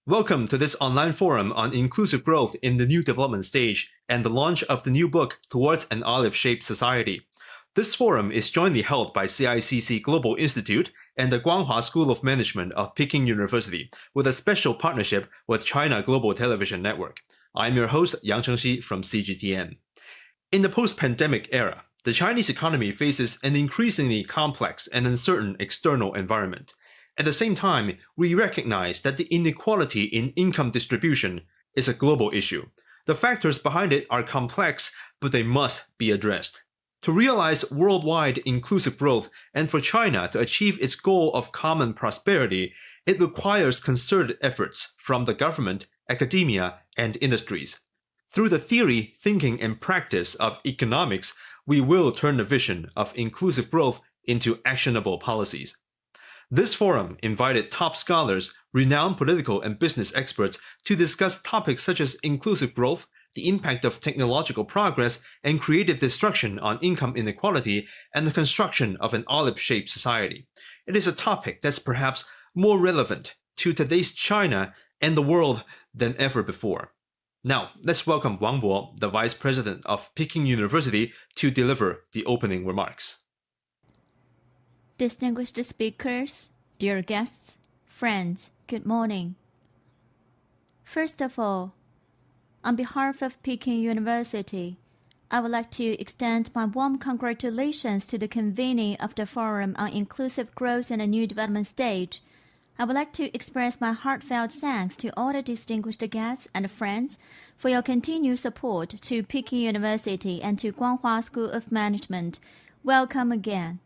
Welcome to this online forum on inclusive growth in the new development stage and the launch of the new book Towards an Olive-Shaped Society. This forum is jointly held by CICC Global Institute and the Guanghua School of Management of Peking University with a special partnership with China Global Television Network. I'm your host, Yang Chengxi from CGTN. In the post-pandemic era, the Chinese economy faces an increasingly complex and uncertain external environment. At the same time, we recognize that the inequality in income distribution is a global issue. The factors behind it are complex, but they must be addressed. To realize worldwide inclusive growth and for China to achieve its goal of common prosperity, it requires concerted efforts from the government, academia, and industries. Through the theory, thinking, and practice of economics, we will turn the vision of inclusive growth into actionable policies. This forum invited top scholars, renowned political and business experts to discuss topics such as inclusive growth, the impact of technological progress and creative destruction on income inequality, and the construction of an olive-shaped society. It is a topic that's perhaps more relevant to today's China and the world than ever before. Now, let's welcome Wang Bo, the Vice President of Peking University, to deliver the opening remarks. Distinguished speakers, dear guests, friends, good morning. First of all, on behalf of Peking University, I would like to extend my warm congratulations to the convening of the Forum on Inclusive Growth in the New Development Stage. I would like to express my heartfelt thanks to all the distinguished guests and friends for your continued support to Peking University and to Guanghua School of Management. Welcome again.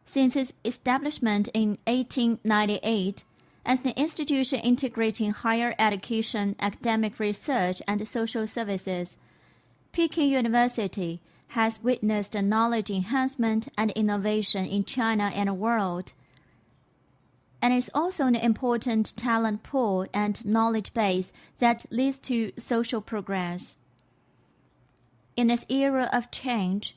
Since its establishment in 1898, as an institution integrating higher education, academic research, and social services, Peking University has witnessed knowledge enhancement and innovation in China and the world, and is also an important talent pool and knowledge base that leads to social progress. In this era of change,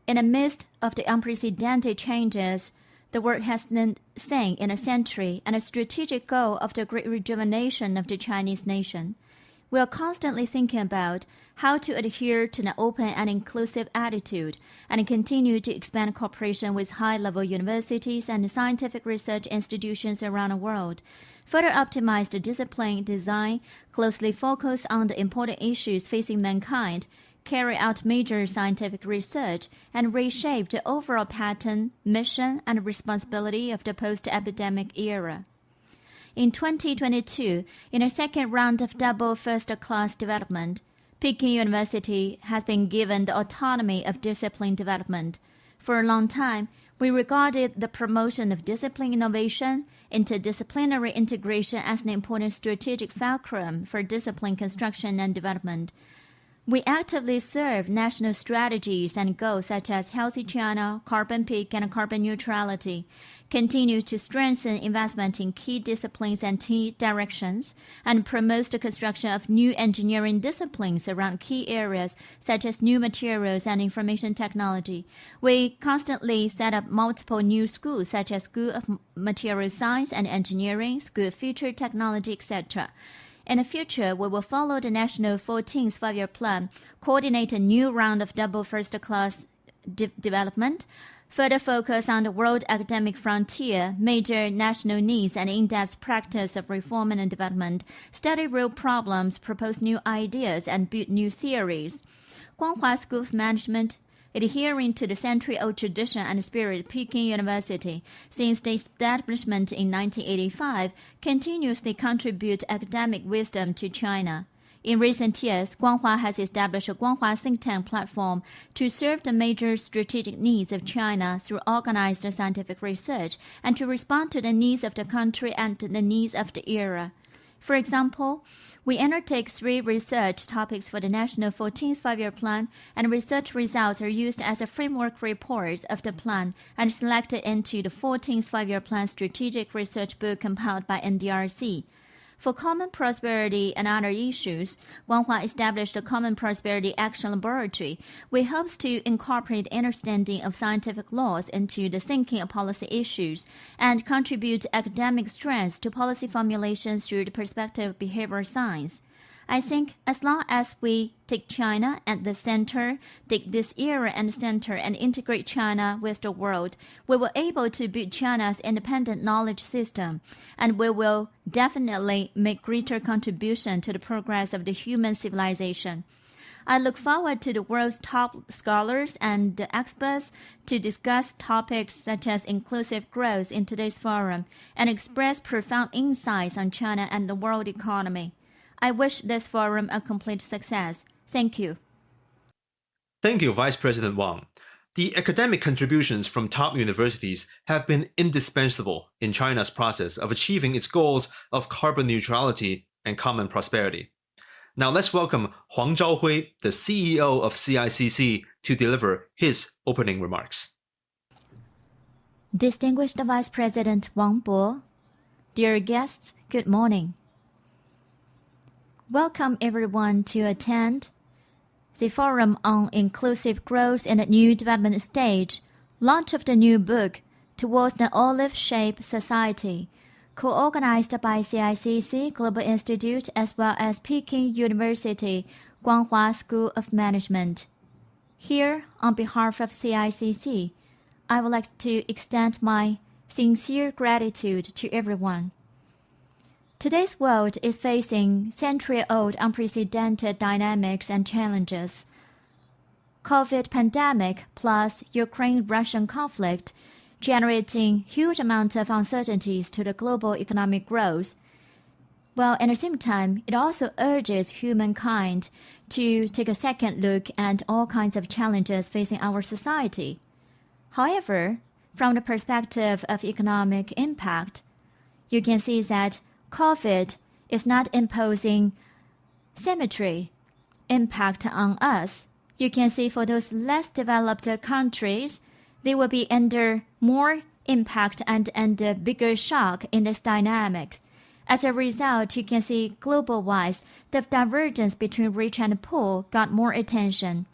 in the midst of the unprecedented changes the world has been seeing in a century and a strategic goal of the great rejuvenation of the Chinese nation, we are constantly thinking about how to adhere to an open and inclusive attitude and continue to expand cooperation with high-level universities and scientific research institutions around the world, further optimize the discipline design, closely focus on the important issues facing mankind, carry out major scientific research, and reshape the overall pattern, mission, and responsibility of the post-epidemic era. In 2022, in a second round of double first-class development, Peking University has been given the autonomy of discipline development. For a long time, we regarded the promotion of discipline innovation, interdisciplinary integration as an important strategic fulcrum for discipline construction and development. We actively serve national strategies and goals such as Healthy China, Carbon Peak, and carbon neutrality, continue to strengthen investment in key disciplines and key directions, and promote the construction of new engineering disciplines around key areas such as new materials and information technology. We constantly set up multiple new schools such as School of Material Science and Engineering, School of Future Technology, etc. In the future, we will follow the National 14th Five-Year Plan, coordinate a new round of double first-class development, further focus on the world academic frontier, major national needs, and in-depth practice of reform and development, study real problems, propose new ideas, and build new theories. Guanghua School of Management, adhering to the century-old tradition and spirit of Peking University since the establishment in 1985, continuously contribute academic wisdom to China. In recent years, Guanghua has established a Guanghua think tank platform to serve the major strategic needs of China through organized scientific research and to respond to the needs of the country and the needs of the era. For example, we undertake 3 research topics for the National 14th Five-Year Plan, and research results are used as a framework report of the plan and selected into the 14th Five-Year Plan Strategic Research Book compiled by NDRC. For common prosperity and other issues, Guanghua established a Common Prosperity Action Laboratory, which hopes to incorporate understanding of scientific laws into the thinking of policy issues and contribute academic strengths to policy formulations through the perspective of behavioral science. I think as long as we take China at the center, take this era at the center, and integrate China with the world, we will be able to build China's independent knowledge system, and we will definitely make greater contribution to the progress of the human civilization. I look forward to the world's top scholars and experts to discuss topics such as inclusive growth in today's forum and express profound insights on China and the world economy. I wish this forum a complete success. Thank you. Thank you, Vice President Wang. The academic contributions from top universities have been indispensable in China's process of achieving its goals of carbon neutrality and common prosperity. Now let's welcome Huang Zhaohui, the CEO of CICC, to deliver his opening remarks. Distinguished Vice President Wang Bo, dear guests, good morning. Welcome everyone to attend the Forum on Inclusive Growth in the New Development Stage, launch of the new book, Towards an Olive-Shaped Society, co-organized by CICC Global Institute as well as Peking University, Guanghua School of Management. Here, on behalf of CICC, I would like to extend my sincere gratitude to everyone. Today's world is facing century-old unprecedented dynamics and challenges. COVID pandemic plus Ukraine-Russian conflict generating huge amounts of uncertainties to the global economic growth, while at the same time it also urges humankind to take a second look at all kinds of challenges facing our society. However, from the perspective of economic impact, you can see that COVID is not imposing symmetry impact on us. You can see for those less developed countries, they will be under more impact and under bigger shock in this dynamics. As a result, you can see global-wise, the divergence between rich and poor got more attention.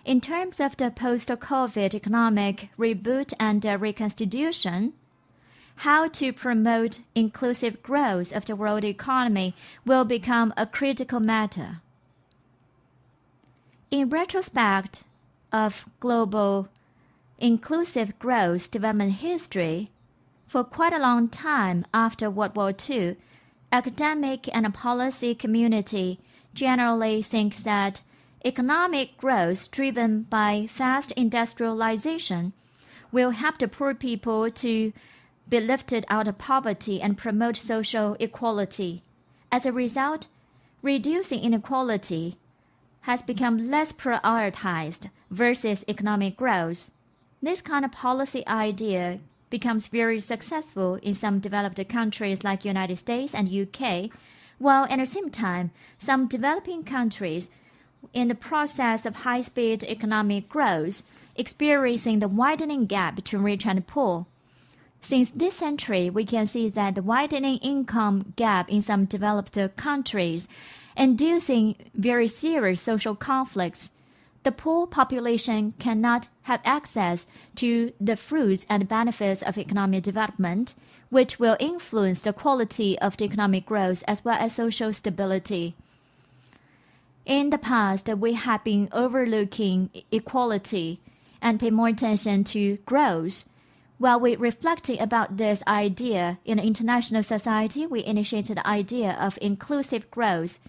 In terms of the post-COVID economic reboot and reconstitution, how to promote inclusive growth of the world economy will become a critical matter. In retrospect of global inclusive growth development history, for quite a long time after World War II, academic and policy community generally think that economic growth driven by fast industrialization will help the poor people to be lifted out of poverty and promote social equality. As a result, reducing inequality has become less prioritized versus economic growth. This kind of policy idea becomes very successful in some developed countries like United States and UK, while at the same time, some developing countries in the process of high-speed economic growth experiencing the widening gap between rich and poor. Since this century, we can see that the widening income gap in some developed countries inducing very serious social conflicts. The poor population cannot have access to the fruits and benefits of economic development, which will influence the quality of the economic growth as well as social stability. In the past, we have been overlooking equality and pay more attention to growth. While we reflecting about this idea in the international society, we initiated the idea of inclusive growth,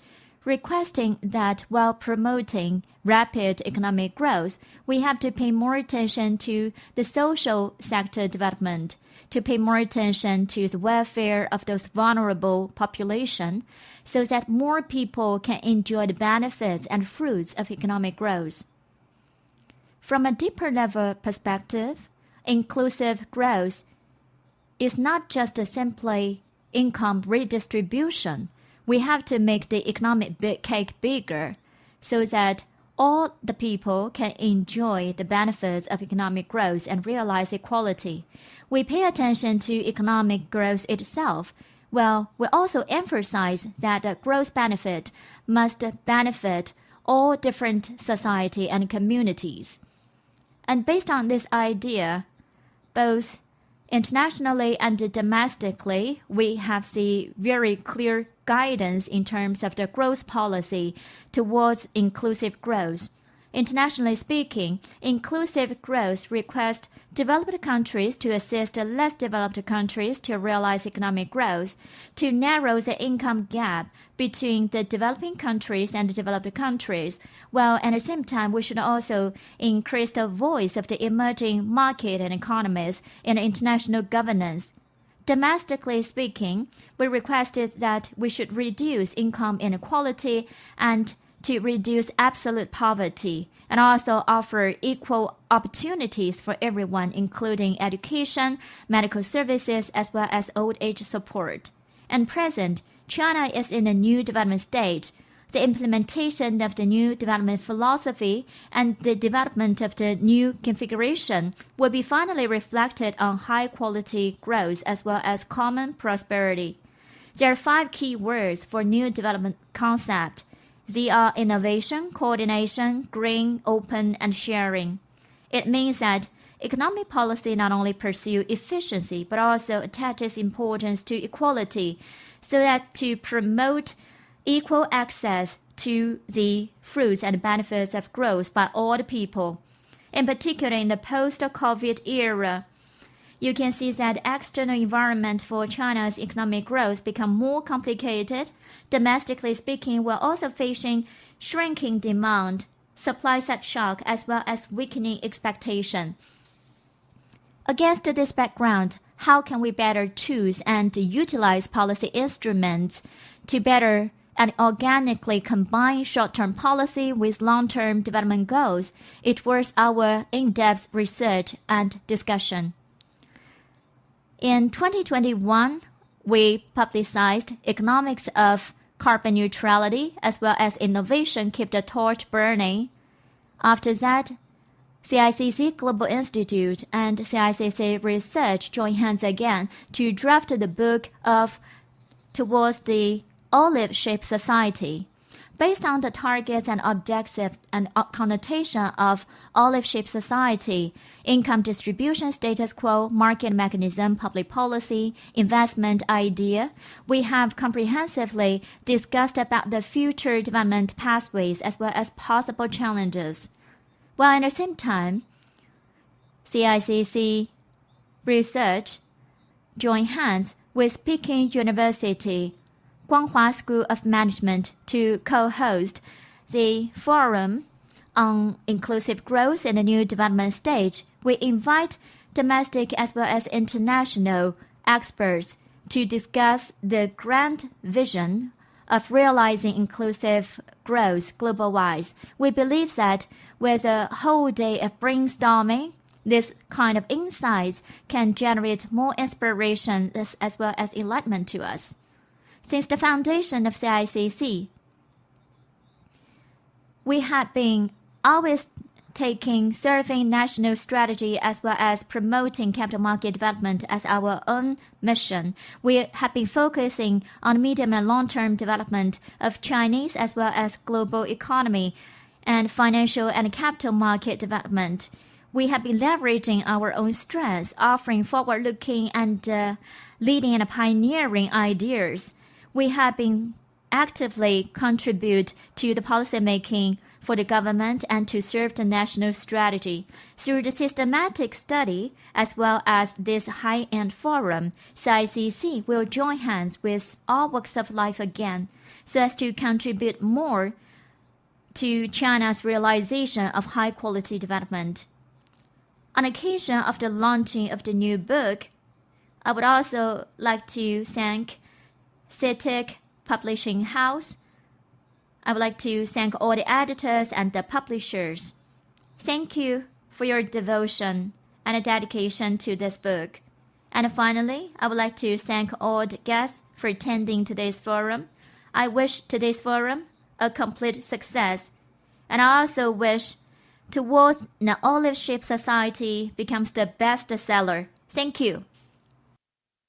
requesting that while promoting rapid economic growth, we have to pay more attention to the social sector development, to pay more attention to the welfare of those vulnerable population, so that more people can enjoy the benefits and fruits of economic growth. From a deeper level perspective, inclusive growth is not just simply income redistribution. We have to make the economic cake bigger so that all the people can enjoy the benefits of economic growth and realize equality. We pay attention to economic growth itself. Well, we also emphasize that the growth benefit must benefit all different society and communities. And based on this idea, both internationally and domestically, we have seen very clear guidance in terms of the growth policy towards inclusive growth. Internationally speaking, inclusive growth requires developed countries to assist less developed countries to realize economic growth, to narrow the income gap between the developing countries and the developed countries, while at the same time we should also increase the voice of the emerging market and economies in international governance. Domestically speaking, we requested that we should reduce income inequality and to reduce absolute poverty, and also offer equal opportunities for everyone, including education, medical services, as well as old age support. At present, China is in a new development stage. The implementation of the new development philosophy and the development of the new configuration will be finally reflected on high-quality growth as well as common prosperity. There are 5 key words for new development concept. They are innovation, coordination, green, open, and sharing. It means that economic policy not only pursues efficiency but also attaches importance to equality, so that to promote equal access to the fruits and benefits of growth by all the people. In particular, in the post-COVID era, you can see that the external environment for China's economic growth become more complicated. Domestically speaking, we're also facing shrinking demand, supply-side shock, as well as weakening expectation. Against this background, how can we better choose and utilize policy instruments to better and organically combine short-term policy with long-term development goals? It was our in-depth research and discussion. In 2021, we publicized Economics of Carbon Neutrality as well as Innovation Keep the Torch Burning. After that, CICC Global Institute and CICC Research joined hands again to draft the book of Towards the Olive-Shaped Society. Based on the targets and objectives and connotation of olive-shaped society, income distribution status quo, market mechanism, public policy, investment idea, we have comprehensively discussed about the future development pathways as well as possible challenges. While at the same time, CICC Research joined hands with Peking University Guanghua School of Management to co-host the Forum on Inclusive Growth in the New Development Stage. We invite domestic as well as international experts to discuss the grand vision of realizing inclusive growth global-wise. We believe that with a whole day of brainstorming, this kind of insights can generate more inspiration as well as enlightenment to us. Since the foundation of CICC, we have been always serving national strategy as well as promoting capital market development as our own mission. We have been focusing on medium and long-term development of Chinese as well as global economy and financial and capital market development. We have been leveraging our own strengths, offering forward-looking and leading and pioneering ideas. We have been actively contribute to the policy making for the government and to serve the national strategy. Through the systematic study as well as this high-end forum, CICC will join hands with all walks of life again so as to contribute more to China's realization of high-quality development. On occasion of the launching of the new book, I would also like to thank CICC Publishing House. I would like to thank all the editors and the publishers. Thank you for your devotion and dedication to this book. And finally, I would like to thank all the guests for attending today's forum. I wish today's forum a complete success. And I also wish Towards an Olive-Shaped Society becomes the best seller. Thank you.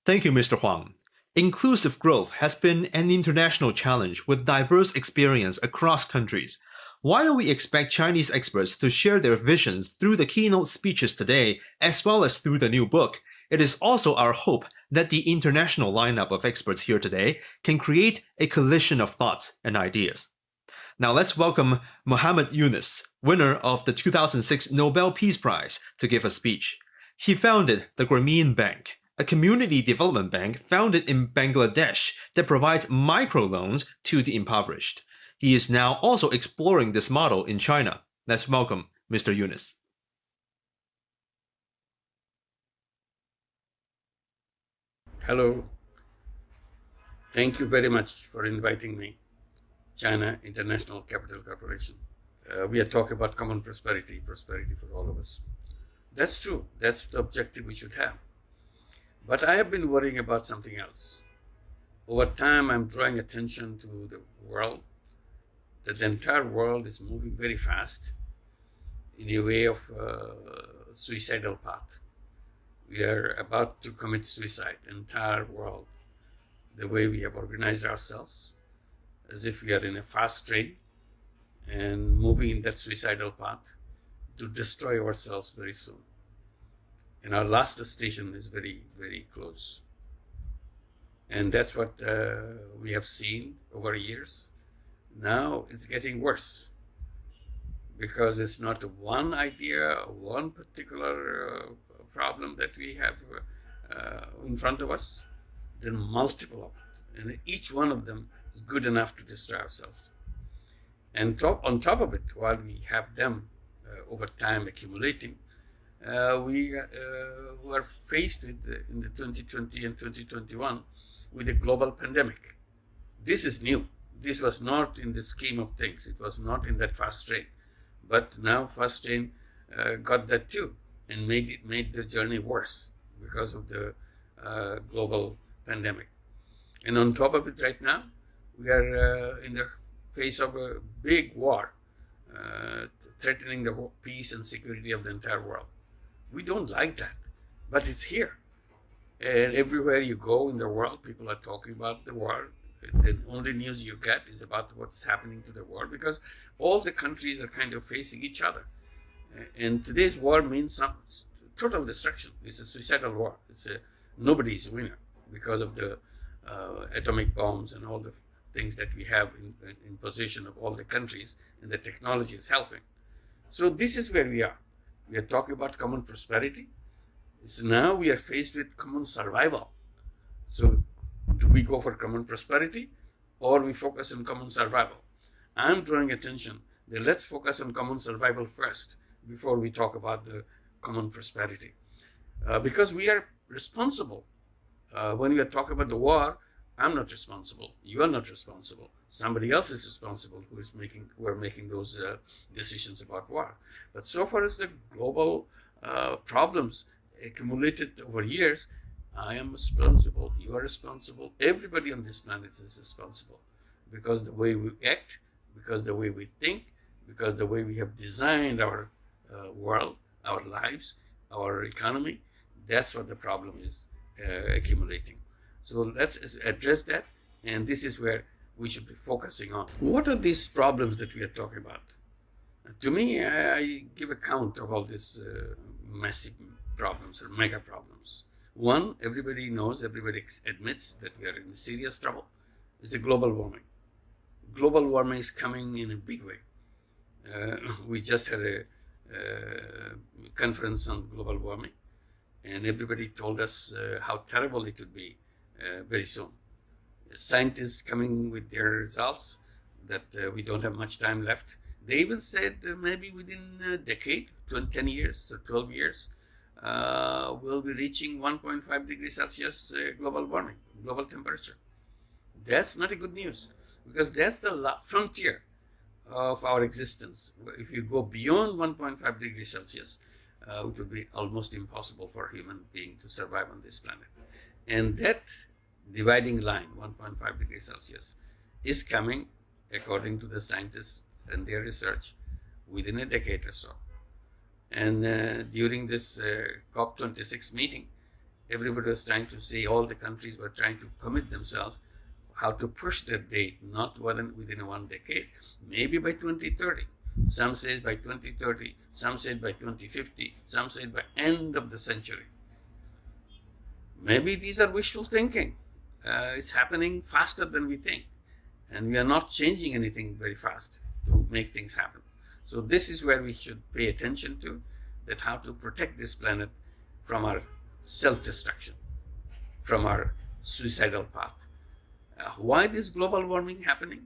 Thank you, Mr. Huang. Inclusive growth has been an international challenge with diverse experience across countries. While we expect Chinese experts to share their visions through the keynote speeches today, as well as through the new book, it is also our hope that the international lineup of experts here today can create a collision of thoughts and ideas. Now let's welcome Muhammad Yunus, winner of the 2006 Nobel Peace Prize, to give a speech. He founded the Grameen Bank, a community development bank founded in Bangladesh that provides microloans to the impoverished. He is now also exploring this model in China. Let's welcome Mr. Yunus. Hello. Thank you very much for inviting me. China International Capital Corporation. We are talking about common prosperity, prosperity for all of us. That's true. That's the objective we should have. But I have been worrying about something else. Over time, I'm drawing attention to the world, that the entire world is moving very fast in a way of suicidal path. We are about to commit suicide, the entire world, the way we have organized ourselves, as if we are in a fast train and moving in that suicidal path to destroy ourselves very soon. And our last station is very, very close. And that's what we have seen over years. Now it's getting worse because it's not one idea, one particular problem that we have in front of us, then multiple of it. And each one of them is good enough to destroy ourselves. And on top of it, while we have them over time accumulating, we were faced with, in the 2020 and 2021, with a global pandemic. This is new. This was not in the scheme of things. It was not in that fast train. But now fast train got that too, and made the journey worse because of the global pandemic. And on top of it right now, we are in the face of a big war threatening the peace and security of the entire world. We don't like that, but it's here. And everywhere you go in the world, people are talking about the war. The only news you get is about what's happening to the world because all the countries are kind of facing each other. And today's war means some total destruction. It's a suicidal war. Nobody's winner because of the atomic bombs and all the things that we have in possession of all the countries, and the technology is helping. So this is where we are. We are talking about common prosperity. So now we are faced with common survival. So do we go for common prosperity or we focus on common survival? I'm drawing attention that let's focus on common survival first before we talk about the common prosperity. Because we are responsible. When we are talking about the war, I'm not responsible. You are not responsible. Somebody else is responsible who are making those decisions about war. But so far as the global problems accumulated over years, I am responsible. You are responsible. Everybody on this planet is responsible because the way we act, because the way we think, because the way we have designed our world, our lives, our economy. That's what the problem is accumulating. So let's address that, and this is where we should be focusing on. What are these problems that we are talking about? To me, I give account of all these massive problems or mega problems. One, everybody knows, everybody admits that we are in serious trouble, is the global warming. Global warming is coming in a big way. We just had a conference on global warming, and everybody told us how terrible it would be very soon. Scientists coming with their results that we don't have much time left. They even said maybe within a decade, 10 years or 12 years, we'll be reaching 1.5 degrees Celsius global warming, global temperature. That's not a good news because that's the frontier of our existence. If you go beyond 1.5 degrees Celsius, it would be almost impossible for a human being to survive on this planet. And that dividing line, 1.5 degrees Celsius, is coming, according to the scientists and their research, within a decade or so. And during this COP26 meeting, Everybody was trying to say, all the countries were trying to commit themselves how to push that date, not within 1 decade, maybe by 2030. Some say by 2030, some say by 2050, some say by end of the century. Maybe these are wishful thinking. It's happening faster than we think. And we are not changing anything very fast to make things happen. So this is where we should pay attention to, that how to protect this planet from our self-destruction, from our suicidal path. Why is global warming happening?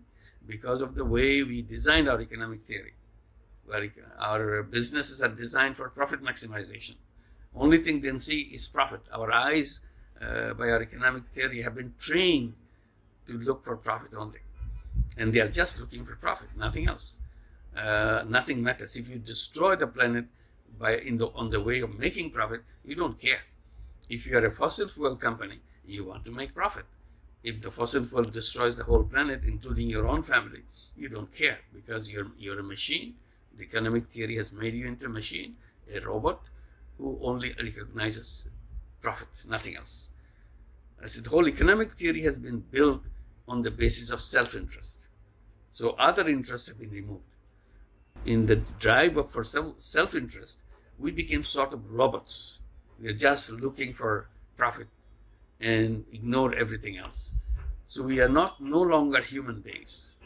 Because of the way we designed our economic theory, where our businesses are designed for profit maximization. Only thing they see is profit. Our eyes, by our economic theory, have been trained to look for profit only. And they are just looking for profit, nothing else. Nothing matters. If you destroy the planet on the way of making profit, you don't care. If you are a fossil fuel company, you want to make profit. If the fossil fuel destroys the whole planet, including your own family, you don't care, because you're a machine. The economic theory has made you into a machine, a robot who only recognizes profit, nothing else. I said the whole economic theory has been built on the basis of self-interest. So other interests have been removed. In the drive for self-interest, we became sort of robots. We are just looking for profit and ignore everything else. So we are no longer human beings.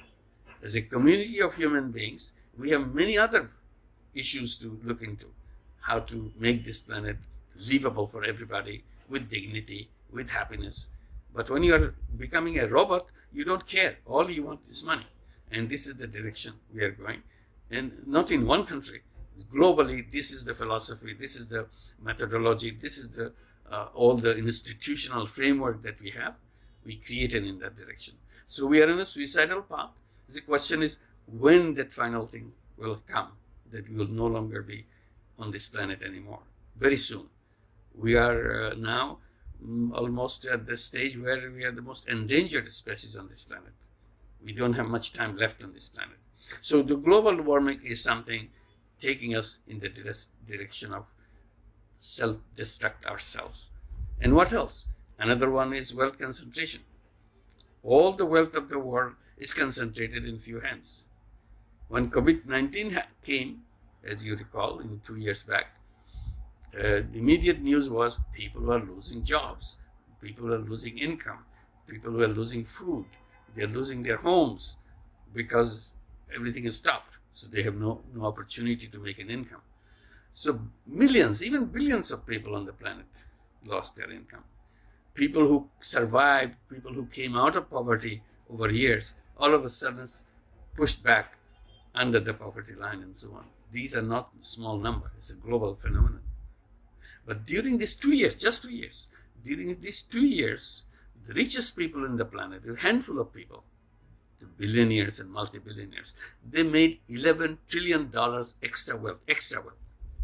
As a community of human beings, we have many other issues to look into. How to make this planet livable for everybody, with dignity, with happiness. But when you are becoming a robot, you don't care. All you want is money. And this is the direction we are going. And not in one country. Globally, this is the philosophy, this is the methodology, this is the all the institutional framework that we have. We created in that direction. So we are in a suicidal path. The question is when that final thing will come, that we will no longer be on this planet anymore. Very soon. We are now almost at the stage where we are the most endangered species on this planet. We don't have much time left on this planet. So the global warming is something taking us in the direction of self-destruct ourselves. And what else? Another one is wealth concentration. All the wealth of the world is concentrated in few hands. When COVID-19 came, as you recall, 2 years back, the immediate news was people were losing jobs, people were losing income, people were losing food, they're losing their homes because everything is stopped. So they have no opportunity to make an income. So millions, even billions of people on the planet lost their income. People who survived, people who came out of poverty over years, all of a sudden pushed back under the poverty line and so on. These are not small numbers. It's a global phenomenon. But during these 2 years, just 2 years, during these 2 years, the richest people in the planet, a handful of people, the billionaires and multi-billionaires, they made $11 trillion extra wealth.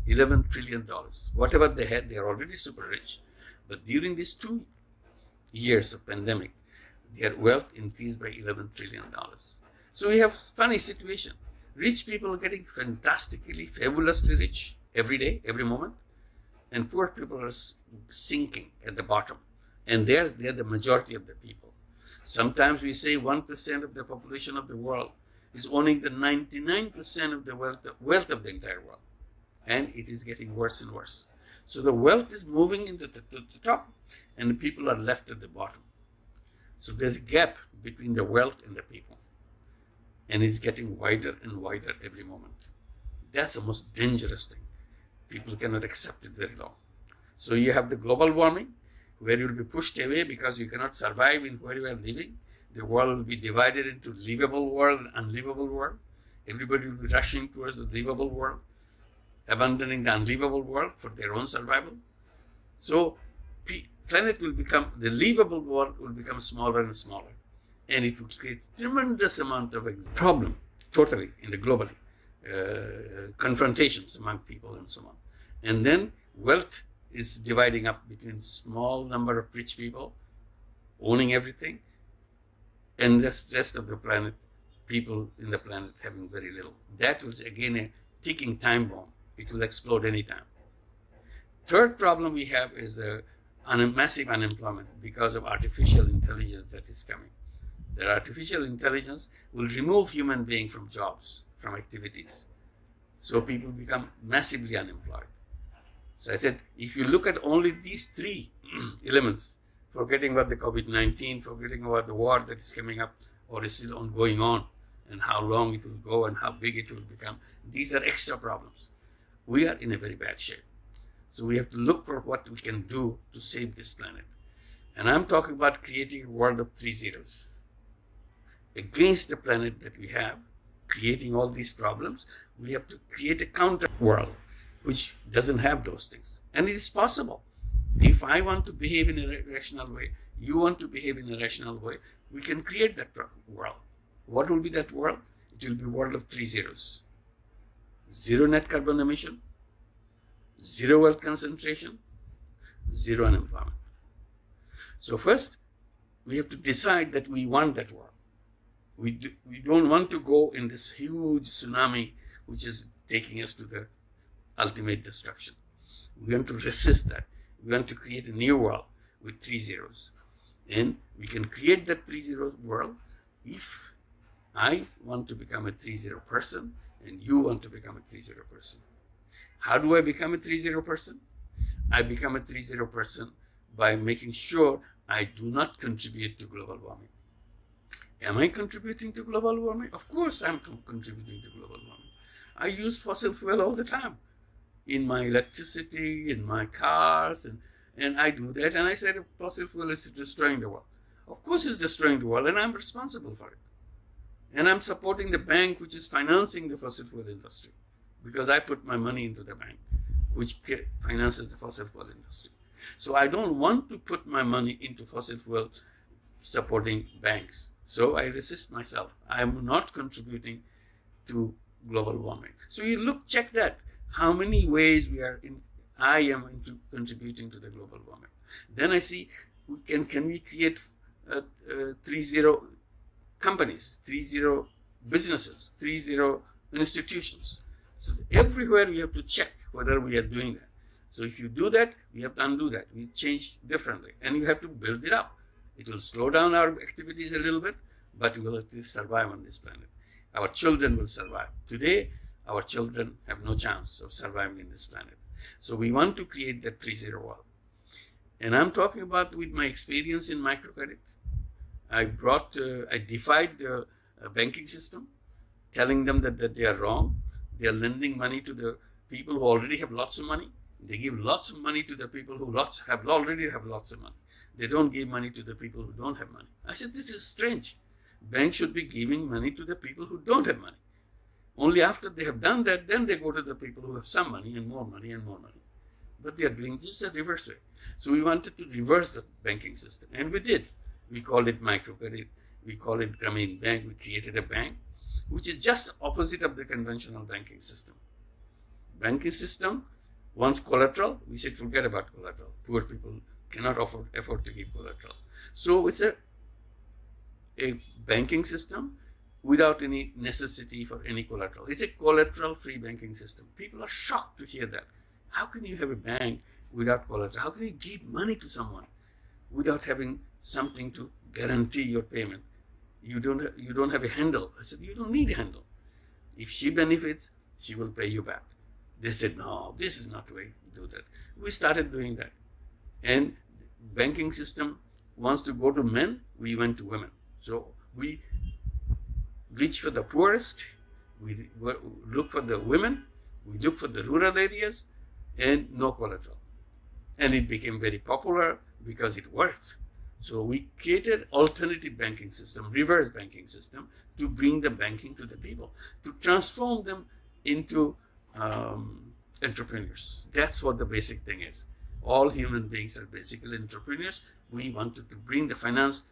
$11 trillion. Whatever they had, they are already super rich. But during these 2 years of pandemic, their wealth increased by $11 trillion. So we have funny situation. Rich people are getting fantastically, fabulously rich every day, every moment. And poor people are sinking at the bottom. And they're the majority of the people. Sometimes we say 1% of the population of the world is owning the 99% of the wealth of the entire world. And it is getting worse and worse. So the wealth is moving into the top, and the people are left at the bottom. So there's a gap between the wealth and the people. And it's getting wider and wider every moment. That's the most dangerous thing. People cannot accept it very long. So you have the global warming, where you will be pushed away because you cannot survive in where you are living. The world will be divided into livable world and unlivable world. Everybody will be rushing towards the livable world, abandoning the unlivable world for their own survival. So the livable world will become smaller and smaller. And it will create tremendous amount of problem, totally, in the globally, confrontations among people and so on. And then wealth is dividing up between small number of rich people owning everything, and the rest of the planet, people in the planet having very little. That was again a ticking time bomb. It will explode anytime. Third problem we have is massive unemployment because of artificial intelligence that is coming. That artificial intelligence will remove human beings from jobs, from activities. So people become massively unemployed. So I said, if you look at only these three elements, forgetting about the COVID-19, forgetting about the war that is coming up or is still going on, and how long it will go and how big it will become, these are extra problems. We are in a very bad shape. So we have to look for what we can do to save this planet. And I'm talking about creating a world of 3 zeros. Against the planet that we have, creating all these problems, we have to create a counter world which doesn't have those things. And it is possible. If I want to behave in a rational way, you want to behave in a rational way, we can create that world. What will be that world? It will be a world of 3 zeros. 0 net carbon emission, 0 wealth concentration, 0 unemployment. So first, we have to decide that we want that world. We don't want to go in this huge tsunami which is taking us to the ultimate destruction. We want to resist that. We want to create a new world with 3 zeros. And we can create that 3 zeros world if I want to become a 3 zero person and you want to become a 3 zero person. How do I become a 3 zero person? I become a 3 zero person by making sure I do not contribute to global warming. Am I contributing to global warming? Of course I'm contributing to global warming. I use fossil fuel all the time in my electricity, in my cars, and I do that. And I said fossil fuel is destroying the world. Of course it's destroying the world, and I'm responsible for it. And I'm supporting the bank which is financing the fossil fuel industry because I put my money into the bank which finances the fossil fuel industry. So I don't want to put my money into fossil fuel supporting banks. So I resist myself. I am not contributing to global warming. So you check that. How many ways I am contributing to the global warming. Then I see, can we create 3 zero companies, 3 zero businesses, 3 zero institutions. So everywhere we have to check whether we are doing that. So if you do that, we have to undo that. We change differently, and you have to build it up. It will slow down our activities a little bit, but we will at least survive on this planet. Our children will survive. Today, our children have no chance of surviving in this planet. So we want to create that 3 zero world. And I'm talking about with my experience in microcredit. I defied the banking system, telling them that they are wrong. They are lending money to the people who already have lots of money. They give lots of money to the people who already have lots of money. They don't give money to the people who don't have money. I said, this is strange. Banks should be giving money to the people who don't have money. Only after they have done that, then they go to the people who have some money and more money and more money. But they are doing just the reverse way. So we wanted to reverse the banking system, and we did. We called it microcredit. We call it Grameen Bank. We created a bank which is just opposite of the conventional banking system. Banking system wants collateral. We said forget about collateral. Poor people cannot afford to give collateral. So it's a banking system without any necessity for any collateral. It's a collateral-free banking system. People are shocked to hear that. How can you have a bank without collateral? How can you give money to someone without having something to guarantee your payment? You don't have a handle. I said, you don't need a handle. If she benefits, she will pay you back. They said, no, this is not the way to do that. We started doing that. And banking system wants to go to men, we went to women. So we reach for the poorest, we look for the women, we look for the rural areas, and no collateral. And it became very popular because it worked. So we created alternative banking system, reverse banking system, to bring the banking to the people, to transform them into entrepreneurs. That's what the basic thing is. All human beings are basically entrepreneurs. We wanted to bring the finance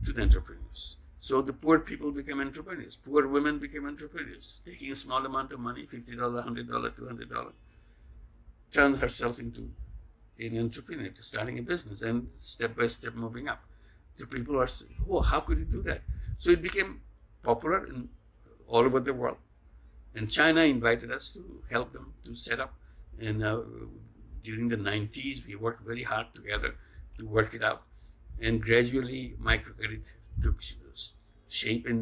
to the entrepreneurs. So the poor people become entrepreneurs. Poor women became entrepreneurs, taking a small amount of money, $50, $100, $200, turns herself into an entrepreneur, starting a business, and step by step moving up. The people are saying, oh, how could you do that? So it became popular all over the world. And China invited us to help them to set up. And during the 90s, we worked very hard together. to work it out. And gradually, microcredit took shape in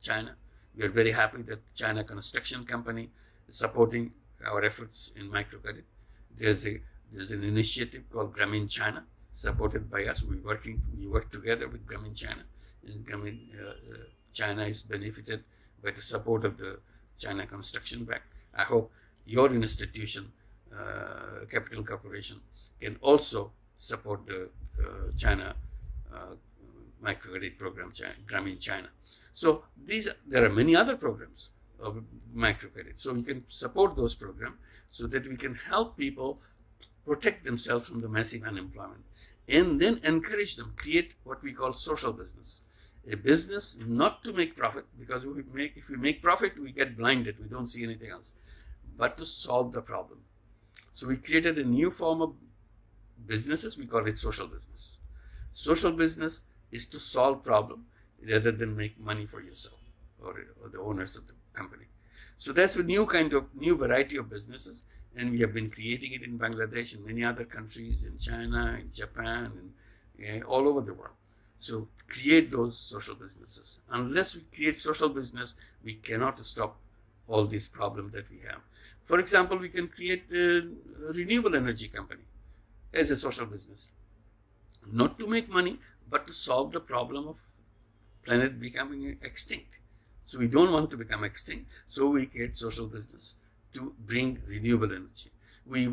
China. We are very happy that China Construction Company is supporting our efforts in microcredit. There's an initiative called Grameen China, supported by us. We work together with Grameen China. And Grameen China is benefited by the support of the China Construction Bank. I hope your institution, Capital Corporation, can also support the China microcredit program, Grameen China. So there are many other programs of microcredit. So we can support those programs so that we can help people protect themselves from the massive unemployment, and then encourage them, create what we call social business. A business not to make profit, because if we make profit, we get blinded, we don't see anything else, but to solve the problem. So we created a new form of businesses, we call it social business. Social business is to solve problem rather than make money for yourself or the owners of the company. So that's a new variety of businesses, and we have been creating it in Bangladesh and many other countries, in China, in Japan, and all over the world. So create those social businesses. Unless we create social business, we cannot stop all these problems that we have. For example, we can create a renewable energy company as a social business, not to make money, but to solve the problem of planet becoming extinct. So we don't want to become extinct, so we create social business to bring renewable energy. We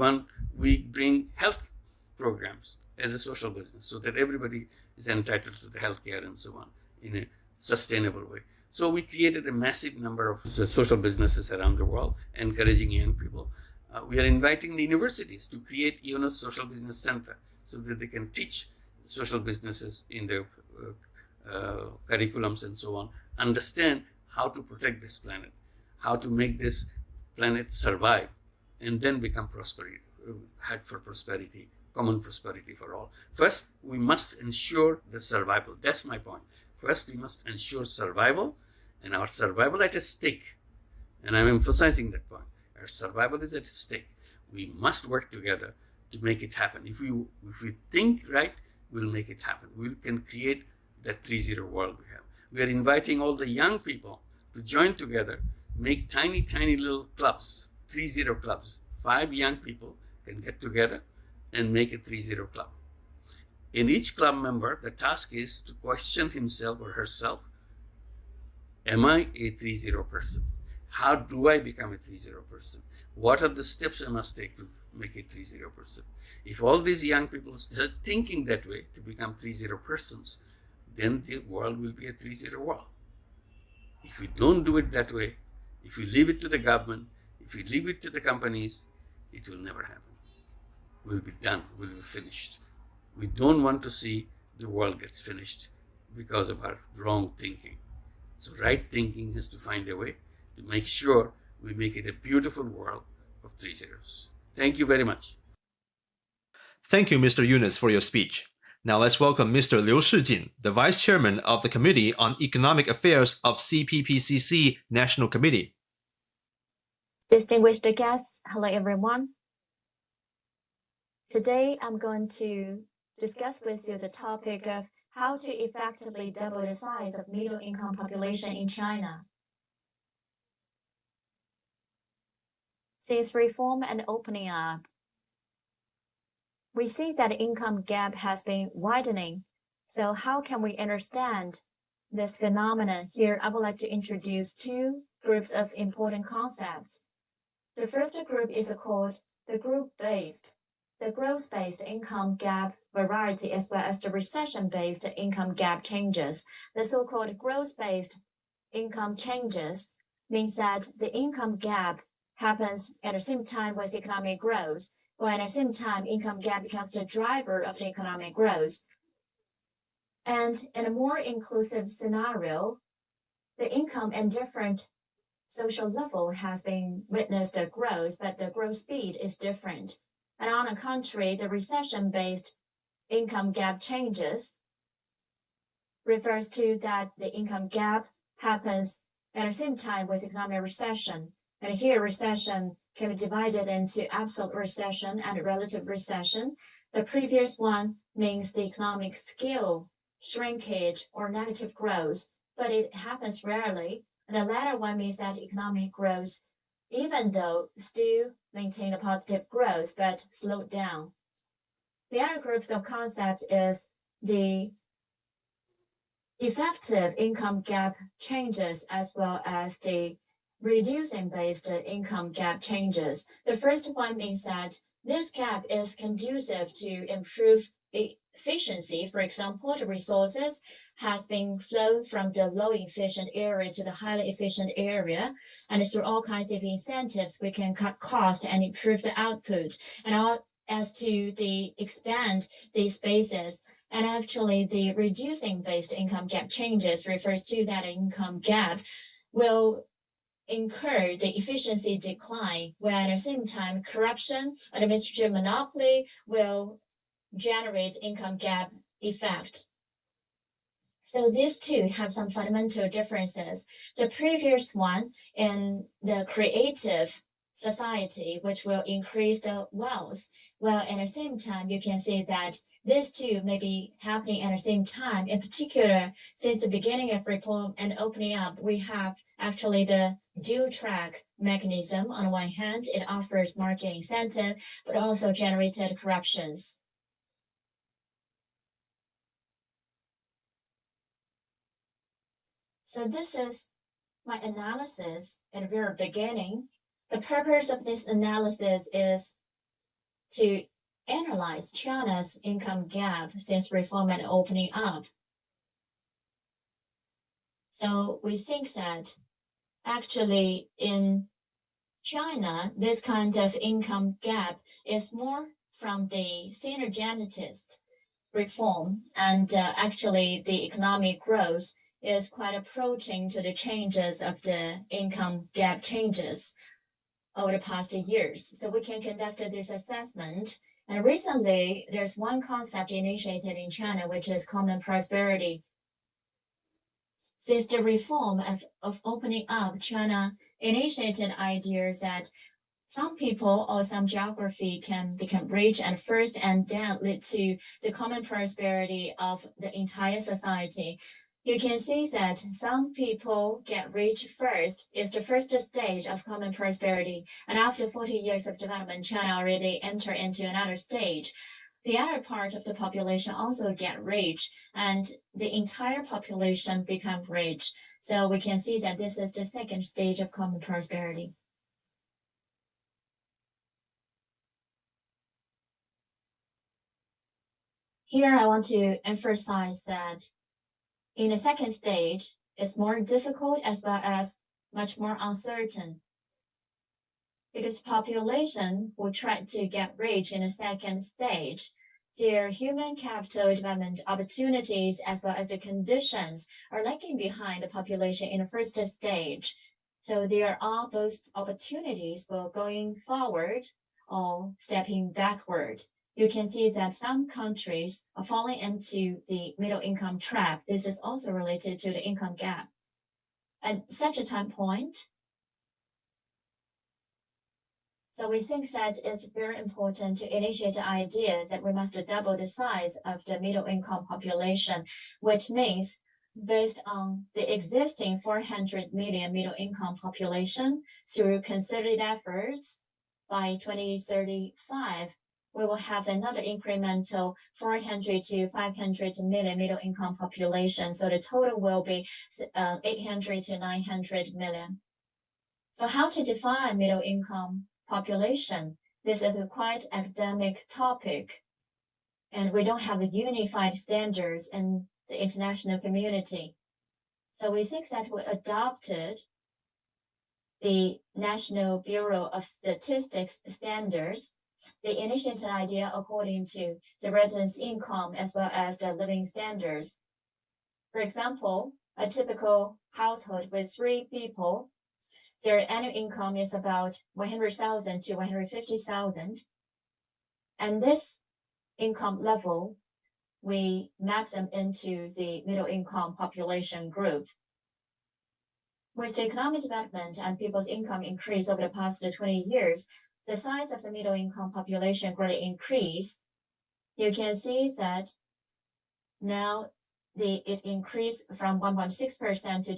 bring health programs as a social business so that everybody is entitled to the healthcare and so on in a sustainable way. So we created a massive number of social businesses around the world, encouraging young people. We are inviting the universities to create Yunus Social Business Center so that they can teach social businesses in their curriculums and so on, understand how to protect this planet, how to make this planet survive, and then become head for prosperity, common prosperity for all. First, we must ensure the survival. That's my point. First, we must ensure survival, and our survival at stake. And I'm emphasizing that point. Our survival is at stake. We must work together to make it happen. If we think right, we'll make it happen. We can create that 3-0 world we have. We are inviting all the young people to join together, make tiny, tiny little clubs, 3-0 clubs. 5 young people can get together and make a 3-0 club. In each club member, the task is to question himself or herself. Am I a 3-0 person? How do I become a 3-0 person? What are the steps I must take to make a 3-0 person? If all these young people start thinking that way to become 3-0 persons, then the world will be a 3-0 world. If we don't do it that way, if we leave it to the government, if we leave it to the companies, it will never happen. We'll be done. We'll be finished. We don't want to see the world gets finished because of our wrong thinking. So right thinking has to find a way to make sure we make it a beautiful world of 3 zeros. Thank you very much. Thank you, Mr. Yunus, for your speech. Now let's welcome Mr. Liu Shijin, the Vice Chairman of the Committee on Economic Affairs of CPPCC National Committee. Distinguished guests, hello everyone. Today I'm going to discuss with you the topic of how to effectively double the size of middle-income population in China. Since reform and opening up, we see that the income gap has been widening. So how can we understand this phenomenon? Here, I would like to introduce 2 groups of important concepts. The first group is called the growth-based income gap variety, as well as the recession-based income gap changes. The so-called growth-based income changes means that the income gap happens at the same time with economic growth, or at the same time, income gap becomes the driver of the economic growth. And in a more inclusive scenario, the income and different social level has been witnessed a growth, but the growth speed is different. And on the contrary, the recession-based income gap changes refers to that the income gap happens at the same time with economic recession. And here, recession can be divided into absolute recession and relative recession. The previous one means the economic scale, shrinkage, or negative growth, but it happens rarely. And the latter one means that economic growth, even though still maintain a positive growth, but slowed down. The other groups of concepts is the effective income gap changes as well as the reducing based income gap changes. The first one means that this gap is conducive to improve efficiency. For example, the resources has been flown from the low efficient area to the highly efficient area, and through all kinds of incentives, we can cut costs and improve the output. And as to the expand these spaces, and actually the reducing based income gap changes refers to that income gap will incur the efficiency decline, where at the same time corruption, administrative monopoly will generate income gap effect. So these two have some fundamental differences. The previous one in the creative society, which will increase the wealth, while at the same time you can see that these two may be happening at the same time. In particular, since the beginning of reform and opening up, we have actually the dual track mechanism. On one hand, it offers market incentive, but also generated corruptions. So this is my analysis at the very beginning. The purpose of this analysis is to analyze China's income gap since reform and opening up. So we think that actually in China, this kind of income gap is more from the synergetist reform, and actually the economic growth is quite approaching to the changes of the income gap changes over the past years. So we can conduct this assessment. And recently, there's one concept initiated in China, which is common prosperity. Since the reform of opening up, China initiated ideas that some people or some geography can become rich at first and then lead to the common prosperity of the entire society. You can see that some people get rich first is the first stage of common prosperity. And after 40 years of development, China already entered into another stage. The other part of the population also get rich, and the entire population become rich. So we can see that this is the second stage of common prosperity. Here I want to emphasize that in the second stage, it's more difficult as well as much more uncertain, because population will try to get rich in the second stage. Their human capital development opportunities as well as the conditions are lagging behind the population in the first stage. So there are both opportunities for going forward or stepping backward. You can see that some countries are falling into the middle income trap. This is also related to the income gap. At such a time point, so we think that it's very important to initiate the idea that we must double the size of the middle income population, which means based on the existing 400 million middle income population, through concerted efforts, by 2035, we will have another incremental 400 to 500 million middle income population. So the total will be 800 to 900 million. So how to define middle income population? This is a quite academic topic, and we don't have unified standards in the international community. So we think that we adopted the National Bureau of Statistics standards. They initiated the idea according to the residence income as well as the living standards. For example, a typical household with 3 people, their annual income is about 100,000 to 150,000. And this income level, we map them into the middle income population group. With the economic development and people's income increase over the past 20 years, the size of the middle income population greatly increased. you can see that now it increased from 1.6% to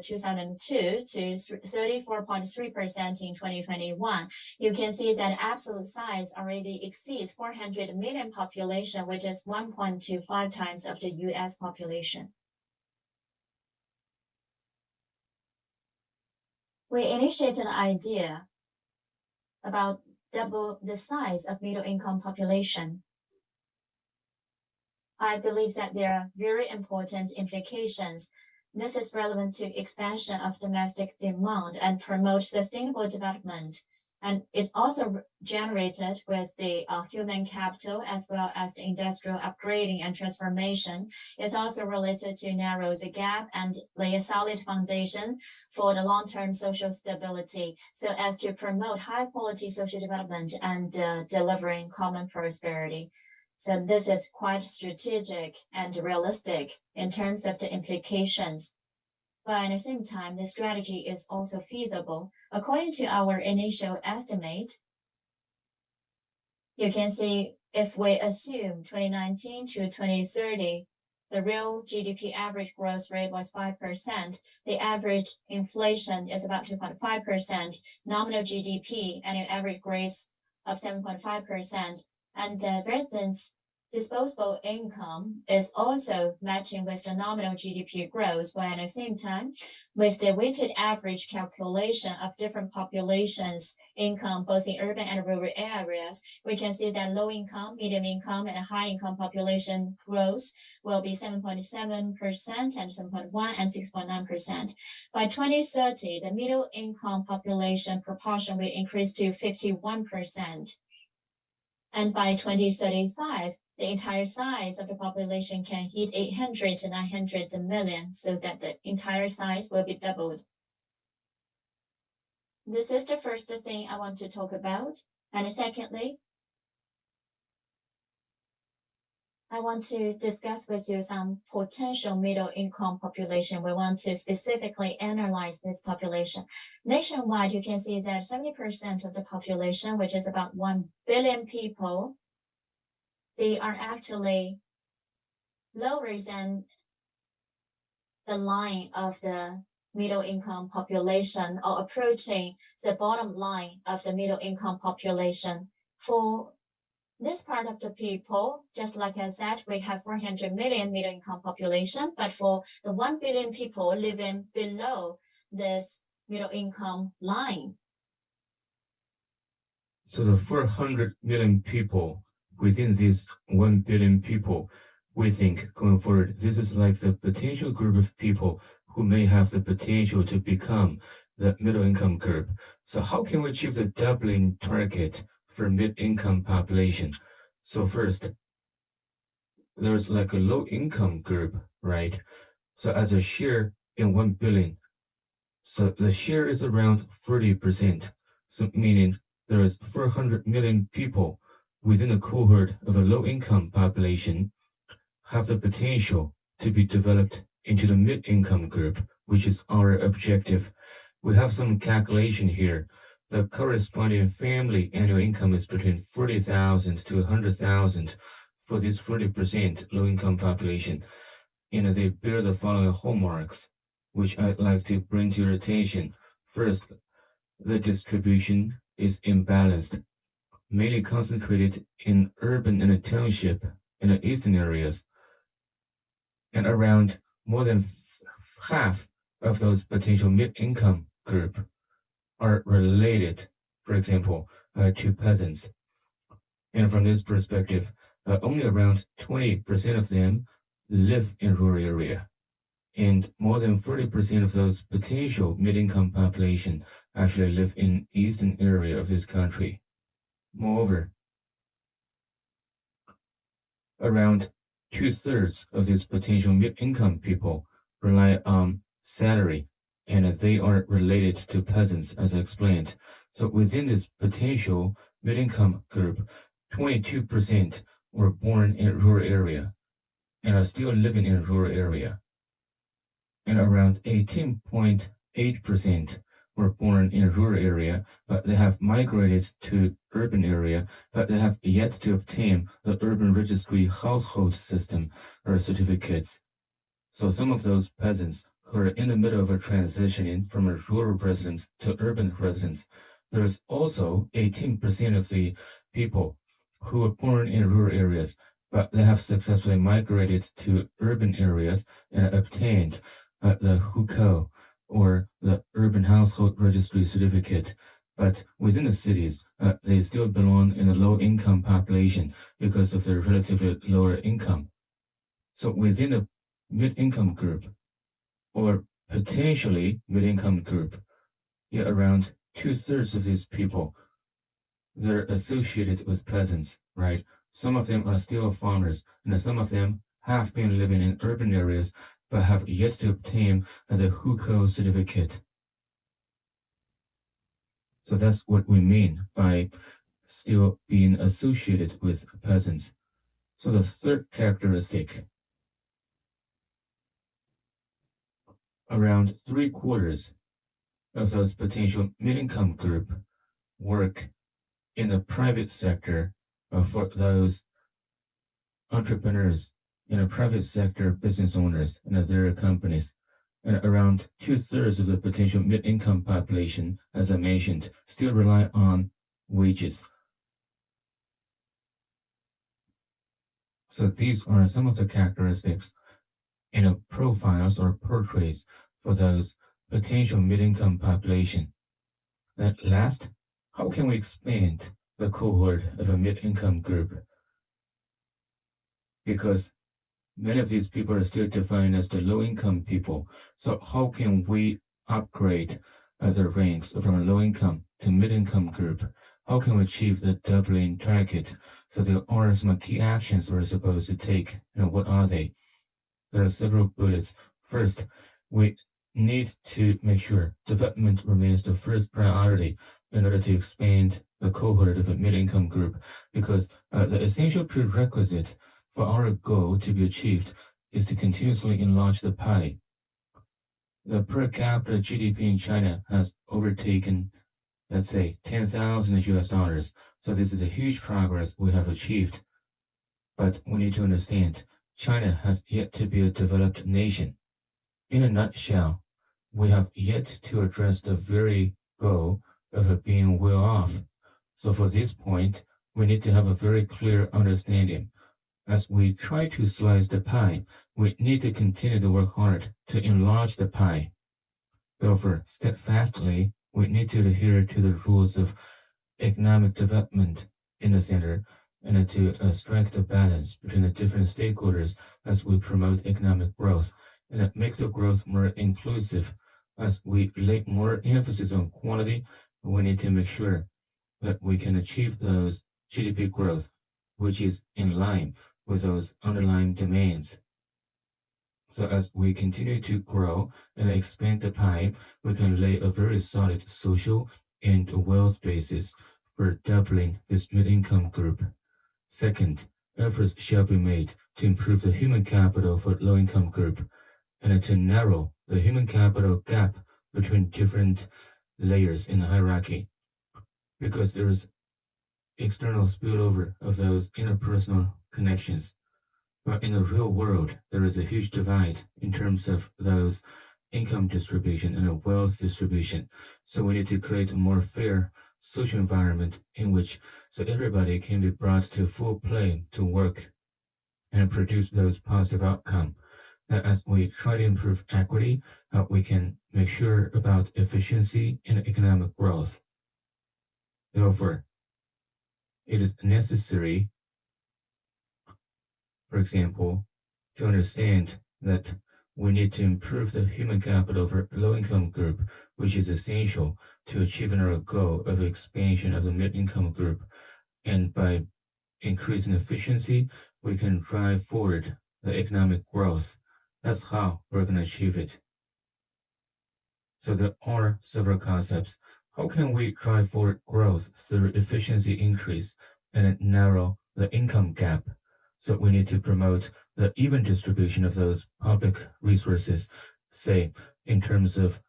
2002 to 34.3% in 2021. You can see that absolute size already exceeds 400 million population, which is 1.25 times of the US population. We initiated an idea about double the size of middle income population. I believe that there are very important implications. This is relevant to expansion of domestic demand and promote sustainable development. And it also generated with the human capital as well as the industrial upgrading and transformation. It's also related to narrow the gap and lay a solid foundation for the long-term social stability so as to promote high-quality social development and delivering common prosperity. So this is quite strategic and realistic in terms of the implications. But at the same time, the strategy is also feasible. According to our initial estimate, you can see if we assume 2019 to 2030, the real GDP average growth rate was 5%. The average inflation is about 2.5%, nominal GDP annual average growth of 7.5%. And for instance, disposable income is also matching with the nominal GDP growth, while at the same time, with the weighted average calculation of different populations' income, both in urban and rural areas, we can see that low income, medium income, and high income population growth will be 7.7% and 7.1% and 6.9%. By 2030, the middle income population proportion will increase to 51%. And by 2035, the entire size of the population can hit 800 to 900 million, so that the entire size will be doubled. This is the first thing I want to talk about. And secondly, I want to discuss with you some potential middle income population. We want to specifically analyze this population. Nationwide, you can see that 70% of the population, which is about 1 billion people, they are actually lower than the line of the middle income population or approaching the bottom line of the middle income population. For this part of the people, just like I said, we have 400 million middle income population, but for the 1 billion people living below this middle income line. So the 400 million people within these 1 billion people, we think going forward, this is like the potential group of people who may have the potential to become the middle income group. So how can we achieve the doubling target for mid-income population? So first, there's like a low-income group, right? So as a share in 1 billion, so the share is around 40%. So meaning there is 400 million people within a cohort of a low-income population have the potential to be developed into the mid-income group, which is our objective. We have some calculation here. The corresponding family annual income is between 40,000 to 100,000 for this 40% low-income population. And they bear the following hallmarks, which I'd like to bring to your attention. First, the distribution is imbalanced, mainly concentrated in urban and township and the eastern areas. And around more than half of those potential mid-income group are related, for example, to peasants. And from this perspective, only around 20% of them live in rural area. And more than 40% of those potential mid-income population actually live in eastern area of this country. Moreover, around 2/3 of these potential mid-income people rely on salary, and they are related to peasants, as I explained. So within this potential mid-income group, 22% were born in rural area and are still living in rural area. And around 18.8% were born in rural area, but they have migrated to urban area, but they have yet to obtain the urban registry household system or certificates. So some of those peasants who are in the middle of a transitioning from a rural residence to urban residence, there's also 18% of the people who were born in rural areas, but they have successfully migrated to urban areas and obtained the hukou, or the urban household registry certificate. But within the cities, they still belong in the low-income population because of their relatively lower income. So within the mid-income group, or potentially mid-income group, around 2/3 of these people, they're associated with peasants, right? Some of them are still farmers, and some of them have been living in urban areas, but have yet to obtain the hukou certificate. So that's what we mean by still being associated with peasants. So the third characteristic, around 3/4 of those potential mid-income group work in the private sector for those entrepreneurs in the private sector business owners and their companies. And around 2/3 of the potential mid-income population, as I mentioned, still rely on wages. So these are some of the characteristics in profiles or portraits for those potential mid-income population. At last, how can we expand the cohort of a mid-income group? Because many of these people are still defined as the low-income people. So how can we upgrade the ranks from low-income to mid-income group? How can we achieve the doubling target? So there are some key actions we're supposed to take. And what are they? There are several bullets. First, we need to make sure development remains the first priority in order to expand the cohort of a mid-income group, because the essential prerequisite for our goal to be achieved is to continuously enlarge the pie. The per capita GDP in China has overtaken, let's say, $10,000. So this is a huge progress we have achieved. But we need to understand, China has yet to be a developed nation. In a nutshell, we have yet to address the very goal of being well off. So for this point, we need to have a very clear understanding. As we try to slice the pie, we need to continue to work hard to enlarge the pie. Therefore, steadfastly, we need to adhere to the rules of economic development in the center and to strike the balance between the different stakeholders as we promote economic growth and make the growth more inclusive. As we lay more emphasis on quality, we need to make sure that we can achieve those GDP growth, which is in line with those underlying demands. So as we continue to grow and expand the pie, we can lay a very solid social and wealth basis for doubling this mid-income group. Second, efforts shall be made to improve the human capital for low-income group and to narrow the human capital gap between different layers in the hierarchy, because there is external spillover of those interpersonal connections. But in the real world, there is a huge divide in terms of those income distribution and wealth distribution. So we need to create a more fair social environment in which so everybody can be brought to full play to work and produce those positive outcomes. As we try to improve equity, we can make sure about efficiency and economic growth. Therefore, it is necessary, for example, to understand that we need to improve the human capital for low-income group, which is essential to achieving our goal of expansion of the mid-income group. And by increasing efficiency, we can drive forward the economic growth. That's how we're going to achieve it. So there are several concepts. How can we drive forward growth through efficiency increase and narrow the income gap? So we need to promote the even distribution of those public resources, say in terms of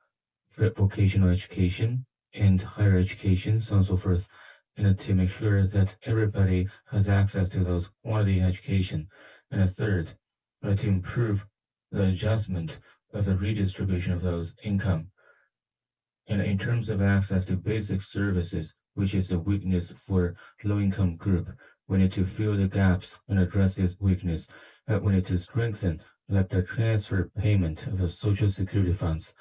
vocational education and higher education, so on and so forth, and to make sure that everybody has access to those quality education. And a third, to improve the adjustment of the redistribution of those income. And in terms of access to basic services, which is the weakness for low-income group, we need to fill the gaps and address this weakness. We need to strengthen like the transfer payment of the social security funds,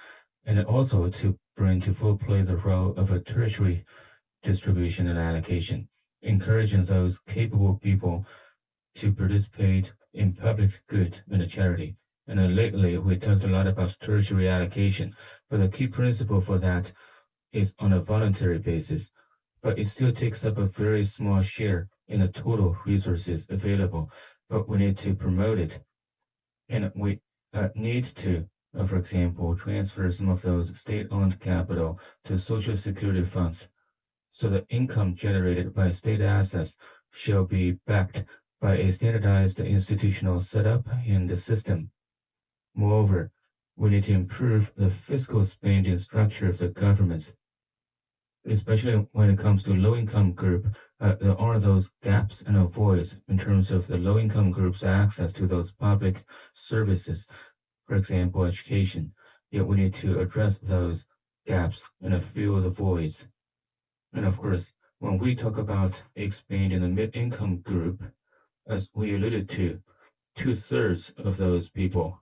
and also to bring to full play the role of a tertiary distribution and allocation, encouraging those capable people to participate in public good and charity. And lately, we talked a lot about tertiary allocation, but the key principle for that is on a voluntary basis, but it still takes up a very small share in the total resources available, but we need to promote it. And we need to, for example, transfer some of those state-owned capital to social security funds, so the income generated by state assets shall be backed by a standardized institutional setup and the system. Moreover, we need to improve the fiscal spending structure of the governments, especially when it comes to low-income group. There are those gaps and voids in terms of the low-income group's access to those public services, for example, education. Yet we need to address those gaps and fill the voids. And of course, when we talk about expanding the mid-income group, as we alluded to, 2/3 of those people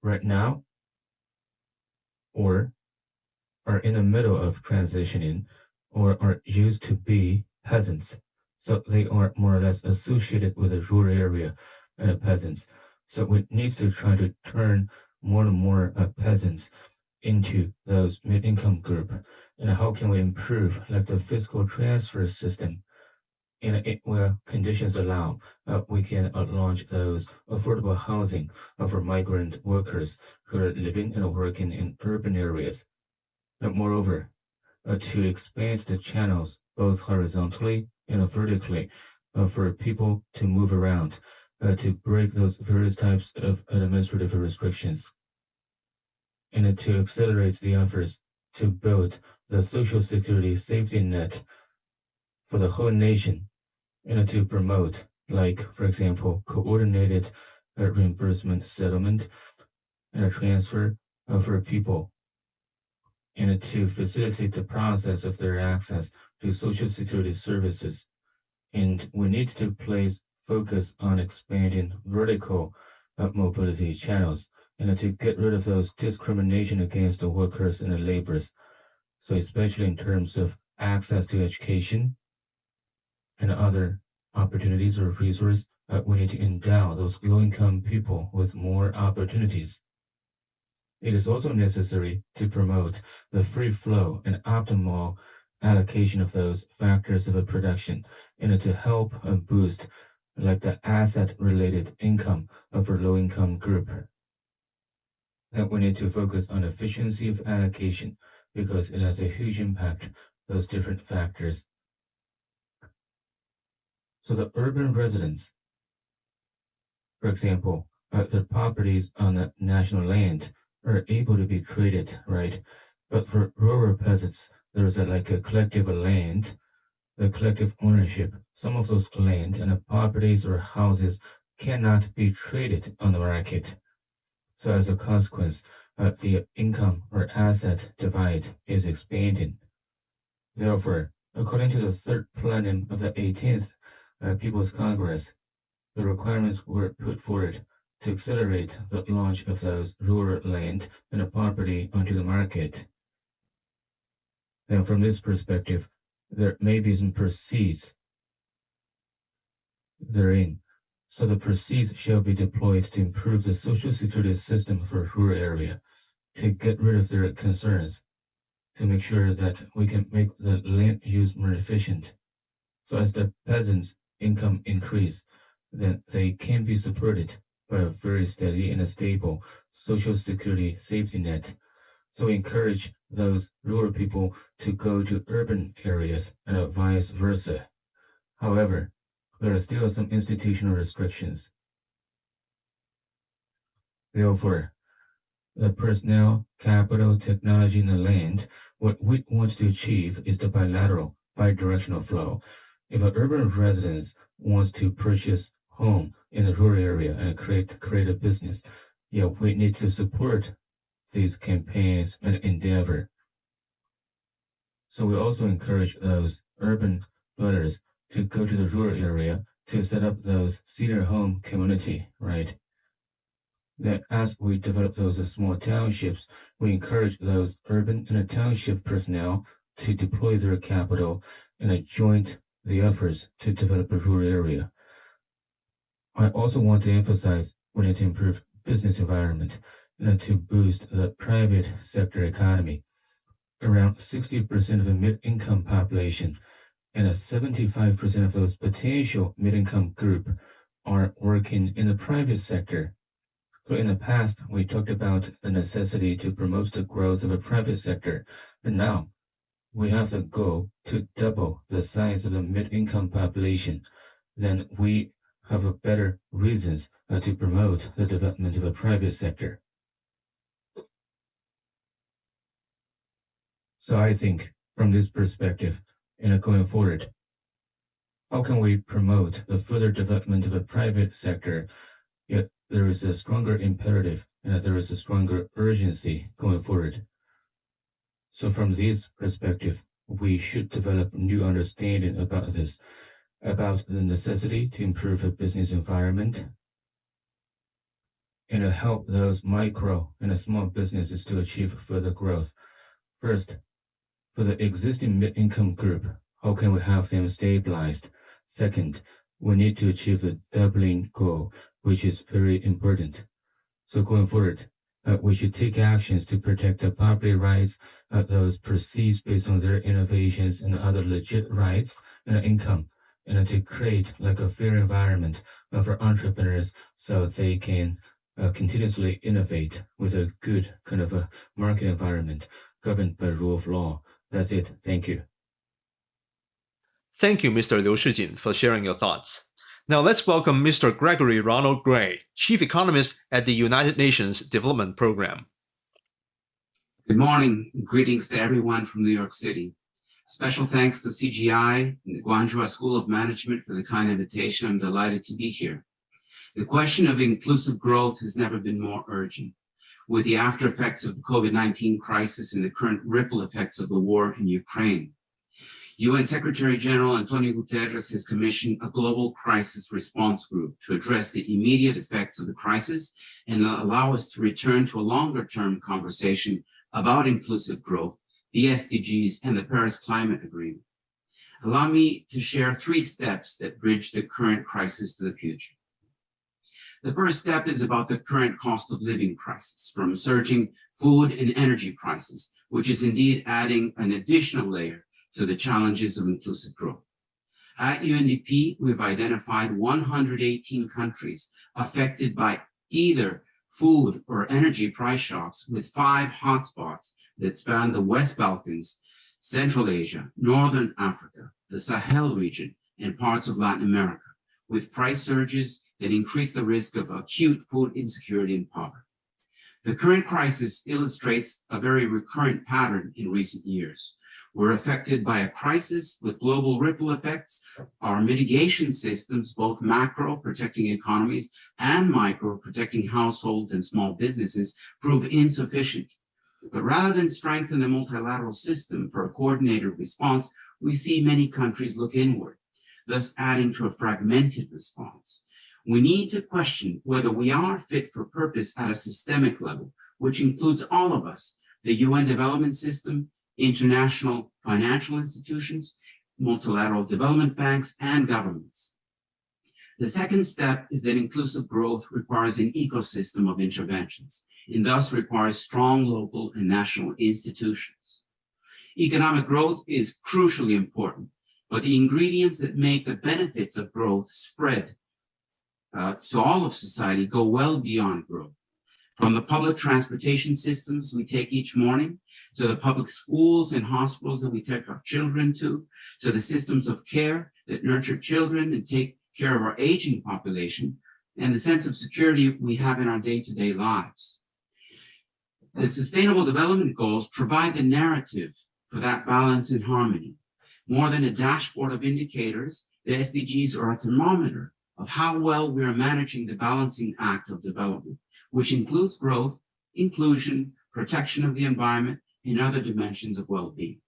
right now or are in the middle of transitioning or are used to be peasants. So they are more or less associated with the rural area and peasants. So we need to try to turn more and more peasants into those mid-income group. And how can we improve like the fiscal transfer system? And where conditions allow, we can launch those affordable housing for migrant workers who are living and working in urban areas. Moreover, to expand the channels both horizontally and vertically for people to move around, to break those various types of administrative restrictions, and to accelerate the efforts to build the social security safety net for the whole nation, and to promote, like, for example, coordinated reimbursement settlement and a transfer for people, and to facilitate the process of their access to social security services. And we need to place focus on expanding vertical mobility channels and to get rid of those discrimination against the workers and the laborers. So especially in terms of access to education and other opportunities or resources, we need to endow those low-income people with more opportunities. It is also necessary to promote the free flow and optimal allocation of those factors of a production and to help boost like the asset-related income of a low-income group. And we need to focus on efficiency of allocation because it has a huge impact, those different factors. So the urban residents, for example, their properties on the national land are able to be traded, right? But for rural peasants, there's like a collective land, the collective ownership. Some of those land and the properties or houses cannot be traded on the market. So as a consequence, the income or asset divide is expanding. Therefore, according to the third plenum of the 18th People's Congress, the requirements were put forward to accelerate the launch of those rural land and property onto the market. Then from this perspective, there may be some proceeds therein. So the proceeds shall be deployed to improve the social security system for rural area, to get rid of their concerns, to make sure that we can make the land use more efficient. So as the peasants' income increase, then they can be supported by a very steady and a stable social security safety net. So encourage those rural people to go to urban areas and vice versa. However, there are still some institutional restrictions. Therefore, the personnel, capital, technology, and the land, what we want to achieve is the bidirectional flow. If an urban resident wants to purchase home in a rural area and create a business, yeah, we need to support these campaigns and endeavor. So we also encourage those urban dwellers to go to the rural area to set up those senior home community, right? That as we develop those small townships, we encourage those urban and township personnel to deploy their capital and joint the efforts to develop a rural area. I also want to emphasize we need to improve business environment and to boost the private sector economy. Around 60% of the mid-income population and 75% of those potential mid-income group are working in the private sector. So in the past, we talked about the necessity to promote the growth of a private sector, but now we have the goal to double the size of the mid-income population. Then we have a better reasons to promote the development of a private sector. So I think from this perspective, going forward, how can we promote the further development of a private sector? Yet there is a stronger imperative and there is a stronger urgency going forward. So from this perspective, we should develop new understanding about this, about the necessity to improve a business environment and help those micro and small businesses to achieve further growth. First, for the existing mid-income group, how can we have them stabilized? Second, we need to achieve the doubling goal, which is very important. So going forward, we should take actions to protect the property rights of those perceived based on their innovations and other legit rights and income, and to create like a fair environment for entrepreneurs so they can continuously innovate with a good kind of a market environment governed by rule of law. That's it. Thank you. Thank you, Mr. Liu Shijin, for sharing your thoughts. Now let's welcome Mr. Gregory Ronald Gray, Chief Economist at the United Nations Development Program. Good morning, and greetings to everyone from New York City. Special thanks to CGI and the Guangzhou School of Management for the kind invitation. I'm delighted to be here. The question of inclusive growth has never been more urgent. With the after effects of the COVID-19 crisis and the current ripple effects of the war in Ukraine, UN Secretary General Antonio Guterres has commissioned a global crisis response group to address the immediate effects of the crisis and allow us to return to a longer-term conversation about inclusive growth, the SDGs, and the Paris Climate Agreement. Allow me to share 3 steps that bridge the current crisis to the future. The first step is about the current cost of living crisis, from surging food and energy prices, which is indeed adding an additional layer to the challenges of inclusive growth. At UNDP, we've identified 118 countries affected by either food or energy price shocks, with 5 hotspots that span the West Balkans, Central Asia, Northern Africa, the Sahel region, and parts of Latin America, with price surges that increase the risk of acute food insecurity and poverty. The current crisis illustrates a very recurrent pattern in recent years. We're affected by a crisis with global ripple effects. Our mitigation systems, both macro, protecting economies, and micro, protecting households and small businesses, prove insufficient. But rather than strengthen the multilateral system for a coordinated response, we see many countries look inward, thus adding to a fragmented response. We need to question whether we are fit for purpose at a systemic level, which includes all of us, the UN development system, international financial institutions, multilateral development banks, and governments. The second step is that inclusive growth requires an ecosystem of interventions, and thus requires strong local and national institutions. Economic growth is crucially important, but the ingredients that make the benefits of growth spread to all of society go well beyond growth. From the public transportation systems we take each morning, to the public schools and hospitals that we take our children to the systems of care that nurture children and take care of our aging population, and the sense of security we have in our day-to-day lives. The Sustainable Development Goals provide the narrative for that balance and harmony. More than a dashboard of indicators, the SDGs are a thermometer of how well we are managing the balancing act of development, which includes growth, inclusion, protection of the environment, and other dimensions of well-being.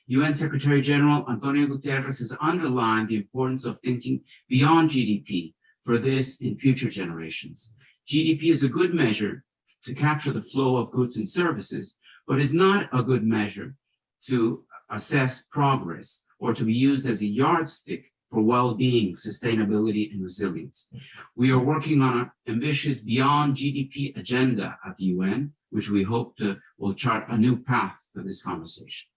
UN Secretary General Antonio Guterres has underlined the importance of thinking beyond GDP for this and future generations. GDP is a good measure to capture the flow of goods and services, but is not a good measure to assess progress or to be used as a yardstick for well-being, sustainability, and resilience. We are working on an ambitious beyond GDP agenda at the UN, which we hope will chart a new path for this conversation.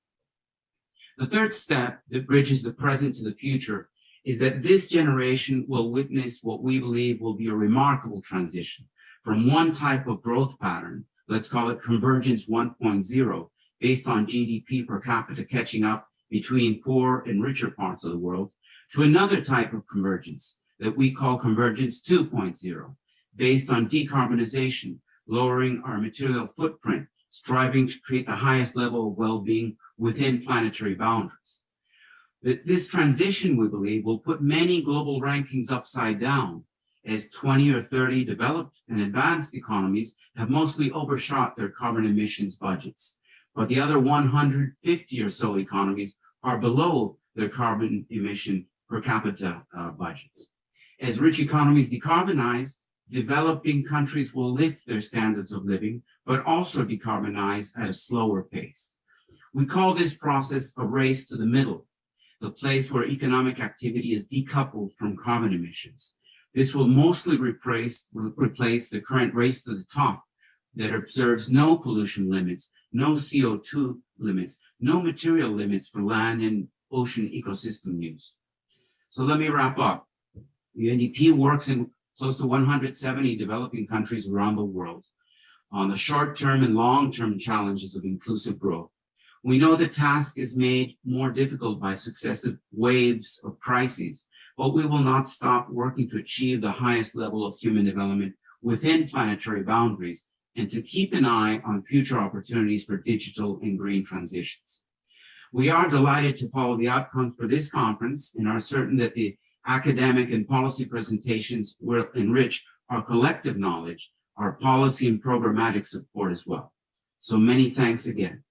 The third step that bridges the present to the future is that this generation will witness what we believe will be a remarkable transition from one type of growth pattern, let's call it convergence 1.0, based on GDP per capita catching up between poor and richer parts of the world, to another type of convergence that we call convergence 2.0, based on decarbonization, lowering our material footprint, striving to create the highest level of well-being within planetary boundaries. This transition, we believe, will put many global rankings upside down, as 20 or 30 developed and advanced economies have mostly overshot their carbon emissions budgets, but the other 150 or so economies are below their carbon emission per capita budgets. As rich economies decarbonize, developing countries will lift their standards of living, but also decarbonize at a slower pace. We call this process a race to the middle, the place where economic activity is decoupled from carbon emissions. This will mostly replace the current race to the top that observes no pollution limits, no CO2 limits, no material limits for land and ocean ecosystem use. So let me wrap up. The UNDP works in close to 170 developing countries around the world on the short-term and long-term challenges of inclusive growth. We know the task is made more difficult by successive waves of crises, but we will not stop working to achieve the highest level of human development within planetary boundaries and to keep an eye on future opportunities for digital and green transitions. We are delighted to follow the outcomes for this conference and are certain that the academic and policy presentations will enrich our collective knowledge, our policy and programmatic support as well. So many thanks again.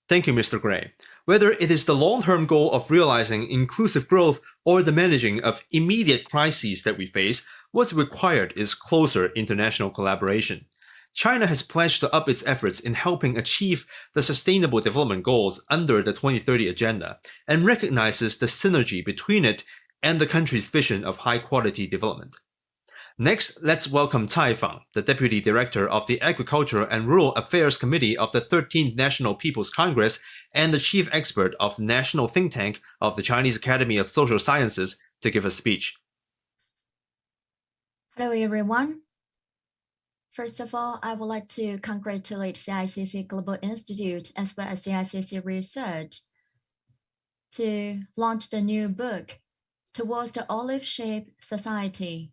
Thank you, Mr. Gray. Whether it is the long-term goal of realizing inclusive growth or the managing of immediate crises that we face, what's required is closer international collaboration. China has pledged to up its efforts in helping achieve the Sustainable Development Goals under the 2030 Agenda and recognizes the synergy between it and the country's vision of high-quality development. Next, let's welcome Cai Fang, the Deputy Director of the Agriculture and Rural Affairs Committee of the 13th National People's Congress and the Chief Expert of the National Think Tank of the Chinese Academy of Social Sciences, to give a speech. Hello, everyone. First of all, I would like to congratulate CICC Global Institute as well as CICC Research to launch the new book, Towards the Olive-Shaped Society.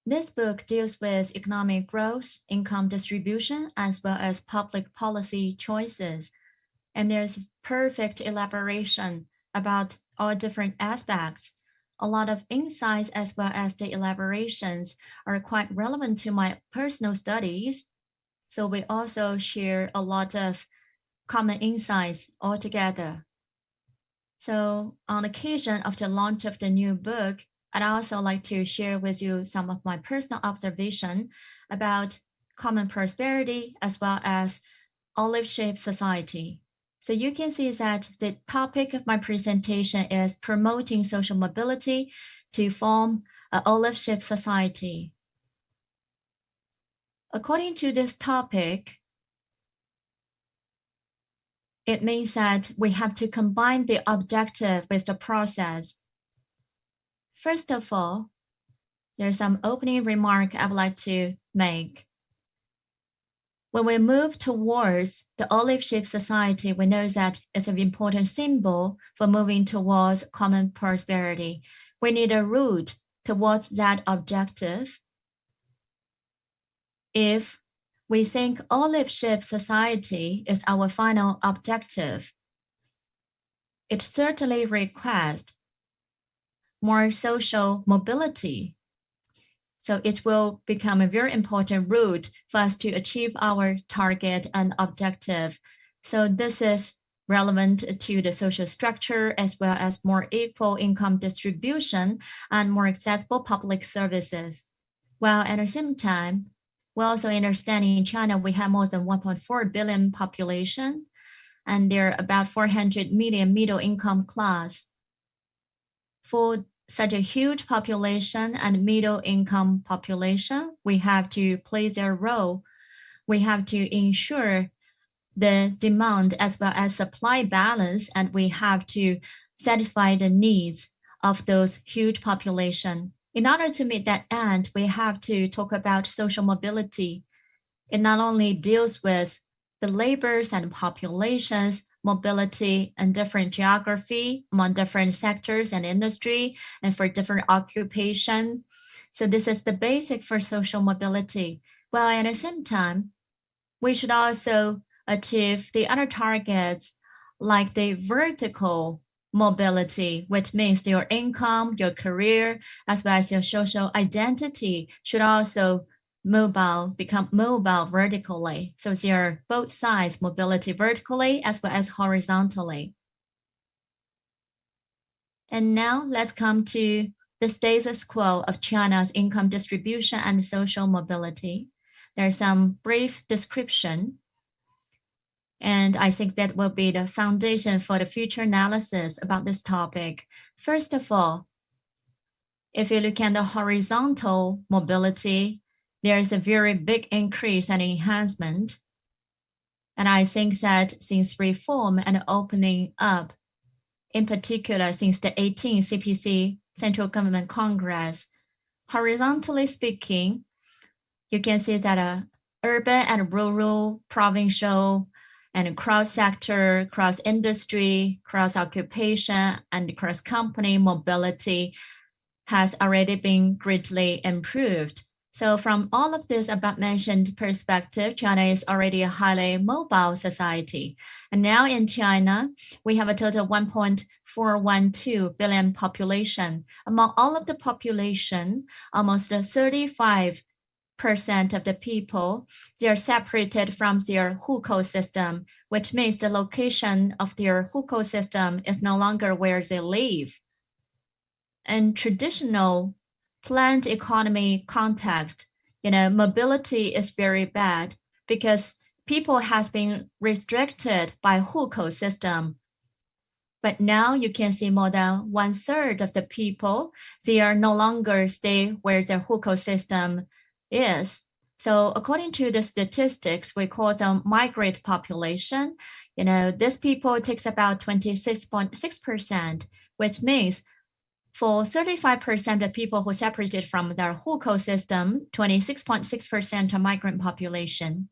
This book deals with economic growth, income distribution, as well as public policy choices. And there's perfect elaboration about all different aspects. A lot of insights as well as the elaborations are quite relevant to my personal studies. So we also share a lot of common insights altogether. So on occasion of the launch of the new book, I'd also like to share with you some of my personal observation about common prosperity as well as olive-shaped society. So you can see that the topic of my presentation is promoting social mobility to form an olive-shaped society. According to this topic, it means that we have to combine the objective with the process. First of all, there's some opening remark I would like to make. When we move towards the olive-shaped society, we know that it's an important symbol for moving towards common prosperity. We need a route towards that objective. If we think olive-shaped society is our final objective. It certainly requires more social mobility. So it will become a very important route for us to achieve our target and objective. So this is relevant to the social structure as well as more equal income distribution and more accessible public services. While at the same time, we also understand in China, we have more than 1.4 billion population, and there are about 400 million middle income class. For such a huge population and middle income population, we have to play their role. We have to ensure the demand as well as supply balance, and we have to satisfy the needs of those huge population. In order to meet that end, we have to talk about social mobility. It not only deals with the labors and populations, mobility and different geography among different sectors and industry and for different occupation. So this is the basic for social mobility. While at the same time, we should also achieve the other targets like the vertical mobility, which means your income, your career, as well as your social identity should also become mobile vertically. So there are both sides, mobility vertically as well as horizontally. And now let's come to the status quo of China's income distribution and social mobility. There's some brief description, and I think that will be the foundation for the future analysis about this topic. First of all, if you look at the horizontal mobility, there's a very big increase and enhancement. And I think that since reform and opening up, in particular since the 18th CPC Central Government Congress, horizontally speaking, you can see that urban and rural, provincial, and cross-sector, cross-industry, cross-occupation, and cross-company mobility has already been greatly improved. So from all of this above-mentioned perspective, China is already a highly mobile society. And now in China, we have a total of 1.412 billion population. Among all of the population, almost 35% of the people, they are separated from their hukou system, which means the location of their hukou system is no longer where they live. In traditional planned economy context, mobility is very bad because people has been restricted by hukou system. But now you can see more than 1/3 of the people, they are no longer stay where their hukou system is. So according to the statistics, we call them migrant population. This people takes about 26.6%, which means for 35% of people who separated from their hukou system, 26.6% are migrant population.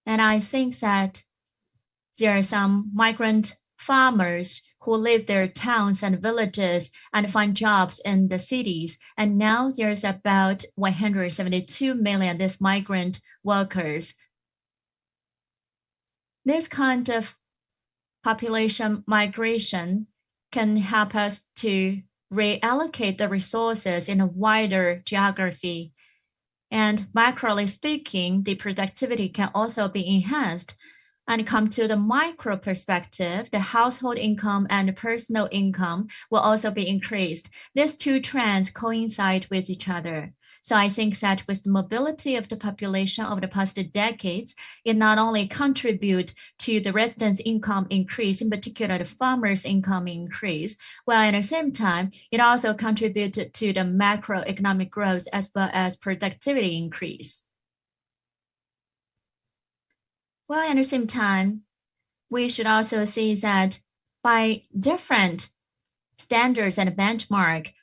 And I think that there are some migrant farmers who live their towns and villages and find jobs in the cities. And now there's about 172 million these migrant workers. This kind of population migration can help us to reallocate the resources in a wider geography. And macroly speaking, the productivity can also be enhanced. And come to the micro perspective, the household income and personal income will also be increased. These two trends coincide with each other. So I think that with the mobility of the population over the past decades, it not only contributes to the residents' income increase, in particular the farmers' income increase, while at the same time, it also contributed to the macroeconomic growth as well as productivity increase. Well, at the same time, we should also see that by different standards and benchmark,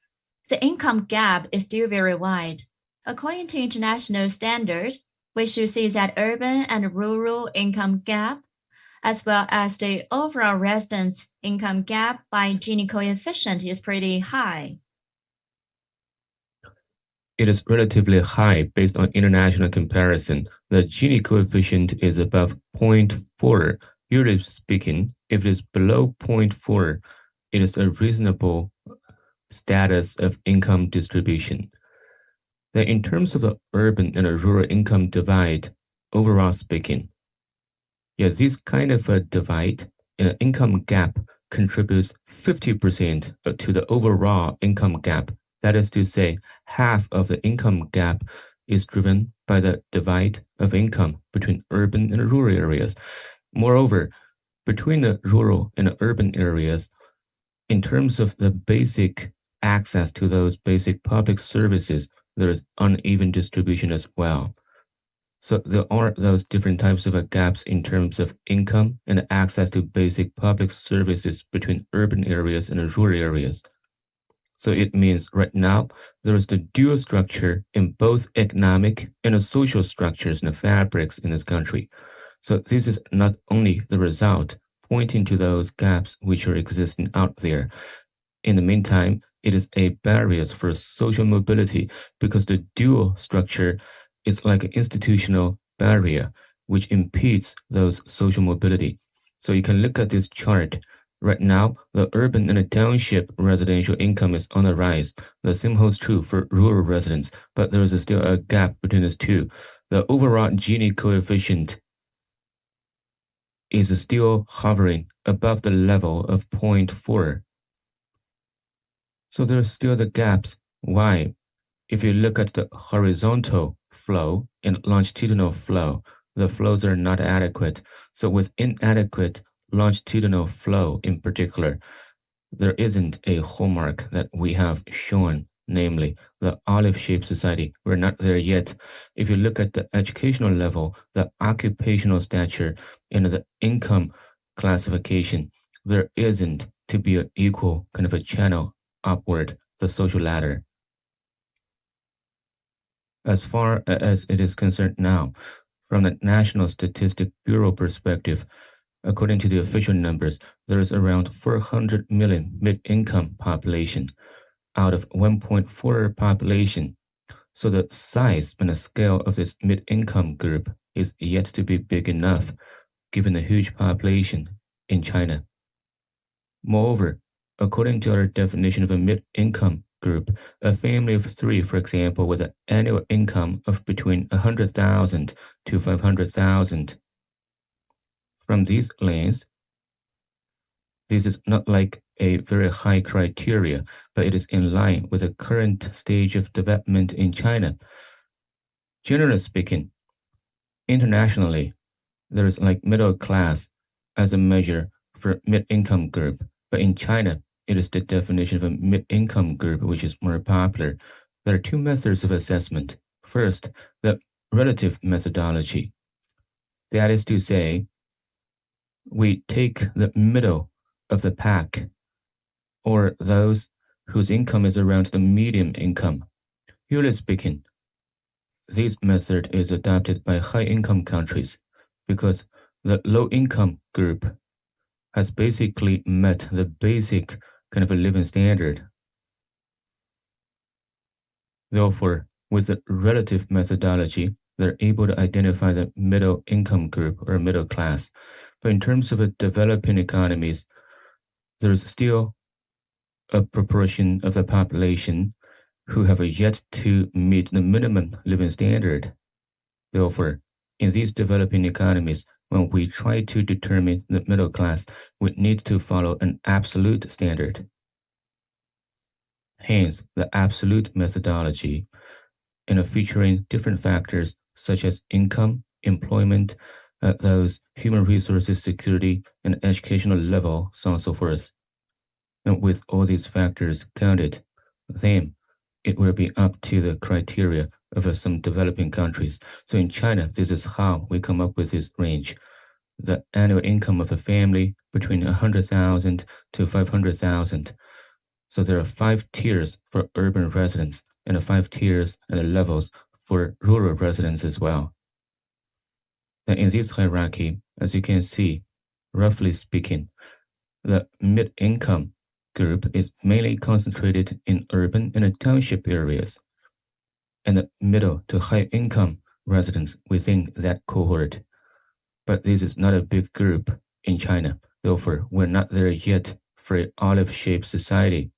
the income gap is still very wide. According to international standards, we should see that urban and rural income gap, as well as the overall residents' income gap by Gini coefficient is pretty high. It is relatively high based on international comparison. the Gini coefficient is above 0.4, usually speaking, if it is below 0.4, it is a reasonable status of income distribution. Then in terms of the urban and rural income divide, overall speaking, this kind of a divide in an income gap contributes 50% to the overall income gap. That is to say, half of the income gap is driven by the divide of income between urban and rural areas. Moreover, between the rural and urban areas, in terms of the basic access to those basic public services, there is uneven distribution as well. So there are those different types of gaps in terms of income and access to basic public services between urban areas and rural areas. So it means right now there is the dual structure in both economic and social structures and fabrics in this country. So this is not only the result pointing to those gaps which are existing out there. In the meantime, it is a barrier for social mobility because the dual structure is like an institutional barrier which impedes those social mobility. So you can look at this chart. Right now, the urban and the township residential income is on the rise. The same holds true for rural residents, but there is still a gap between these two. The overall Gini coefficient is still hovering above the level of 0.4. So there's still the gaps. Why? If you look at the horizontal flow and longitudinal flow, the flows are not adequate. So with inadequate longitudinal flow in particular, there isn't a hallmark that we have shown, namely the olive-shaped society. We're not there yet. If you look at the educational level, the occupational stature, and the income classification, there isn't to be an equal kind of a channel upward the social ladder. As far as it is concerned now, from the National Statistics Bureau perspective, according to the official numbers, there is around 400 million mid-income population out of 1.4 population. So the size and the scale of this mid-income group is yet to be big enough, given the huge population in China. Moreover, according to our definition of a mid-income group, a family of 3, for example, with an annual income of between 100,000 to 500,000. From these lens, this is not like a very high criteria, but it is in line with the current stage of development in China. Generally speaking, internationally, there is like middle class as a measure for mid-income group, but in China, it is the definition of a mid-income group which is more popular. There are 2 methods of assessment. First, the relative methodology. That is to say, we take the middle of the pack, or those whose income is around the medium income. Usually speaking, this method is adopted by high-income countries because the low-income group has basically met the basic kind of a living standard. Therefore, with the relative methodology, they're able to identify the middle income group or middle class. But in terms of developing economies, there's still a proportion of the population who have yet to meet the minimum living standard. Therefore, in these developing economies, when we try to determine the middle class, we need to follow an absolute standard. Hence, the absolute methodology, and featuring different factors such as income, employment, those human resources security, and educational level, so on and so forth. And with all these factors counted, then it will be up to the criteria of some developing countries. So in China, this is how we come up with this range. The annual income of a family between 100,000 to 500,000. So there are 5 tiers for urban residents and 5 tiers and levels for rural residents as well. And in this hierarchy, as you can see, roughly speaking, the mid-income group is mainly concentrated in urban and township areas, and the middle to high income residents within that cohort. But this is not a big group in China. Therefore, we're not there yet for an olive-shaped society.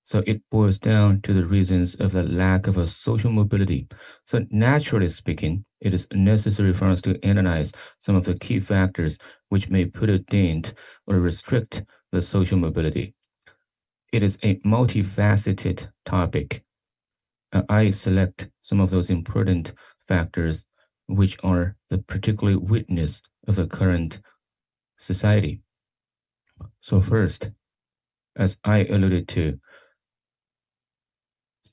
So it boils down to the reasons of the lack of a social mobility. So naturally speaking, it is necessary for us to analyze some of the key factors which may put a dent or restrict the social mobility. It is a multifaceted topic. I select some of those important factors which are the particular witness of the current society. So first, as I alluded to,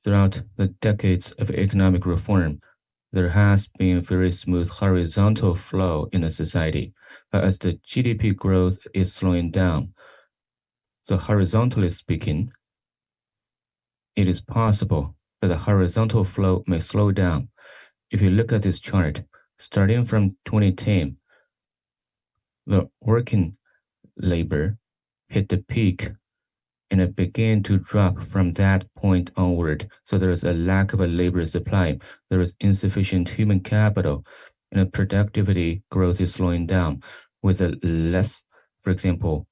throughout the decades of economic reform, there has been very smooth horizontal flow in a society. But as the GDP growth is slowing down, so horizontally speaking, it is possible that the horizontal flow may slow down. If you look at this chart, starting from 2010, the working labor hit the peak and it began to drop from that point onward. So there is a lack of a labor supply. There is insufficient human capital, and the productivity growth is slowing down with a less, for example,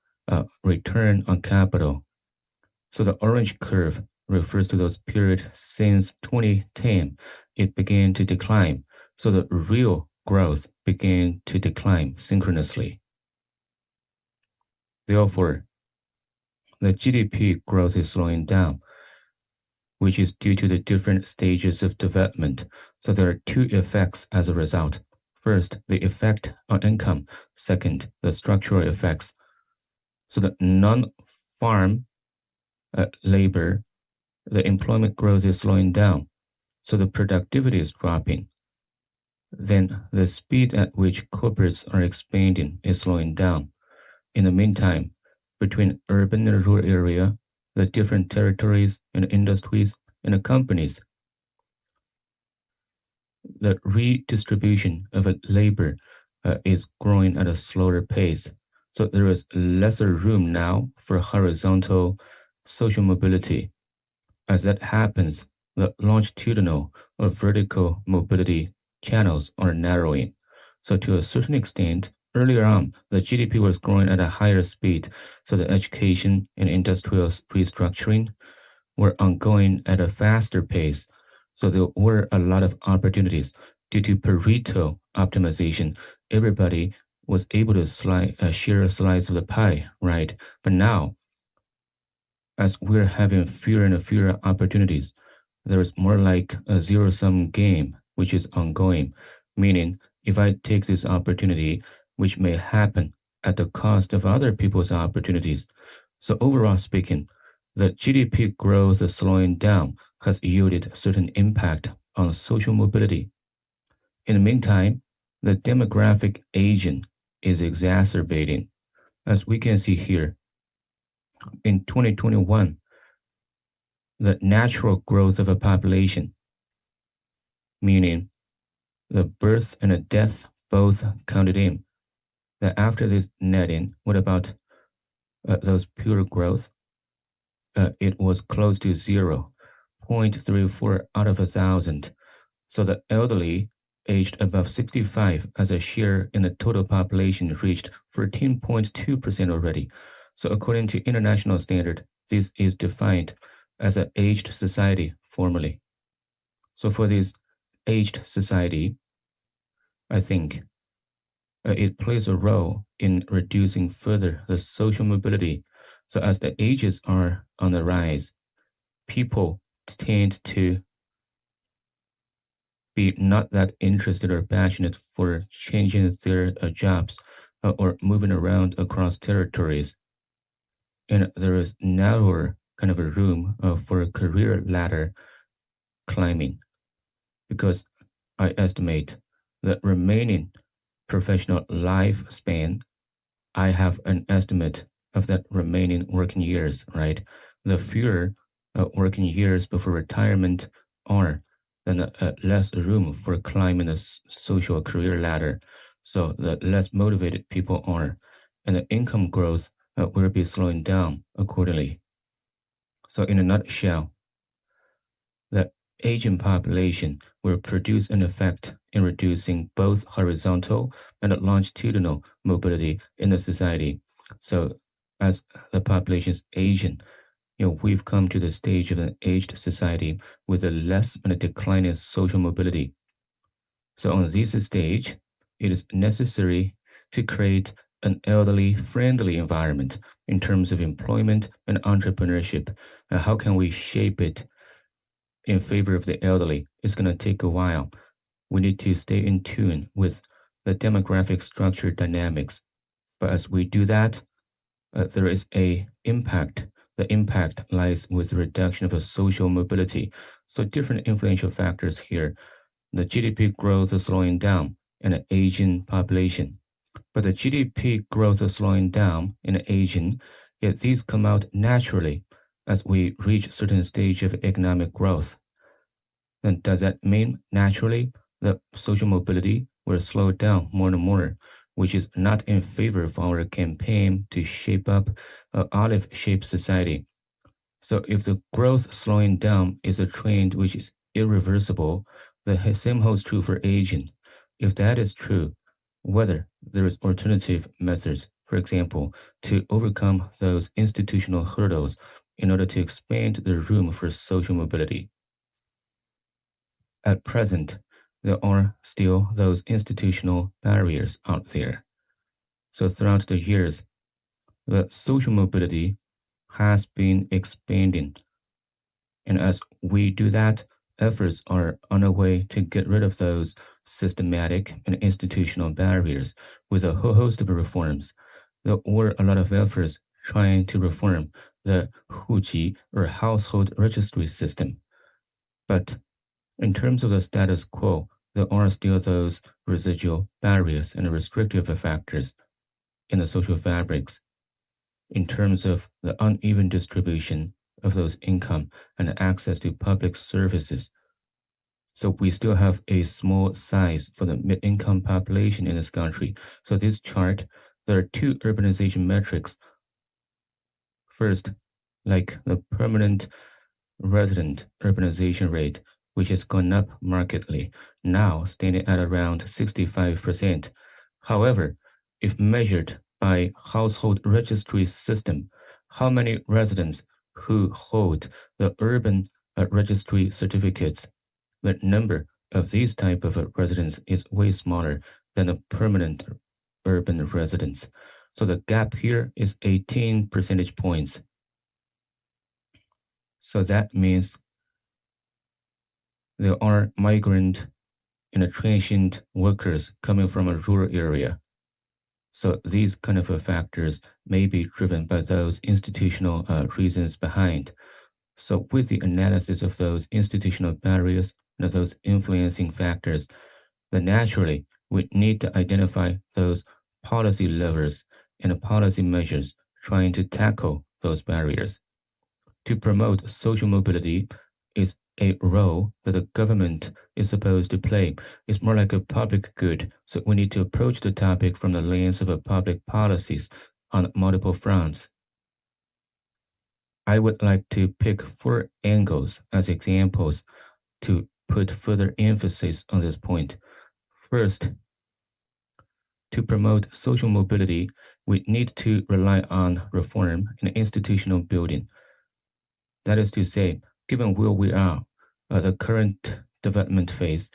return on capital. So the orange curve refers to those periods since 2010. It began to decline. So the real growth began to decline synchronously. Therefore, the GDP growth is slowing down, which is due to the different stages of development. So there are two effects as a result. First, the effect on income. Second, the structural effects. So the non-farm labor, the employment growth is slowing down. So the productivity is dropping. Then the speed at which corporates are expanding is slowing down. In the meantime, between urban and rural area, the different territories and industries and the companies, the redistribution of labor is growing at a slower pace. So there is lesser room now for horizontal social mobility. As that happens, the longitudinal or vertical mobility channels are narrowing. So to a certain extent, earlier on, the GDP was growing at a higher speed, so the education and industrial restructuring were ongoing at a faster pace. So there were a lot of opportunities due to Pareto optimization. Everybody was able to share a slice of the pie, right? But now, as we're having fewer and fewer opportunities, there is more like a zero-sum game, which is ongoing, meaning if I take this opportunity, which may happen at the cost of other people's opportunities. So overall speaking, the GDP growth slowing down has yielded a certain impact on social mobility. In the meantime, the demographic aging is exacerbating. As we can see here, in 2021, the natural growth of a population, meaning the birth and the death both counted in, that after this netting, what about those pure growth? It was close to 0.34 out of 1,000. So the elderly aged above 65 as a share in the total population reached 13.2% already. So according to international standard, this is defined as an aged society formally. So for this aged society, I think it plays a role in reducing further the social mobility. So as the ages are on the rise, people tend to be not that interested or passionate for changing their jobs or moving around across territories. And there is narrower kind of a room for a career ladder climbing, because I estimate the remaining professional lifespan, I have an estimate of that remaining working years, right? The fewer working years before retirement are, then less room for climbing the social career ladder. So the less motivated people are, and the income growth will be slowing down accordingly. So in a nutshell, the aging population will produce an effect in reducing both horizontal and longitudinal mobility in the society. So as the population is aging, we've come to the stage of an aged society with a less and a declining social mobility. So on this stage, it is necessary to create an elderly-friendly environment in terms of employment and entrepreneurship. And how can we shape it in favor of the elderly? It's going to take a while. We need to stay in tune with the demographic structure dynamics. But as we do that, there is a impact. The impact lies with the reduction of a social mobility. So different influential factors here. The GDP growth is slowing down in an aging population. But the GDP growth is slowing down in an aging, yet these come out naturally as we reach a certain stage of economic growth. Then does that mean naturally that social mobility will slow down more and more, which is not in favor of our campaign to shape up an olive-shaped society? So if the growth slowing down is a trend which is irreversible, the same holds true for aging. If that is true, whether there is alternative methods, for example, to overcome those institutional hurdles in order to expand the room for social mobility. At present, there are still those institutional barriers out there. So throughout the years, the social mobility has been expanding. And as we do that, efforts are on the way to get rid of those systematic and institutional barriers with a whole host of reforms. There were a lot of efforts trying to reform the Huji or household registry system. But in terms of the status quo, there are still those residual barriers and restrictive factors in the social fabrics in terms of the uneven distribution of those income and access to public services. So we still have a small size for the mid-income population in this country. So this chart, there are two urbanization metrics. First, like the permanent resident urbanization rate, which has gone up markedly, now standing at around 65%. However, if measured by household registry system, how many residents who hold the urban registry certificates, the number of these type of residents is way smaller than the permanent urban residents. So the gap here is 18 percentage points. So that means there are migrant and transient workers coming from a rural area. So these kind of factors may be driven by those institutional reasons behind. So with the analysis of those institutional barriers and those influencing factors, then naturally we need to identify those policy levers and policy measures trying to tackle those barriers. To promote social mobility is a role that the government is supposed to play. It's more like a public good. So we need to approach the topic from the lens of public policies on multiple fronts. I would like to pick 4 angles as examples to put further emphasis on this point. First, to promote social mobility, we need to rely on reform and institutional building. That is to say, given where we are, the current development phase,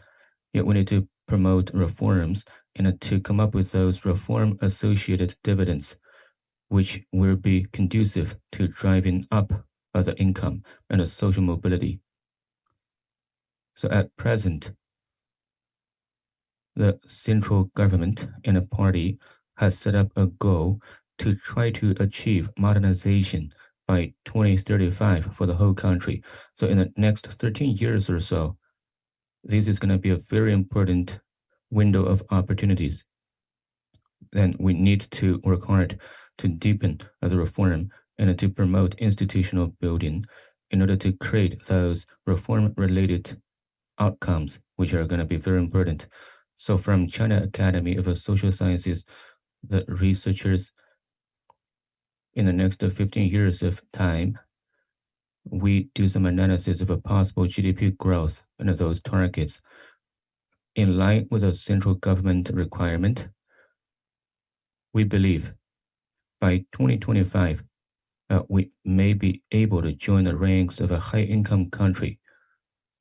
yet we need to promote reforms and to come up with those reform-associated dividends, which will be conducive to driving up the income and the social mobility. So at present, the central government and the party has set up a goal to try to achieve modernization by 2035 for the whole country. So in the next 13 years or so, this is going to be a very important window of opportunities. Then we need to work hard to deepen the reform and to promote institutional building in order to create those reform-related outcomes, which are going to be very important. So from China Academy of Social Sciences, the researchers in the next 15 years of time we do some analysis of a possible GDP growth under those targets. In line with the central government requirement, we believe by 2025, we may be able to join the ranks of a high-income country.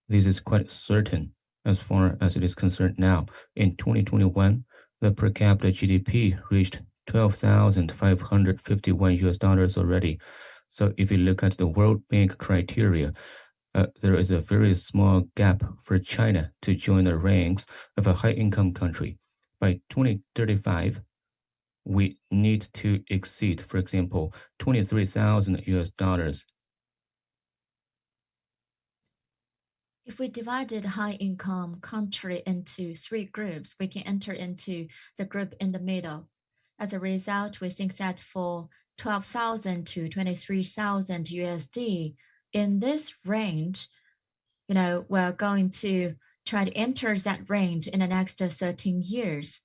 This is quite certain as far as it is concerned now. In 2021, the per capita GDP reached $12,551 already. So if you look at the World Bank criteria, there is a very small gap for China to join the ranks of a high-income country. By 2035, we need to exceed, for example, $23,000. If we divided high-income country into 3 groups, we can enter into the group in the middle. As a result, we think that for 12,000 to 23,000 USD, in this range, we're going to try to enter that range in the next 13 years.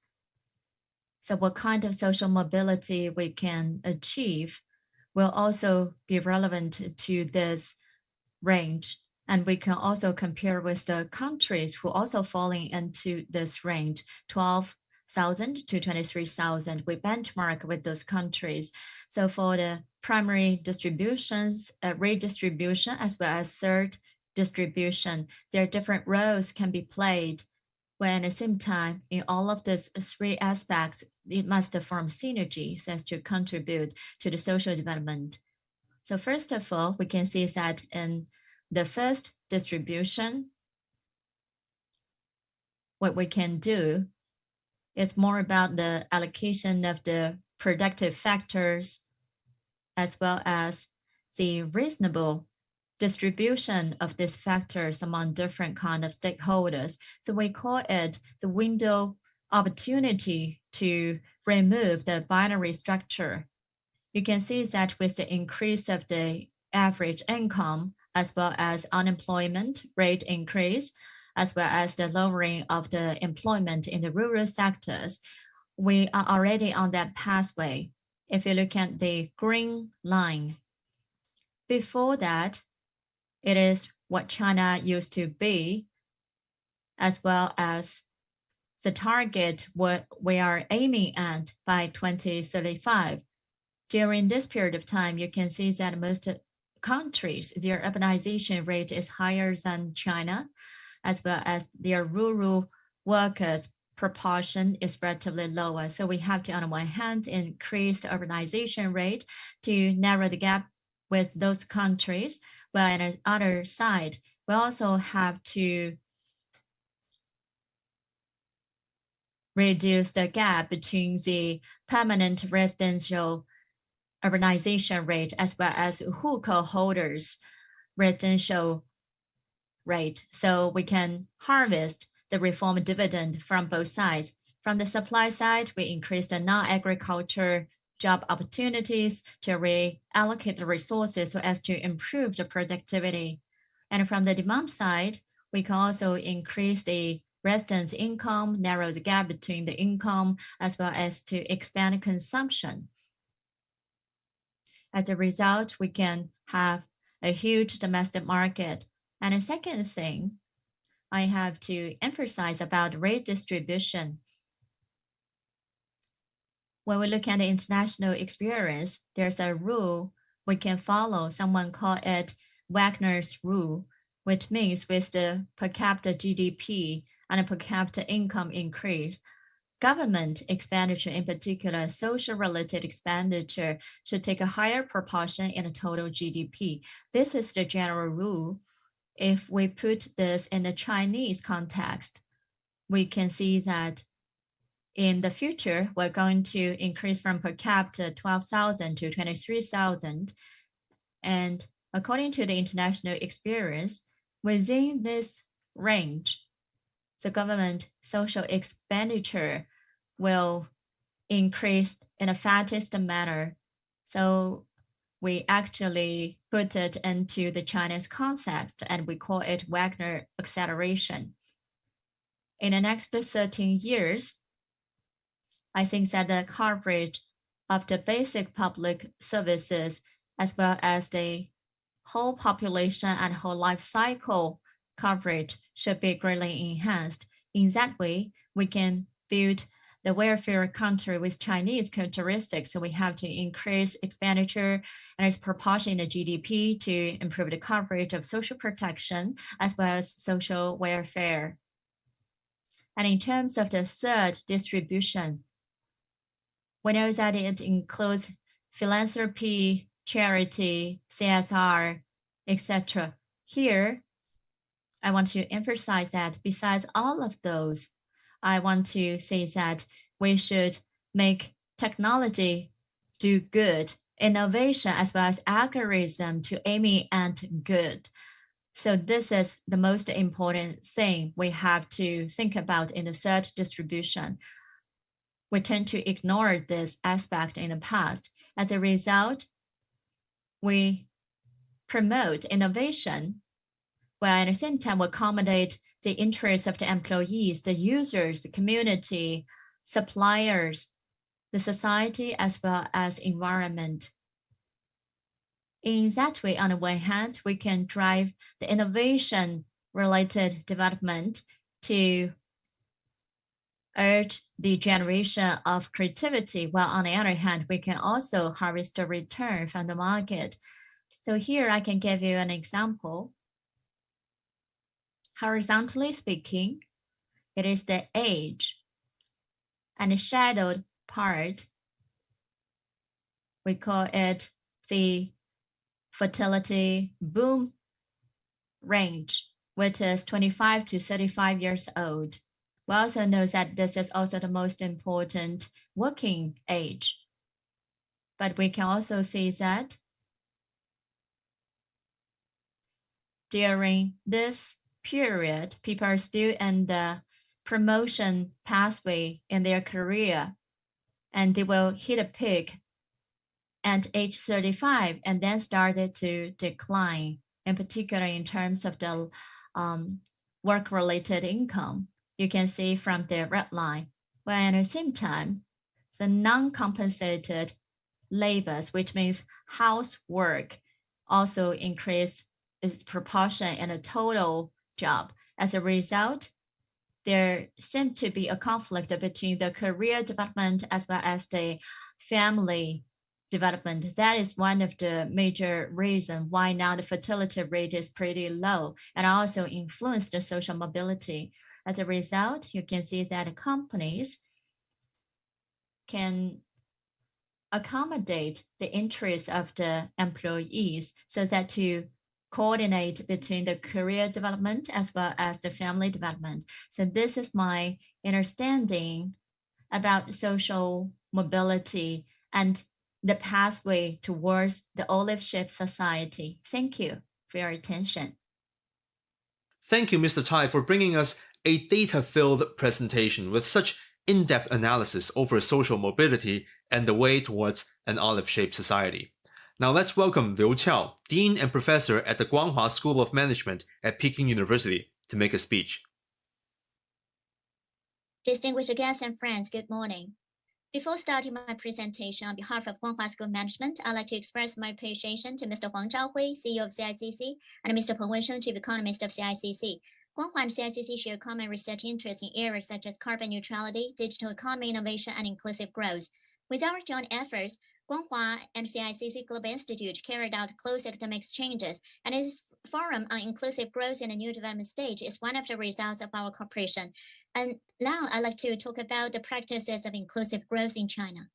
So what kind of social mobility we can achieve will also be relevant to this range. And we can also compare with the countries who also falling into this range, 12,000 to 23,000. We benchmark with those countries. So for the primary distributions, redistribution, as well as third distribution, there are different roles can be played, when at the same time, in all of these 3 aspects, it must form synergy so as to contribute to the social development. So first of all, we can see that in the first distribution, what we can do is more about the allocation of the productive factors as well as the reasonable distribution of these factors among different kind of stakeholders. So we call it the window opportunity to remove the binary structure. You can see that with the increase of the average income, as well as unemployment rate increase, as well as the lowering of the employment in the rural sectors, we are already on that pathway. If you look at the green line, before that, it is what China used to be, as well as the target what we are aiming at by 2035. During this period of time, you can see that most countries, their urbanization rate is higher than China, as well as their rural workers proportion is relatively lower. So we have to, on the one hand, increase the urbanization rate to narrow the gap with those countries, but on the other side, we also have to reduce the gap between the permanent residential urbanization rate as well as hukou holders residential rate. So we can harvest the reform dividend from both sides. From the supply side, we increase the non-agriculture job opportunities to reallocate the resources so as to improve the productivity. And from the demand side, we can also increase the residents' income, narrow the gap between the income, as well as to expand consumption. As a result, we can have a huge domestic market. And the second thing I have to emphasize about redistribution. When we look at the international experience, there's a rule we can follow. Someone called it Wagner's rule, which means with the per capita GDP and the per capita income increase, government expenditure, in particular social-related expenditure, should take a higher proportion in the total GDP. This is the general rule. If we put this in the Chinese context, we can see that in the future, we're going to increase from per capita 12,000 to 23,000. And according to the international experience, within this range, the government social expenditure will increase in the fastest manner. So we actually put it into the Chinese context and we call it Wagner acceleration. In the next 13 years, I think that the coverage of the basic public services as well as the whole population and whole life cycle coverage should be greatly enhanced. In that way, we can build the welfare country with Chinese characteristics. So we have to increase expenditure and its proportion in the GDP to improve the coverage of social protection as well as social welfare. And in terms of the third distribution, we know that it includes philanthropy, charity, CSR, etc. Here, I want to emphasize that besides all of those, I want to say that we should make technology do good, innovation as well as algorithm to aiming at good. So this is the most important thing we have to think about in the third distribution. We tend to ignore this aspect in the past. As a result, we promote innovation, while at the same time we accommodate the interests of the employees, the users, the community, suppliers, the society, as well as environment. In that way, on the one hand, we can drive the innovation-related development to urge the generation of creativity, while on the other hand, we can also harvest the return from the market. So here I can give you an example. Horizontally speaking, it is the age and the shadowed part. We call it the fertility boom range, which is 25 to 35 years old. We also know that this is also the most important working age. But we can also see that during this period, people are still in the promotion pathway in their career, and they will hit a peak at age 35 and then started to decline, in particular in terms of the work-related income. You can see from the red line, while at the same time, the non-compensated labors, which means housework, also increased its proportion in a total job. As a result, there seemed to be a conflict between the career development as well as the family development. That is one of the major reasons why now the fertility rate is pretty low and also influenced the social mobility. As a result, you can see that companies can accommodate the interests of the employees so that to coordinate between the career development as well as the family development. So this is my understanding about social mobility and the pathway towards the olive-shaped society. Thank you for your attention. Thank you, Mr. Cai, for bringing us a data-filled presentation with such in-depth analysis over social mobility and the way towards an olive-shaped society. Now let's welcome Liu Qiao, Dean and Professor at the Guanghua School of Management at Peking University, to make a speech. Distinguished guests and friends, good morning. Before starting my presentation on behalf of Guanghua School of Management, I'd like to express my appreciation to Mr. Huang Zhaohui, CEO of CICC, and Mr. Peng Wensheng, Chief Economist of CICC. Guanghua and CICC share common research interests in areas such as carbon neutrality, digital economy innovation, and inclusive growth. With our joint efforts, Guanghua and CICC Global Institute carried out close academic exchanges, and its forum on inclusive growth in the new development stage is one of the results of our cooperation. And now I'd like to talk about the practices of inclusive growth in China.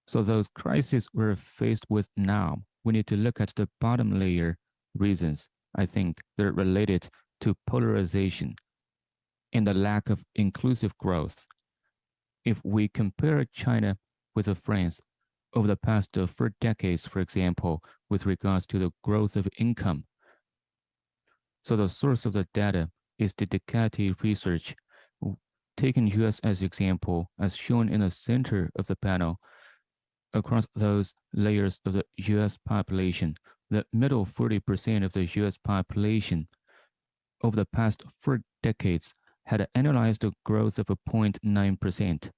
So those crises we're faced with now, we need to look at the bottom layer reasons. I think they're related to polarization and the lack of inclusive growth. If we compare China with France over the past 4 decades, for example, with regards to the growth of income, so the source of the data is the Ducati research. Taking US as example, as shown in the center of the panel, across those layers of the US population, the middle 40% of the US population over the past 4 decades had annualized growth of 0.9%.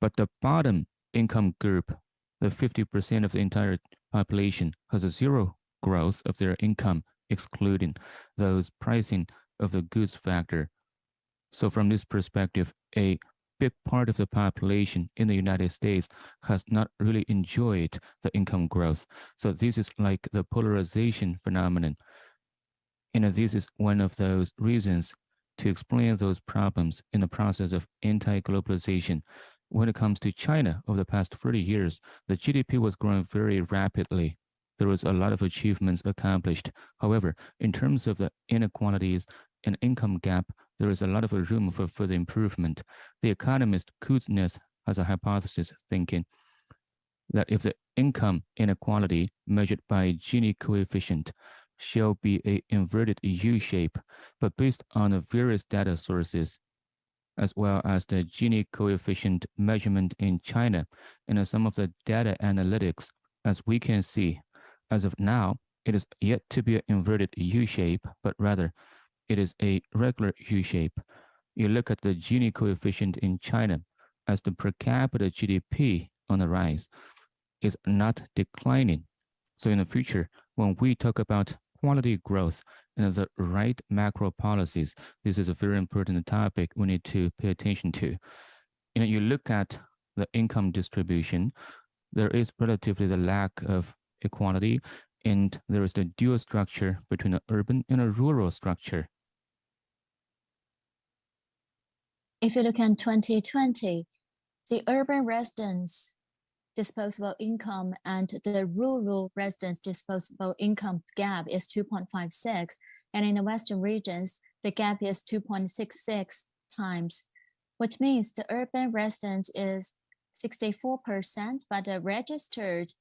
But the bottom income group, the 50% of the entire population, has a 0% growth of their income, excluding those pricing of the goods factor. So from this perspective, a big part of the population in the United States has not really enjoyed the income growth. So this is like the polarization phenomenon. And this is one of those reasons to explain those problems in the process of anti-globalization. When it comes to China, over the past 30 years, the GDP was growing very rapidly. There was a lot of achievements accomplished. However, in terms of the inequalities and income gap, there is a lot of room for further improvement. The economist Kuznets has a hypothesis thinking that if the income inequality measured by Gini coefficient shall be an inverted U shape, but based on the various data sources, as well as the Gini coefficient measurement in China and some of the data analytics, as we can see, as of now, it is yet to be an inverted U shape, but rather it is a regular U shape. You look at the Gini coefficient in China as the per capita GDP on the rise is not declining. So in the future, when we talk about quality growth and the right macro policies, this is a very important topic we need to pay attention to. And you look at the income distribution, there is relatively the lack of equality, and there is the dual structure between the urban and a rural structure. If you look at 2020, the urban residents' disposable income and the rural residents' disposable income gap is 2.56, and in the Western regions, the gap is 2.66 times, which means the urban residents is 64%, but the registered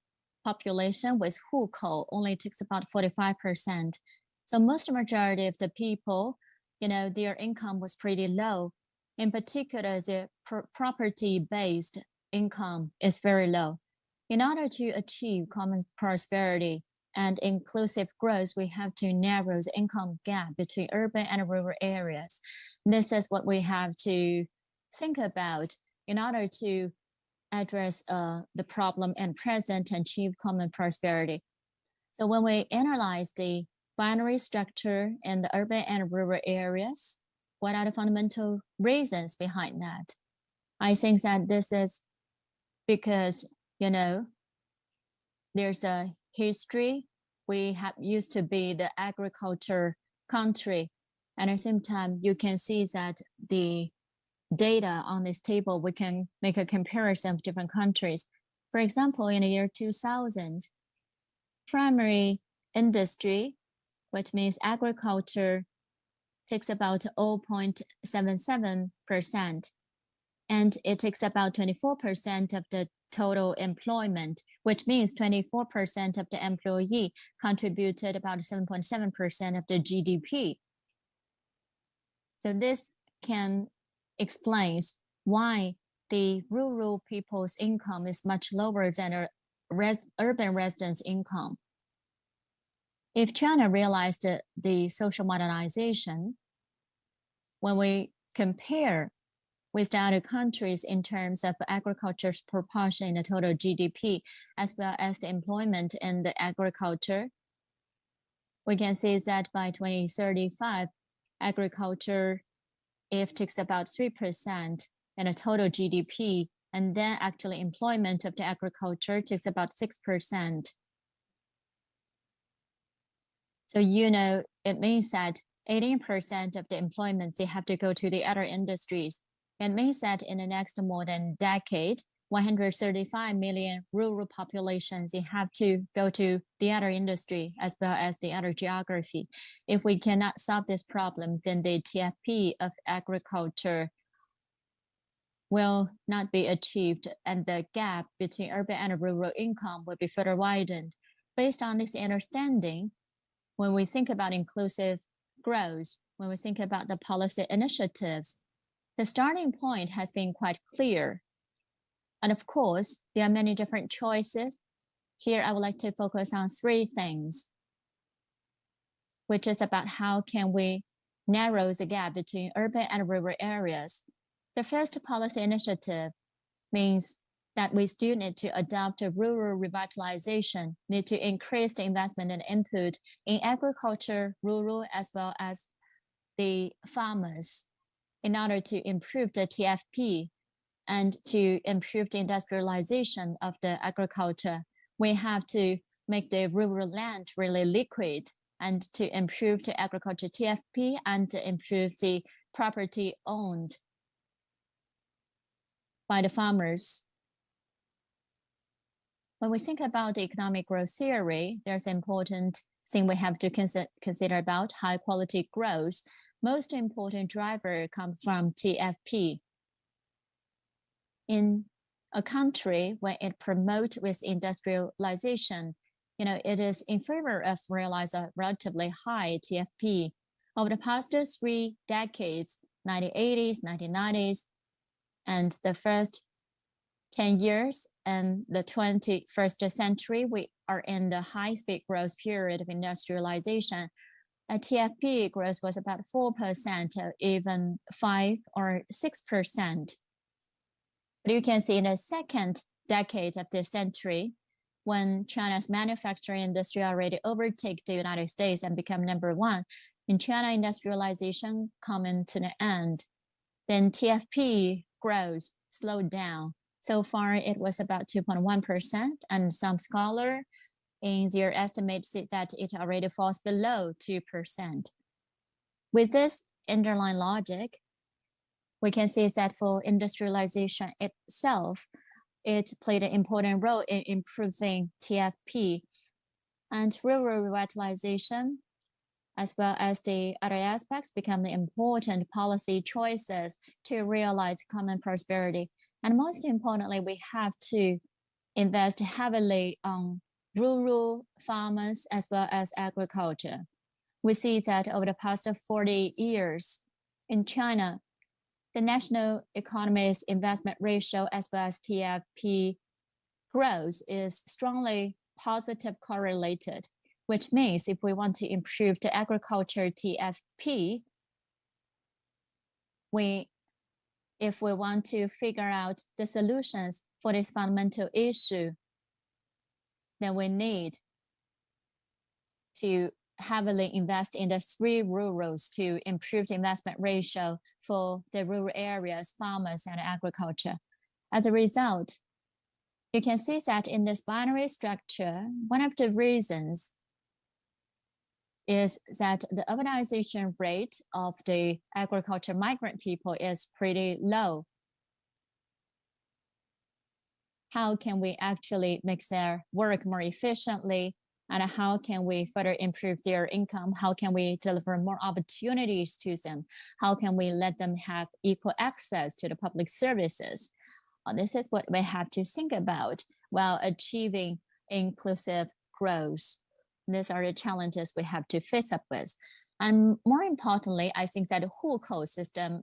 population with 户口 only takes about 45%. So most majority of the people, their income was pretty low. In particular, the property-based income is very low. In order to achieve common prosperity and inclusive growth, we have to narrow the income gap between urban and rural areas. This is what we have to think about in order to address the problem and present and achieve common prosperity. So when we analyze the binary structure in the urban and rural areas, what are the fundamental reasons behind that? I think that this is because, there's a history. We have used to be the agriculture country. And at the same time, you can see that the data on this table, we can make a comparison of different countries. For example, in the year 2000, primary industry, which means agriculture, takes about 0.77%, and it takes about 24% of the total employment, which means 24% of the employee contributed about 7.7% of the GDP. So this can explain why the rural people's income is much lower than urban residents' income. If China realized the social modernization, when we compare with the other countries in terms of agriculture's proportion in the total GDP, as well as the employment in the agriculture, we can see that by 2035, agriculture, if takes about 3% in a total GDP, and then actually employment of the agriculture takes about 6%. So, it means that 18% of the employment, they have to go to the other industries. It means that in the next more than decade, 135 million rural populations, they have to go to the other industry as well as the other geography. If we cannot solve this problem, then the TFP of agriculture will not be achieved, and the gap between urban and rural income will be further widened. Based on this understanding, when we think about inclusive growth, when we think about the policy initiatives, the starting point has been quite clear. And of course, there are many different choices. Here, I would like to focus on three things, which is about how can we narrow the gap between urban and rural areas. The first policy initiative means that we still need to adopt a rural revitalization, need to increase the investment and input in agriculture, rural, as well as the farmers in order to improve the TFP and to improve the industrialization of the agriculture. We have to make the rural land really liquid and to improve the agriculture TFP and to improve the property owned by the farmers. When we think about the economic growth theory, there's an important thing we have to consider about high quality growth. Most important driver comes from TFP. In a country, when it promotes with industrialization, it is in favor of realize a relatively high TFP. Over the past 3 decades, 1980s, 1990s, and the first 10 years and the 21st century, we are in the high-speed growth period of industrialization. A TFP growth was about 4%, or even 5 or 6%. But you can see in the second decade of the century, when China's manufacturing industry already overtake the United States and become #1, in China industrialization coming to the end, then TFP growth slowed down. So far, it was about 2.1%, and some scholars in their estimates say that it already falls below 2%. With this underlying logic, we can see that for industrialization itself, it played an important role in improving TFP, and rural revitalization, as well as the other aspects, become the important policy choices to realize common prosperity. And most importantly, we have to invest heavily on rural farmers as well as agriculture. We see that over the past 40 years in China, the national economy's investment ratio as well as TFP growth is strongly positive correlated, which means if we want to improve the agriculture TFP, if we want to figure out the solutions for this fundamental issue, then we need to heavily invest in the 3 rurals to improve the investment ratio for the rural areas, farmers, and agriculture. As a result, you can see that in this binary structure, one of the reasons is that the urbanization rate of the agriculture migrant people is pretty low. How can we actually make their work more efficiently? And how can we further improve their income? How can we deliver more opportunities to them? How can we let them have equal access to the public services? This is what we have to think about while achieving inclusive growth. These are the challenges we have to face up with. And more importantly, I think that the hukou system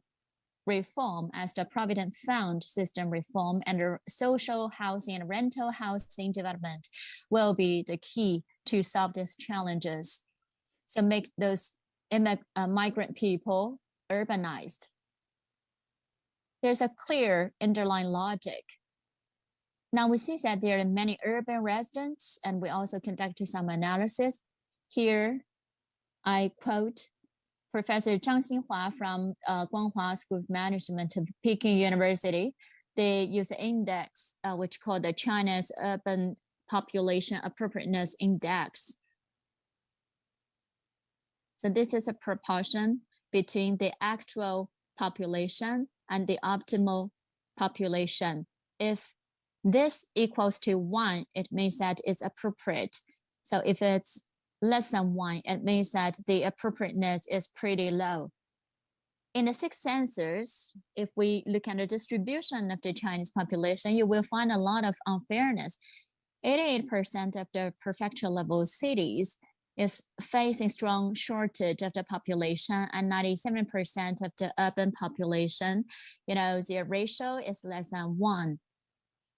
reform, as the Provident Fund system reform and the social housing and rental housing development will be the key to solve these challenges. So make those migrant people urbanized. There's a clear underlying logic. Now we see that there are many urban residents, and we also conducted some analysis. Here, I quote Professor Zhang Xinhua from Guanghua School of Management of Peking University. They use an index which called the China's Urban Population Appropriateness Index. So this is a proportion between the actual population and the optimal population. If this equals to 1, it means that it's appropriate. So if it's less than 1, it means that the appropriateness is pretty low. In the 6 census, if we look at the distribution of the Chinese population, you will find a lot of unfairness. 88% of the prefecture level cities is facing strong shortage of the population, and 97% of the urban population, their ratio is less than 1.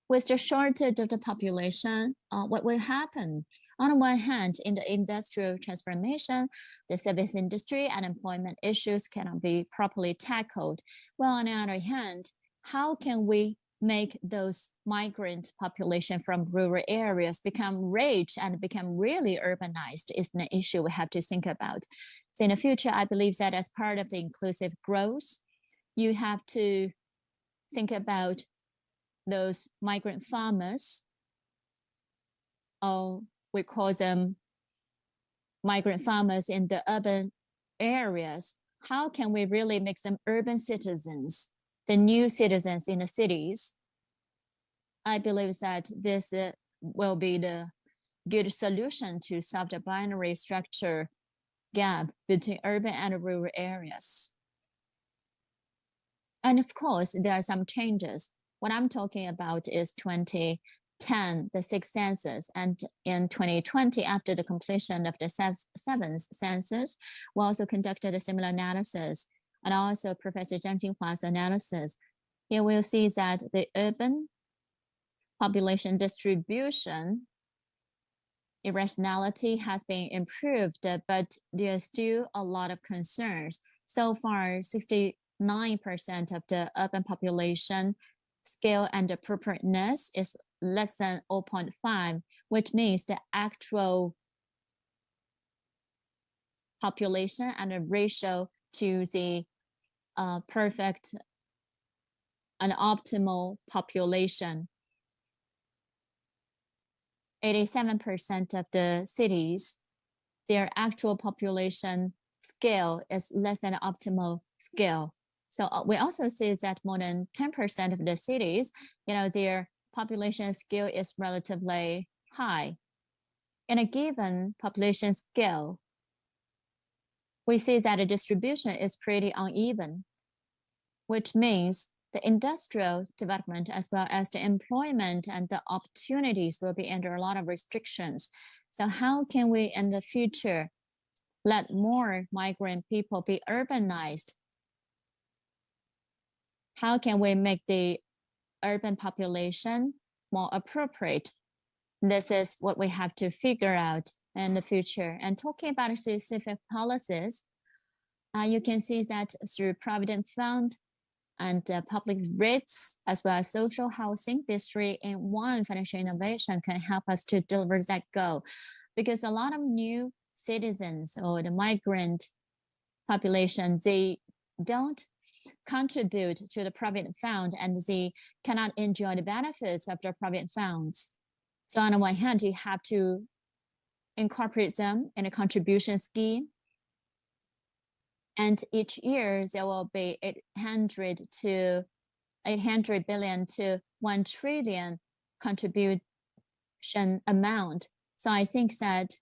With the shortage of the population, what will happen? On the one hand, in the industrial transformation, the service industry and employment issues cannot be properly tackled. Well, on the other hand, how can we make those migrant population from rural areas become rich and become really urbanized is an issue we have to think about. So in the future, I believe that as part of the inclusive growth, you have to think about those migrant farmers, or we call them migrant farmers in the urban areas. How can we really make them urban citizens, the new citizens in the cities? I believe that this will be the good solution to solve the binary structure gap between urban and rural areas. And of course, there are some changes. What I'm talking about is 2010, the sixth census, and in 2020, after the completion of the seventh census, we also conducted a similar analysis, and also Professor Zhang Jinghua's analysis. Here we'll see that the urban population distribution irrationality has been improved, but there's still a lot of concerns. So far, 69% of the urban population scale and appropriateness is less than 0.5, which means the actual population and the ratio to the perfect and optimal population. 87% of the cities, their actual population scale is less than optimal scale. So we also see that more than 10% of the cities, their population scale is relatively high. In a given population scale, we see that the distribution is pretty uneven, which means the industrial development as well as the employment and the opportunities will be under a lot of restrictions. So how can we in the future let more migrant people be urbanized? How can we make the urban population more appropriate? This is what we have to figure out in the future. And talking about specific policies, you can see that through Provident Fund and public rates, as well as social housing, this 3-in-1 financial innovation can help us to deliver that goal. Because a lot of new citizens or the migrant population, they don't contribute to the Provident Fund and they cannot enjoy the benefits of the Provident Funds. So on the one hand, you have to incorporate them in a contribution scheme. And each year there will be 800 billion to 1 trillion contribution amount. So I think that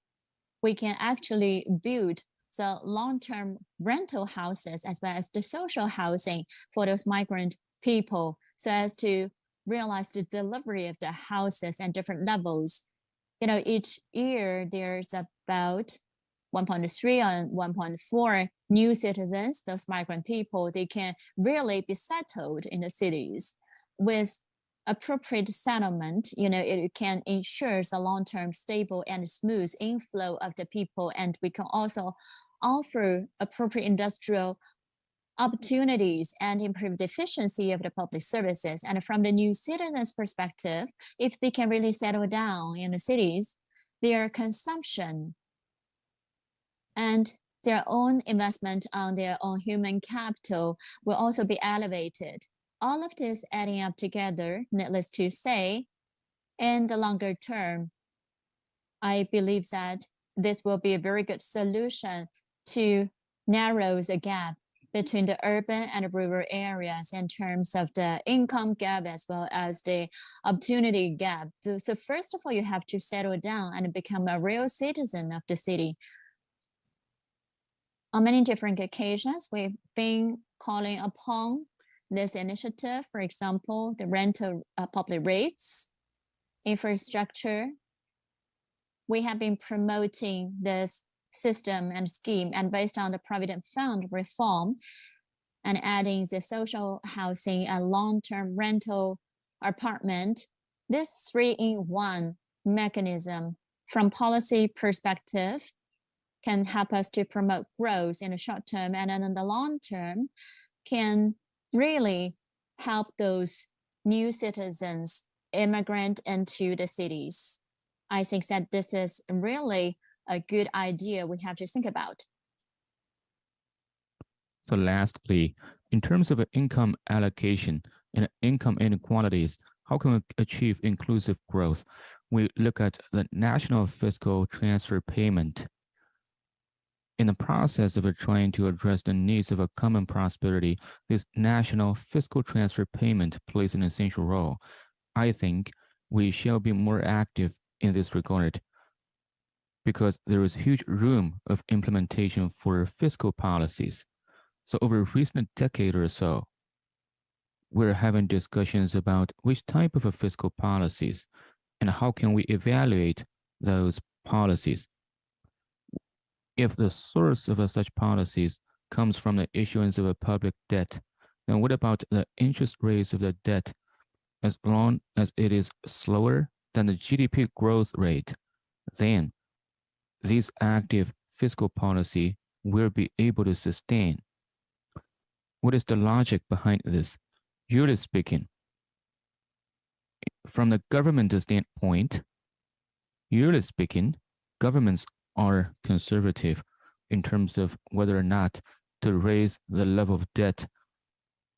we can actually build the long-term rental houses as well as the social housing for those migrant people so as to realize the delivery of the houses at different levels. Each year there's about 1.3 and 1.4 new citizens, those migrant people, they can really be settled in the cities. With appropriate settlement, it can ensure a long-term stable and smooth inflow of the people, and we can also offer appropriate industrial opportunities and improve the efficiency of the public services. And from the new citizens' perspective, if they can really settle down in the cities, their consumption and their own investment on their own human capital will also be elevated. All of this adding up together, needless to say, in the longer term, I believe that this will be a very good solution to narrow the gap between the urban and rural areas in terms of the income gap as well as the opportunity gap. So first of all, you have to settle down and become a real citizen of the city. On many different occasions, we've been calling upon this initiative, for example, the rental public rates, infrastructure. We have been promoting this system and scheme, and based on the Provident Fund reform and adding the social housing and long-term rental apartment, this 3-in-1 mechanism from policy perspective can help us to promote growth in the short term, and then in the long term can really help those new citizens immigrant into the cities. I think that this is really a good idea we have to think about. So lastly, in terms of income allocation and income inequalities, how can we achieve inclusive growth? We look at the national fiscal transfer payment. In the process of trying to address the needs of a common prosperity, this national fiscal transfer payment plays an essential role. I think we shall be more active in this regard because there is huge room of implementation for fiscal policies. So over a recent decade or so, we're having discussions about which type of fiscal policies and how can we evaluate those policies. If the source of such policies comes from the issuance of a public debt, then what about the interest rates of the debt? As long as it is slower than the GDP growth rate, then this active fiscal policy will be able to sustain. What is the logic behind this? Usually speaking, from the government standpoint, usually speaking, governments are conservative in terms of whether or not to raise the level of debt.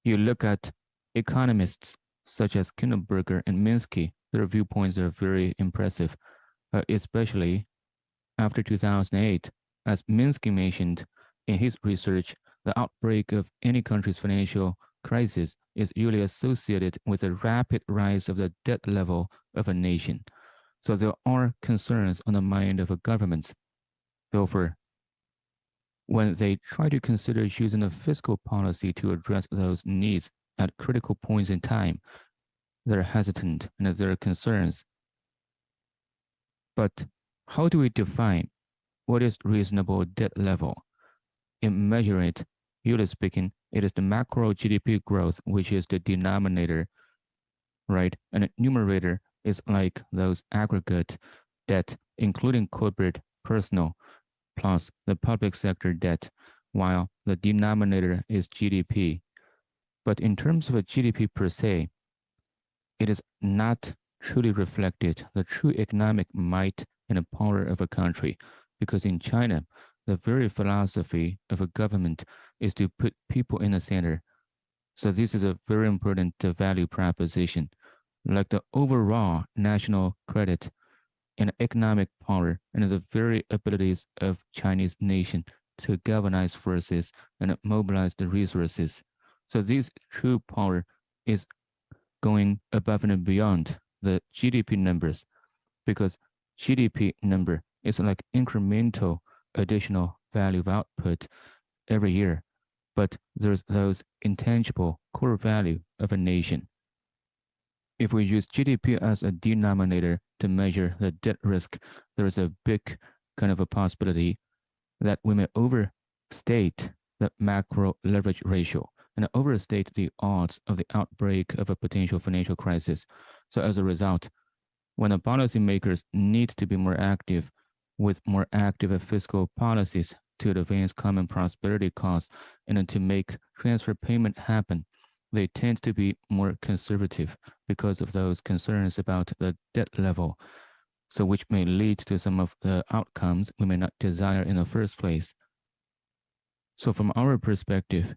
You look at economists such as Kinderberger and Minsky, their viewpoints are very impressive, especially after 2008. As Minsky mentioned in his research, the outbreak of any country's financial crisis is usually associated with a rapid rise of the debt level of a nation. So there are concerns on the mind of governments. Therefore, when they try to consider using a fiscal policy to address those needs at critical points in time, they're hesitant and there are concerns. But how do we define what is reasonable debt level? In measuring it, usually speaking, it is the macro GDP growth, which is the denominator, right? And the numerator is like those aggregate debt, including corporate, personal, plus the public sector debt, while the denominator is GDP. But in terms of a GDP per se, it is not truly reflected the true economic might and the power of a country, because in China, the very philosophy of a government is to put people in the center. So this is a very important value proposition, like the overall national credit and economic power and the very abilities of Chinese nation to galvanize forces and mobilize the resources. So this true power is going above and beyond the GDP numbers, because GDP number is like incremental additional value of output every year, but there's those intangible core value of a nation. If we use GDP as a denominator to measure the debt risk, there is a big kind of a possibility that we may overstate the macro leverage ratio and overstate the odds of the outbreak of a potential financial crisis. So as a result, when the policymakers need to be more active with more active fiscal policies to advance common prosperity cause and to make transfer payment happen, they tend to be more conservative because of those concerns about the debt level, so which may lead to some of the outcomes we may not desire in the first place. So from our perspective,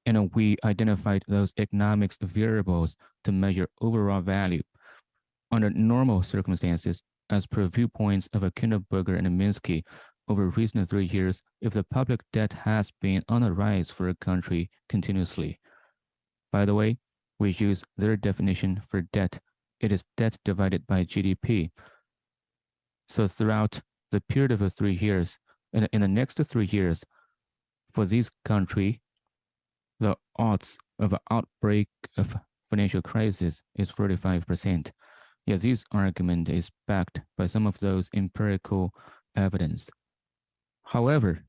and we identified those economics variables to measure overall value. Under normal circumstances, as per viewpoints of a Kinderberger and a Minsky, over recent 3 years, if the public debt has been on the rise for a country continuously. By the way, we use their definition for debt. It is debt divided by GDP. So throughout the period of 3 years, and in the next 3 years, for this country, the odds of an outbreak of financial crisis is 45%. Yet this argument is backed by some of those empirical evidence. However,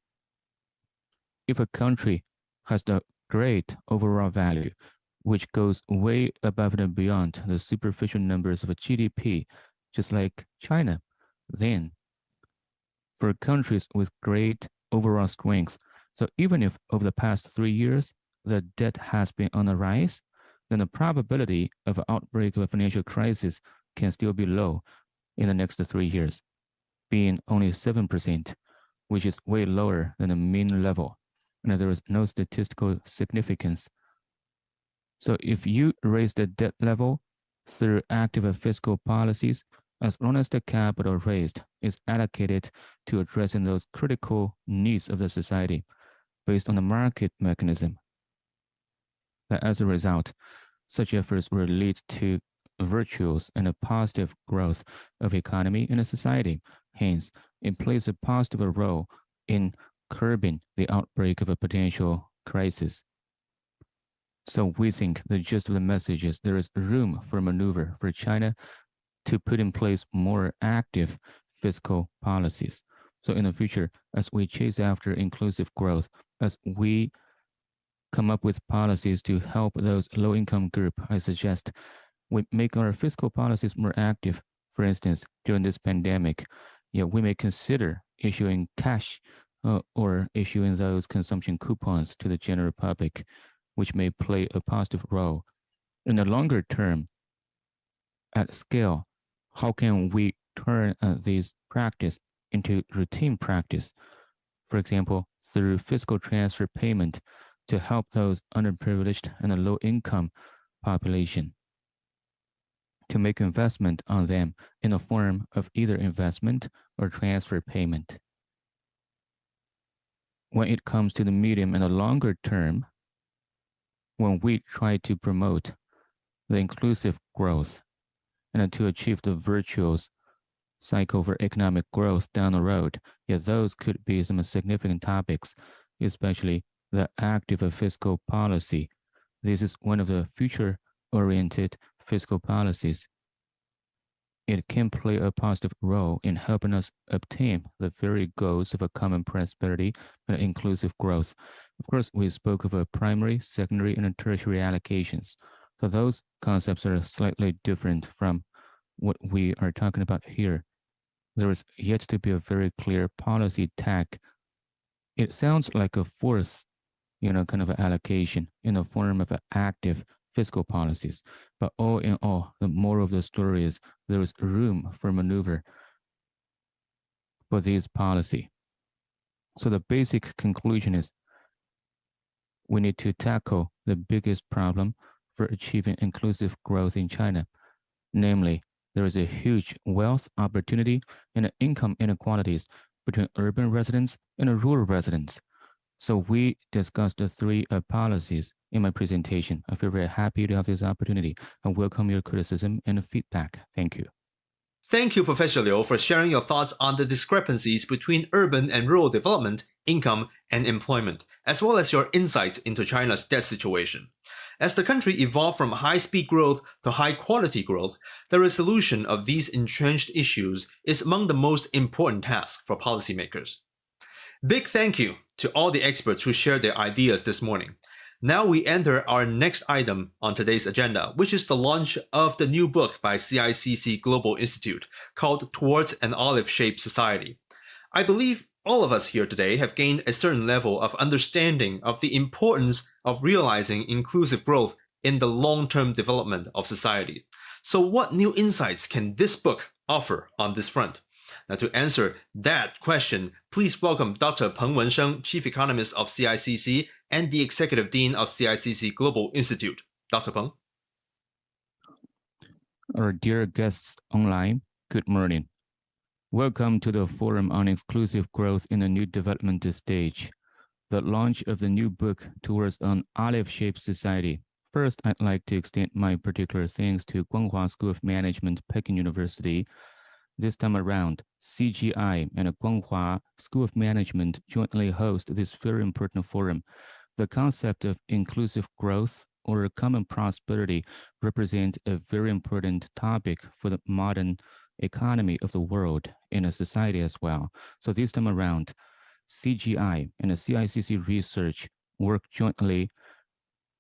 if a country has the great overall value, which goes way above and beyond the superficial numbers of a GDP, just like China, then for countries with great overall strength, so even if over the past 3 years, the debt has been on the rise, then the probability of an outbreak of a financial crisis can still be low in the next 3 years, being only 7%, which is way lower than the mean level, and there is no statistical significance. So if you raise the debt level through active fiscal policies, as long as the capital raised is allocated to addressing those critical needs of the society based on the market mechanism, that as a result, such efforts will lead to virtuous and a positive growth of economy and a society. Hence, it plays a positive role in curbing the outbreak of a potential crisis. So we think the gist of the message is there is room for maneuver for China to put in place more active fiscal policies. So in the future, as we chase after inclusive growth, as we come up with policies to help those low-income group, I suggest we make our fiscal policies more active. For instance, during this pandemic, we may consider issuing cash or issuing those consumption coupons to the general public, which may play a positive role. In the longer term, at scale, how can we turn this practice into routine practice? For example, through fiscal transfer payment to help those underprivileged and the low-income population, to make investment on them in the form of either investment or transfer payment. When it comes to the medium and the longer term, when we try to promote the inclusive growth and to achieve the virtuous cycle for economic growth down the road, those could be some significant topics, especially the active fiscal policy. This is one of the future-oriented fiscal policies. It can play a positive role in helping us obtain the very goals of a common prosperity and inclusive growth. Of course, we spoke of a primary, secondary, and tertiary allocations. So those concepts are slightly different from what we are talking about here. There is yet to be a very clear policy tack. It sounds like a fourth, kind of allocation in the form of active fiscal policies. But all in all, the moral of the story is there is room for maneuver for this policy. So the basic conclusion is we need to tackle the biggest problem for achieving inclusive growth in China. Namely, there is a huge wealth opportunity and income inequalities between urban residents and rural residents. So we discussed the three policies in my presentation. I feel very happy to have this opportunity and welcome your criticism and feedback. Thank you. Thank you, Professor Liu, for sharing your thoughts on the discrepancies between urban and rural development, income, and employment, as well as your insights into China's debt situation. As the country evolved from high-speed growth to high-quality growth, the resolution of these entrenched issues is among the most important tasks for policymakers. Big thank you to all the experts who shared their ideas this morning. Now we enter our next item on today's agenda, which is the launch of the new book by CICC Global Institute called Towards an Olive-Shaped Society. I believe all of us here today have gained a certain level of understanding of the importance of realizing inclusive growth in the long-term development of society. So what new insights can this book offer on this front? Now, to answer that question, please welcome Dr. Peng Wensheng, Chief Economist of CICC and the Executive Dean of CICC Global Institute. Dr. Peng. Our dear guests online, good morning. Welcome to the Forum on Inclusive Growth in a New Development Stage, the launch of the new book Towards an Olive-Shaped Society. First, I'd like to extend my particular thanks to Guanghua School of Management, Peking University. This time around, CGI and Guanghua School of Management jointly host this very important forum. The concept of inclusive growth or common prosperity represent a very important topic for the modern economy of the world and a society as well. So this time around, CGI and the CICC research work jointly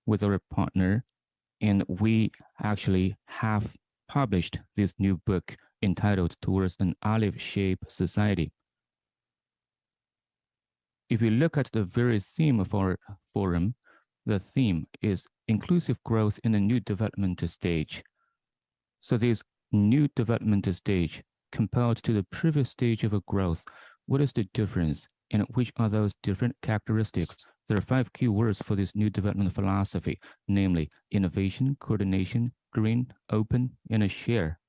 with our partner, and we actually have published this new book entitled Towards an Olive-Shaped Society. If you look at the very theme of our forum, the theme is inclusive growth in a new development stage. So this new development stage compared to the previous stage of growth, what is the difference and which are those different characteristics? There are 5 key words for this new development philosophy, namely innovation, coordination, green, open, and share.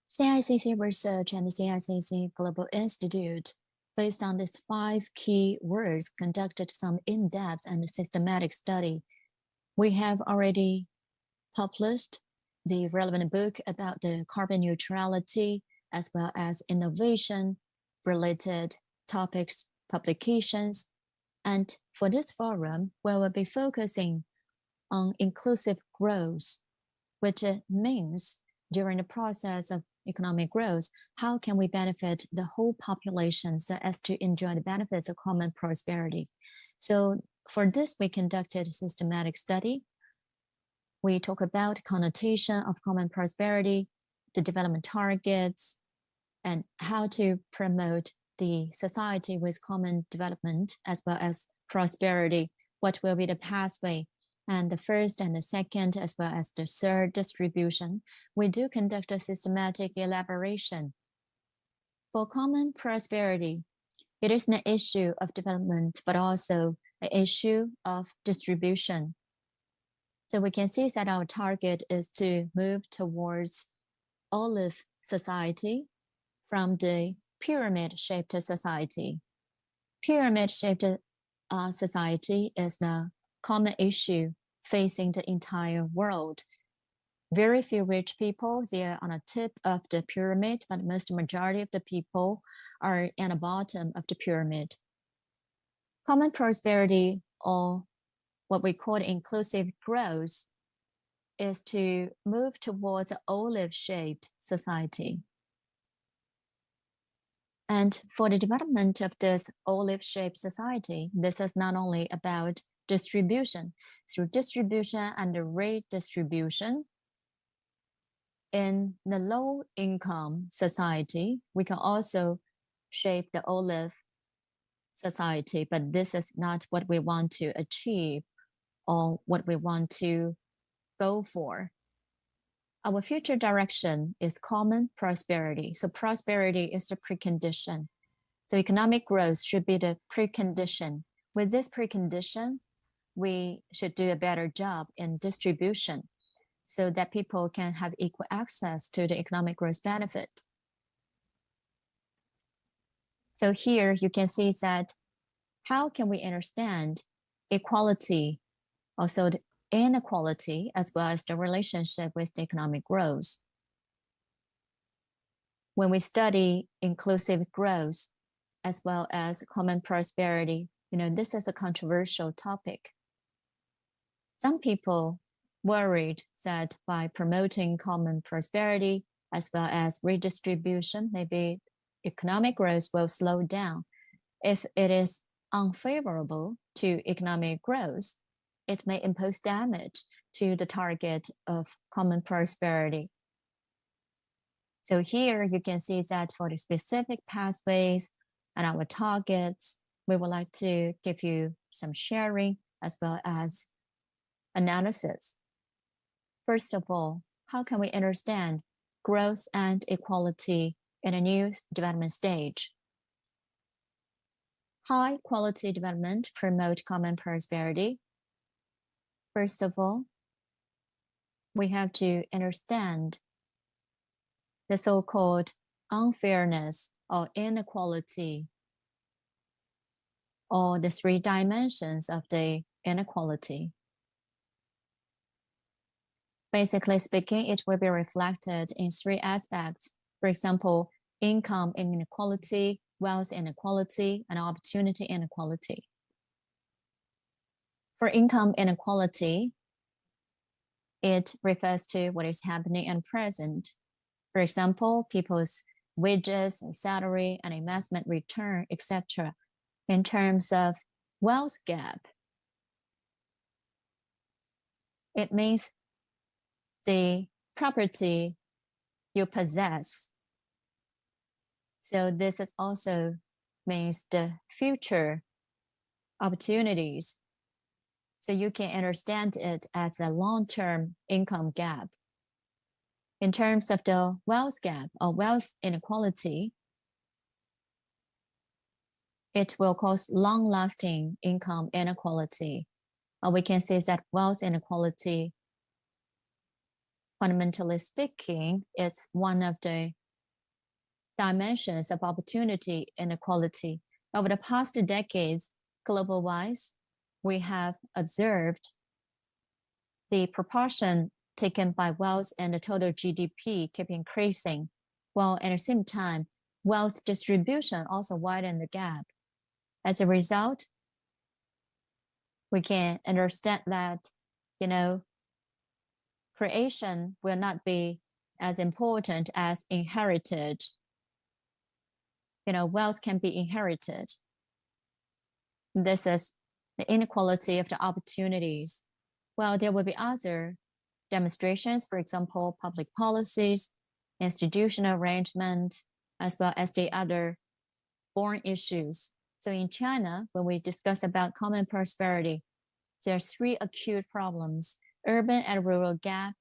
CICC Research and the CICC Global Institute, based on these 5 key words, conducted some in-depth and systematic study. We have already published the relevant book about the carbon neutrality as well as innovation related topics, publications. And for this forum, we will be focusing on inclusive growth, which means during the process of economic growth, how can we benefit the whole population so as to enjoy the benefits of common prosperity? So for this, we conducted a systematic study. We talk about connotation of common prosperity, the development targets, and how to promote the society with common development as well as prosperity. What will be the pathway? And the first and the second, as well as the third distribution, we do conduct a systematic elaboration. For common prosperity, it is an issue of development, but also an issue of distribution. So we can see that our target is to move towards olive society from the pyramid-shaped society. Pyramid-shaped society is the common issue facing the entire world. Very few rich people, they are on the tip of the pyramid, but most majority of the people are at the bottom of the pyramid. Common prosperity, or what we call inclusive growth, is to move towards an olive-shaped society. And for the development of this olive-shaped society, this is not only about distribution. Through distribution and redistribution, in the low-income society, we can also shape the olive society, but this is not what we want to achieve or what we want to go for. Our future direction is common prosperity. So prosperity is the precondition. So economic growth should be the precondition. With this precondition, we should do a better job in distribution so that people can have equal access to the economic growth benefit. So here you can see that how can we understand equality, also the inequality, as well as the relationship with the economic growth. When we study inclusive growth as well as common prosperity, this is a controversial topic. Some people worried that by promoting common prosperity as well as redistribution, maybe economic growth will slow down. If it is unfavorable to economic growth, it may impose damage to the target of common prosperity. So here you can see that for the specific pathways and our targets, we would like to give you some sharing as well as analysis. First of all, how can we understand growth and equality in a new development stage? High quality development promote common prosperity. First of all, we have to understand the so-called unfairness or inequality, or the 3 dimensions of the inequality. Basically speaking, it will be reflected in 3 aspects. For example, income inequality, wealth inequality, and opportunity inequality. For income inequality, it refers to what is happening in present. For example, people's wages, salary, and investment return, etc. In terms of wealth gap, it means the property you possess. So this is also means the future opportunities. So you can understand it as a long-term income gap. In terms of the wealth gap or wealth inequality, it will cause long-lasting income inequality. Or we can say that wealth inequality, fundamentally speaking, is one of the dimensions of opportunity inequality. Over the past decades, global-wise, we have observed the proportion taken by wealth and the total GDP keep increasing, while at the same time, wealth distribution also widened the gap. As a result, we can understand that, creation will not be as important as inherited. Wealth can be inherited. This is the inequality of the opportunities. Well, there will be other demonstrations, for example, public policies, institutional arrangement, as well as the other born issues. So in China, when we discuss about common prosperity, there are three acute problems: urban and rural gap,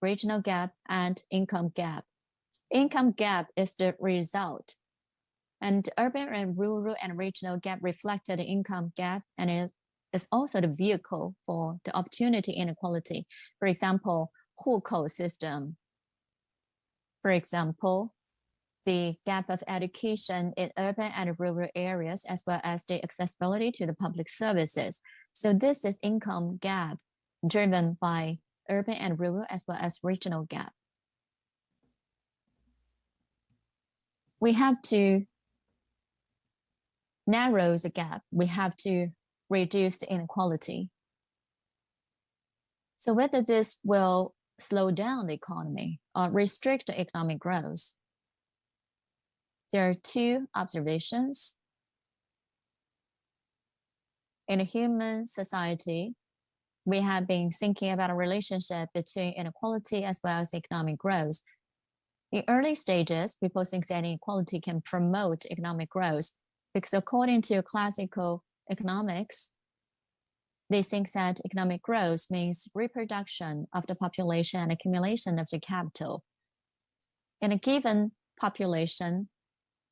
regional gap, and income gap. Income gap is the result, and urban and rural and regional gap reflected the income gap, and it is also the vehicle for the opportunity inequality. For example, 户口 system. For example, the gap of education in urban and rural areas, as well as the accessibility to the public services. So this is income gap driven by urban and rural as well as regional gap. We have to narrow the gap. We have to reduce the inequality. So whether this will slow down the economy or restrict the economic growth, there are two observations. In a human society, we have been thinking about a relationship between inequality as well as economic growth. In early stages, people think that inequality can promote economic growth because according to classical economics, they think that economic growth means reproduction of the population and accumulation of the capital. In a given population,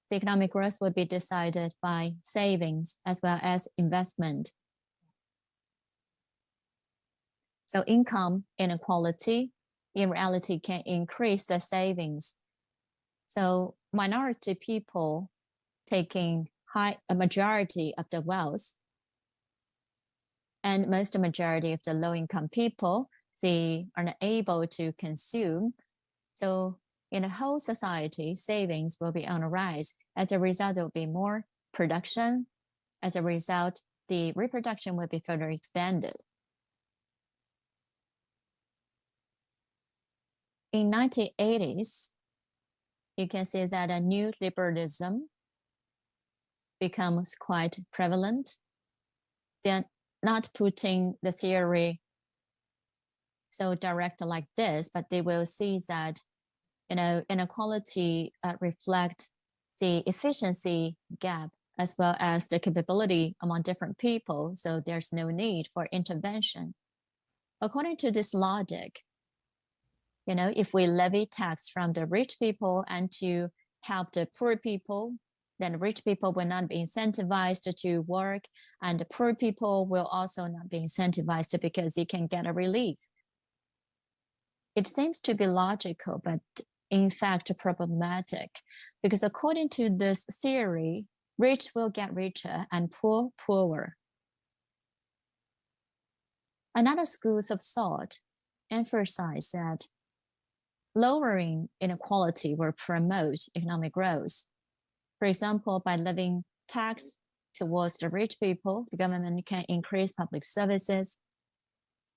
the economic growth will be decided by savings as well as investment. So income inequality in reality can increase the savings. So minority people taking a majority of the wealth, and most majority of the low-income people, they are not able to consume. So in the whole society, savings will be on a rise. As a result, there will be more production. As a result, the reproduction will be further expanded. In 1980s, you can see that a new liberalism becomes quite prevalent. They're not putting the theory so direct like this, but they will see that inequality reflects the efficiency gap as well as the capability among different people. So there's no need for intervention. According to this logic, if we levy tax from the rich people and to help the poor people, then rich people will not be incentivized to work, and the poor people will also not be incentivized because they can get a relief. It seems to be logical, but in fact problematic, because according to this theory, rich will get richer and poor poorer. Another schools of thought emphasize that lowering inequality will promote economic growth. For example, by levying tax towards the rich people, the government can increase public services.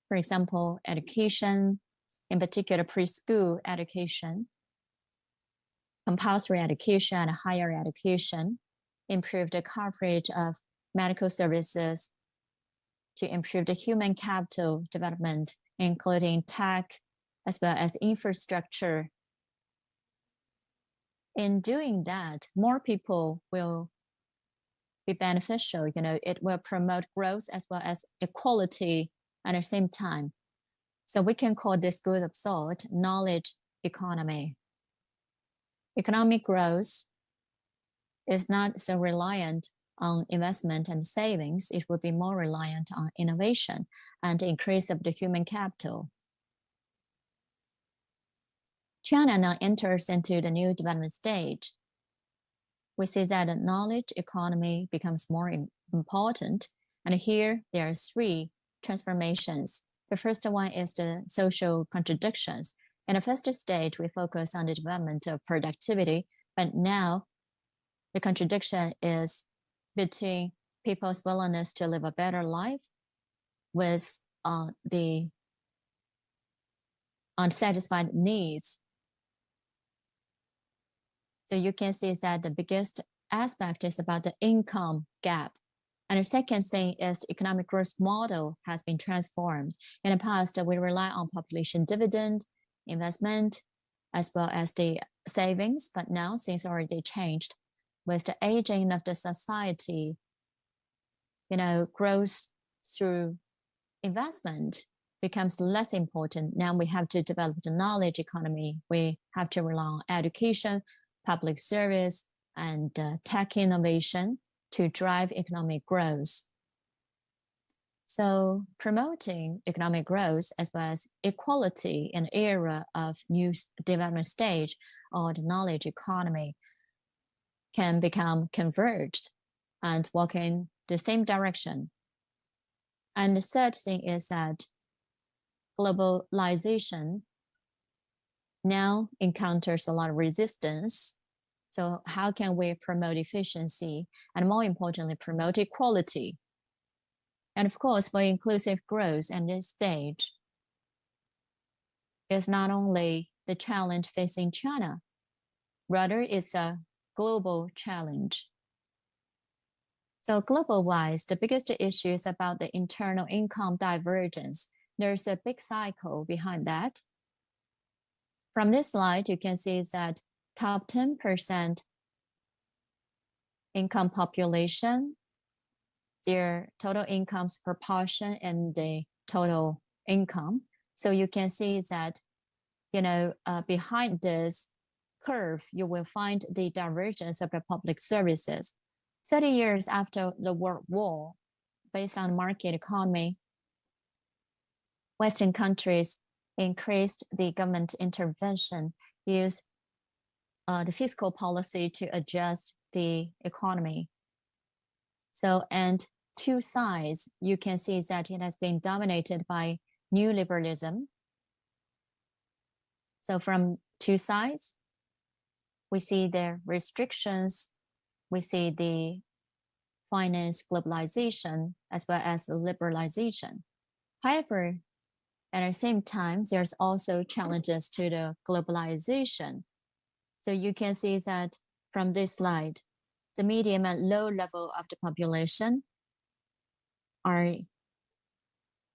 For example, education, in particular preschool education, compulsory education and higher education, improve the coverage of medical services, to improve the human capital development, including tech as well as infrastructure. In doing that, more people will be beneficial. It will promote growth as well as equality at the same time. So we can call this school of thought knowledge economy. Economic growth is not so reliant on investment and savings. It would be more reliant on innovation and increase of the human capital. China now enters into the new development stage. We see that the knowledge economy becomes more important. And here there are three transformations. The first one is the social contradictions. In the first stage, we focus on the development of productivity, but now the contradiction is between people's willingness to live a better life with the unsatisfied needs. So you can see that the biggest aspect is about the income gap. And the second thing is economic growth model has been transformed. In the past, we rely on population dividend, investment, as well as the savings, but now things already changed. With the aging of the society, growth through investment becomes less important. Now we have to develop the knowledge economy. We have to rely on education, public service, and tech innovation to drive economic growth. So promoting economic growth as well as equality in the era of new development stage or the knowledge economy can become converged and walk in the same direction. And the third thing is that globalization now encounters a lot of resistance. So how can we promote efficiency and more importantly, promote equality? And of course, for inclusive growth at this stage is not only the challenge facing China, rather it's a global challenge. So global-wise, the biggest issue is about the internal income divergence. There's a big cycle behind that. From this slide, you can see that top 10% income population, their total income's proportion in the total income. So you can see that, behind this curve, you will find the divergence of the public services. 30 years after the World War, based on market economy, Western countries increased the government intervention, used the fiscal policy to adjust the economy. So, and two sides, you can see that it has been dominated by neoliberalism. So from two sides, we see the restrictions, we see the finance globalization as well as the liberalization. However, at the same time, there's also challenges to the globalization. So you can see that from this slide, the medium and low level of the population are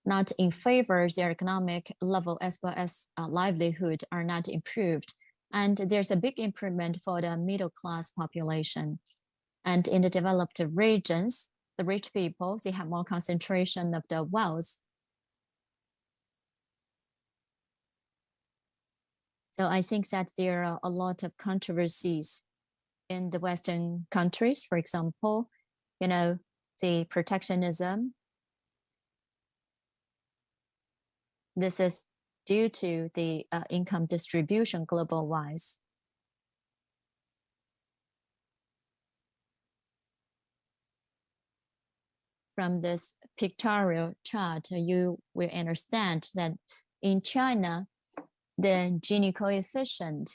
not in favor, their economic level as well as livelihood are not improved. And there's a big improvement for the middle class population. And in the developed regions, the rich people, they have more concentration of the wealth. So I think that there are a lot of controversies in the Western countries. For example, the protectionism. This is due to the income distribution global-wise. From this pictorial chart, you will understand that in China, the Gini coefficient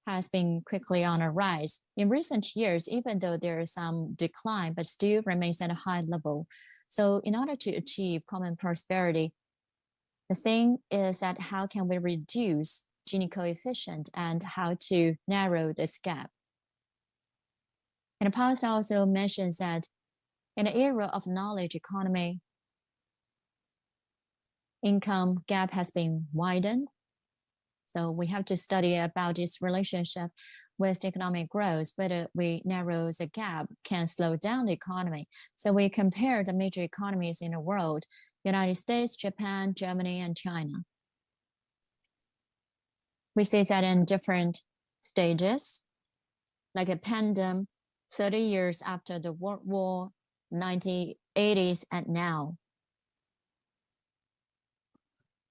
has been quickly on a rise. In recent years, even though there is some decline, but still remains at a high level. So in order to achieve common prosperity, the thing is that how can we reduce Gini coefficient and how to narrow this gap? And the past also mentions that in the era of knowledge economy, income gap has been widened. So we have to study about its relationship with economic growth, but we narrow the gap, can slow down the economy. So we compare the major economies in the world, United States, Japan, Germany, and China. We see that in different stages, like a pandemic, 30 years after the World War, 1980s, and now.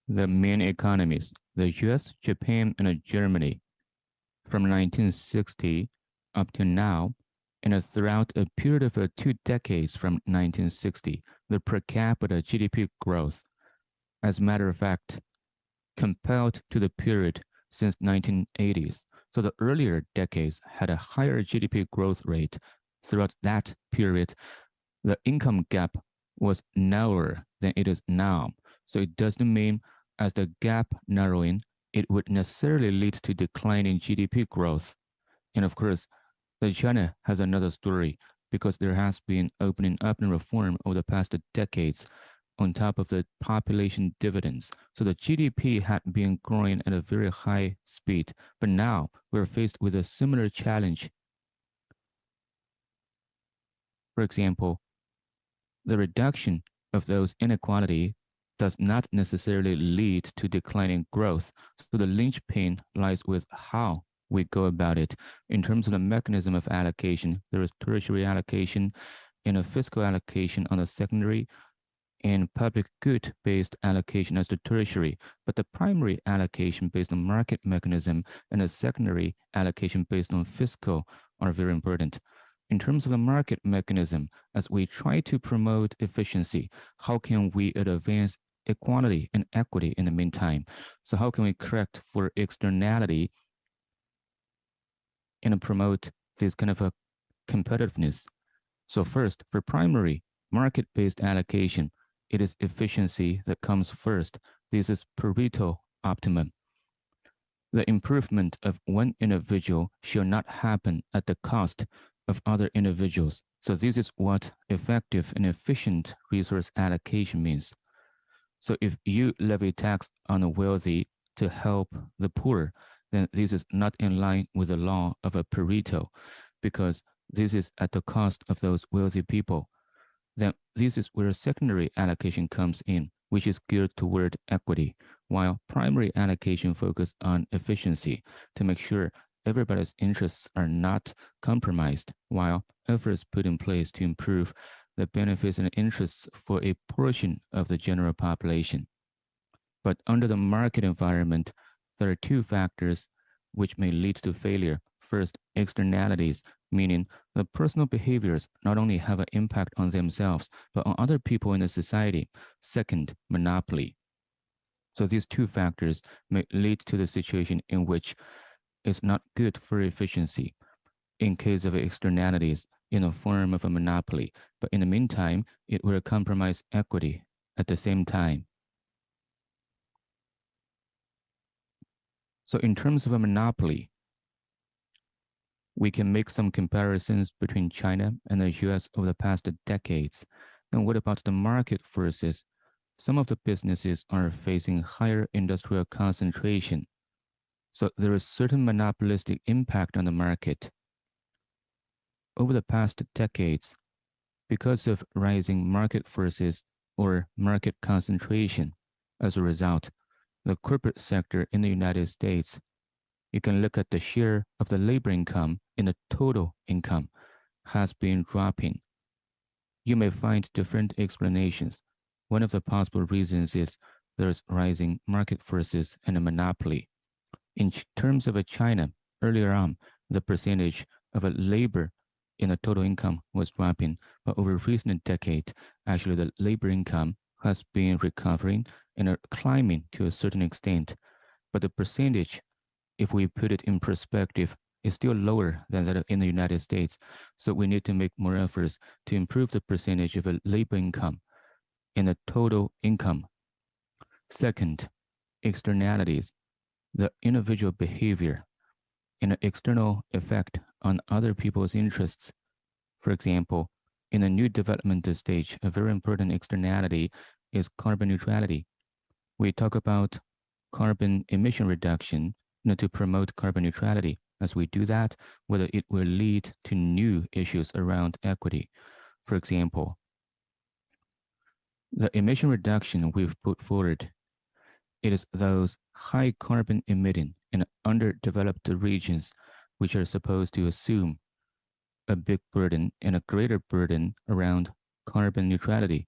The main economies, the US, Japan, and Germany, from 1960 up to now, and throughout a period of 2 decades from 1960, the per capita GDP growth, as a matter of fact, compared to the period since 1980s. So the earlier decades had a higher GDP growth rate. Throughout that period, the income gap was narrower than it is now. So it doesn't mean as the gap narrowing, it would necessarily lead to declining GDP growth. And of course, China has another story because there has been opening up and reform over the past decades on top of the population dividends. So the GDP had been growing at a very high speed, but now we're faced with a similar challenge. For example, the reduction of those inequality does not necessarily lead to declining growth. So the linchpin lies with how we go about it. In terms of the mechanism of allocation, there is tertiary allocation and a fiscal allocation on the secondary and public good-based allocation as the tertiary, but the primary allocation based on market mechanism and the secondary allocation based on fiscal are very important. In terms of the market mechanism, as we try to promote efficiency, how can we advance equality and equity in the meantime? So how can we correct for externality and promote this kind of a competitiveness? So first, for primary market-based allocation, it is efficiency that comes first. This is Pareto optimum. The improvement of one individual shall not happen at the cost of other individuals. So this is what effective and efficient resource allocation means. So if you levy tax on the wealthy to help the poor, then this is not in line with the law of a Pareto, because this is at the cost of those wealthy people. Then this is where secondary allocation comes in, which is geared toward equity, while primary allocation focuses on efficiency to make sure everybody's interests are not compromised, while efforts put in place to improve the benefits and interests for a portion of the general population. But under the market environment, there are two factors which may lead to failure. First, externalities, meaning the personal behaviors not only have an impact on themselves, but on other people in the society. Second, monopoly. So these two factors may lead to the situation in which it's not good for efficiency in case of externalities in the form of a monopoly, but in the meantime, it will compromise equity at the same time. So in terms of a monopoly, we can make some comparisons between China and the US over the past decades. And what about the market forces? Some of the businesses are facing higher industrial concentration. So there is certain monopolistic impact on the market. Over the past decades, because of rising market forces or market concentration, as a result, the corporate sector in the United States, you can look at the share of the labor income in the total income has been dropping. You may find different explanations. One of the possible reasons is there's rising market forces and a monopoly. In terms of China, earlier on, the percentage of labor in the total income was dropping, but over recent decade, actually the labor income has been recovering and climbing to a certain extent. But the percentage, if we put it in perspective, is still lower than that in the United States. So we need to make more efforts to improve the percentage of labor income in the total income. Second, externalities, the individual behavior and the external effect on other people's interests. For example, in the new development stage, a very important externality is carbon neutrality. We talk about carbon emission reduction to promote carbon neutrality. as we do that, whether it will lead to new issues around equity. For example, the emission reduction we've put forward, it is those high carbon emitting and underdeveloped regions which are supposed to assume a big burden and a greater burden around carbon neutrality.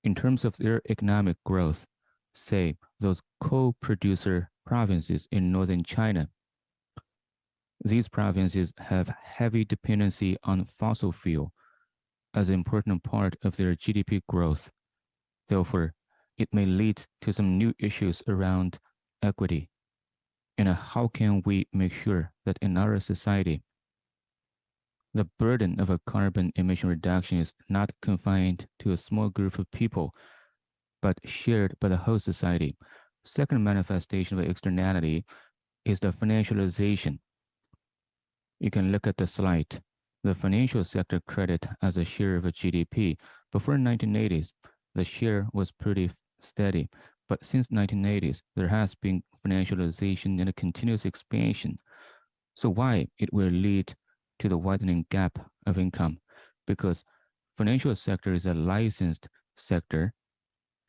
In terms of their economic growth, say those coal-producer provinces in northern China, these provinces have heavy dependency on fossil fuel as an important part of their GDP growth. Therefore, it may lead to some new issues around equity. And how can we make sure that in our society, the burden of a carbon emission reduction is not confined to a small group of people, but shared by the whole society? Second manifestation of externality is the financialization. You can look at the slide. The financial sector credit as a share of a GDP. Before 1980s, the share was pretty steady, but since 1980s, there has been financialization and a continuous expansion. So why it will lead to the widening gap of income? Because financial sector is a licensed sector,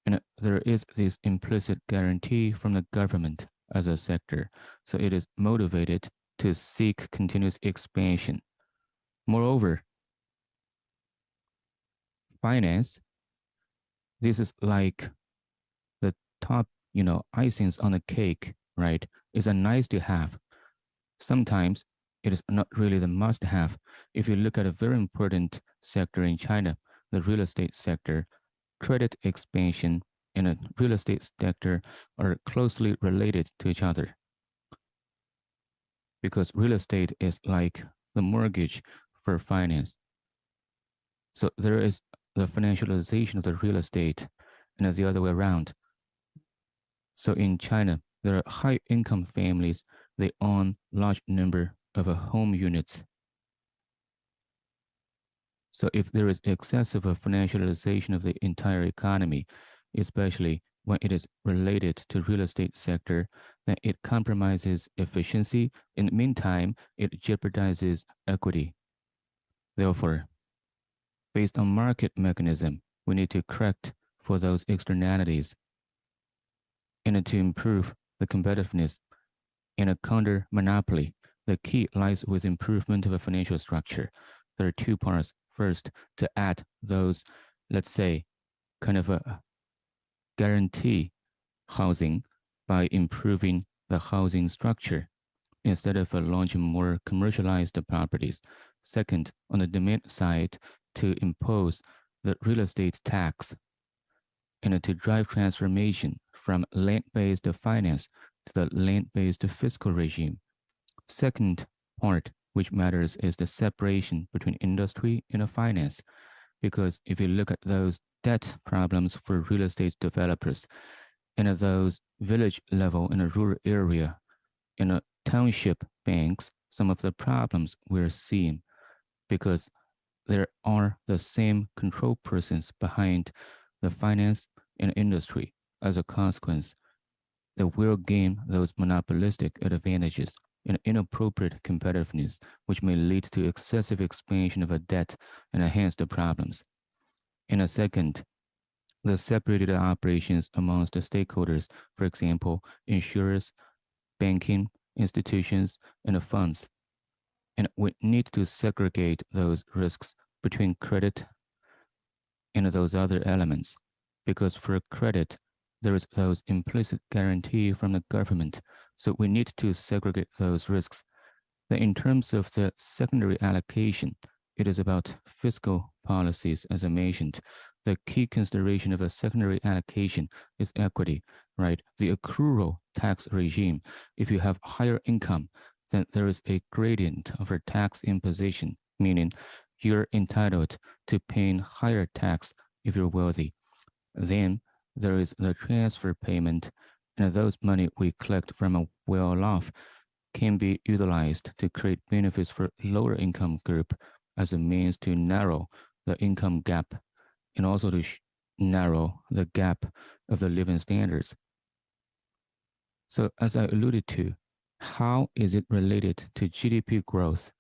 and there is this implicit guarantee from the government as a sector. So it is motivated to seek continuous expansion. Moreover, finance, this is like the top, icings on the cake, right? It's a nice to have. Sometimes it is not really the must have. If you look at a very important sector in China, the real estate sector, credit expansion and a real estate sector are closely related to each other, because real estate is like the mortgage for finance. So there is the financialization of the real estate and the other way around. So in China, there are high income families, they own large number of home units. So if there is excessive financialization of the entire economy, especially when it is related to real estate sector, then it compromises efficiency. In the meantime, it jeopardizes equity. Therefore, based on market mechanism, we need to correct for those externalities and to improve the competitiveness in a counter monopoly. The key lies with improvement of a financial structure. There are two parts. First, to add those, let's say, kind of a guarantee housing by improving the housing structure instead of launching more commercialized properties. Second, on the demand side, to impose the real estate tax and to drive transformation from land-based finance to the land-based fiscal regime. Second part, which matters, is the separation between industry and finance. Because if you look at those debt problems for real estate developers and those village level in a rural area, in a township banks, some of the problems we're seeing, because there are the same control persons behind the finance and industry. As a consequence, they will gain those monopolistic advantages and inappropriate competitiveness, which may lead to excessive expansion of a debt and hence the problems. In a second, the separated operations amongst the stakeholders, for example, insurers, banking institutions, and funds. And we need to segregate those risks between credit and those other elements, because for credit, there is those implicit guarantee from the government. So we need to segregate those risks. Then in terms of the secondary allocation, it is about fiscal policies, as I mentioned. The key consideration of a secondary allocation is equity, right? The accrual tax regime. If you have higher income, then there is a gradient of a tax imposition, meaning you're entitled to paying higher tax if you're wealthy. Then there is the transfer payment, and those money we collect from a well-off can be utilized to create benefits for lower income group as a means to narrow the income gap and also to narrow the gap of the living standards. So as I alluded to, how is it related to GDP growth?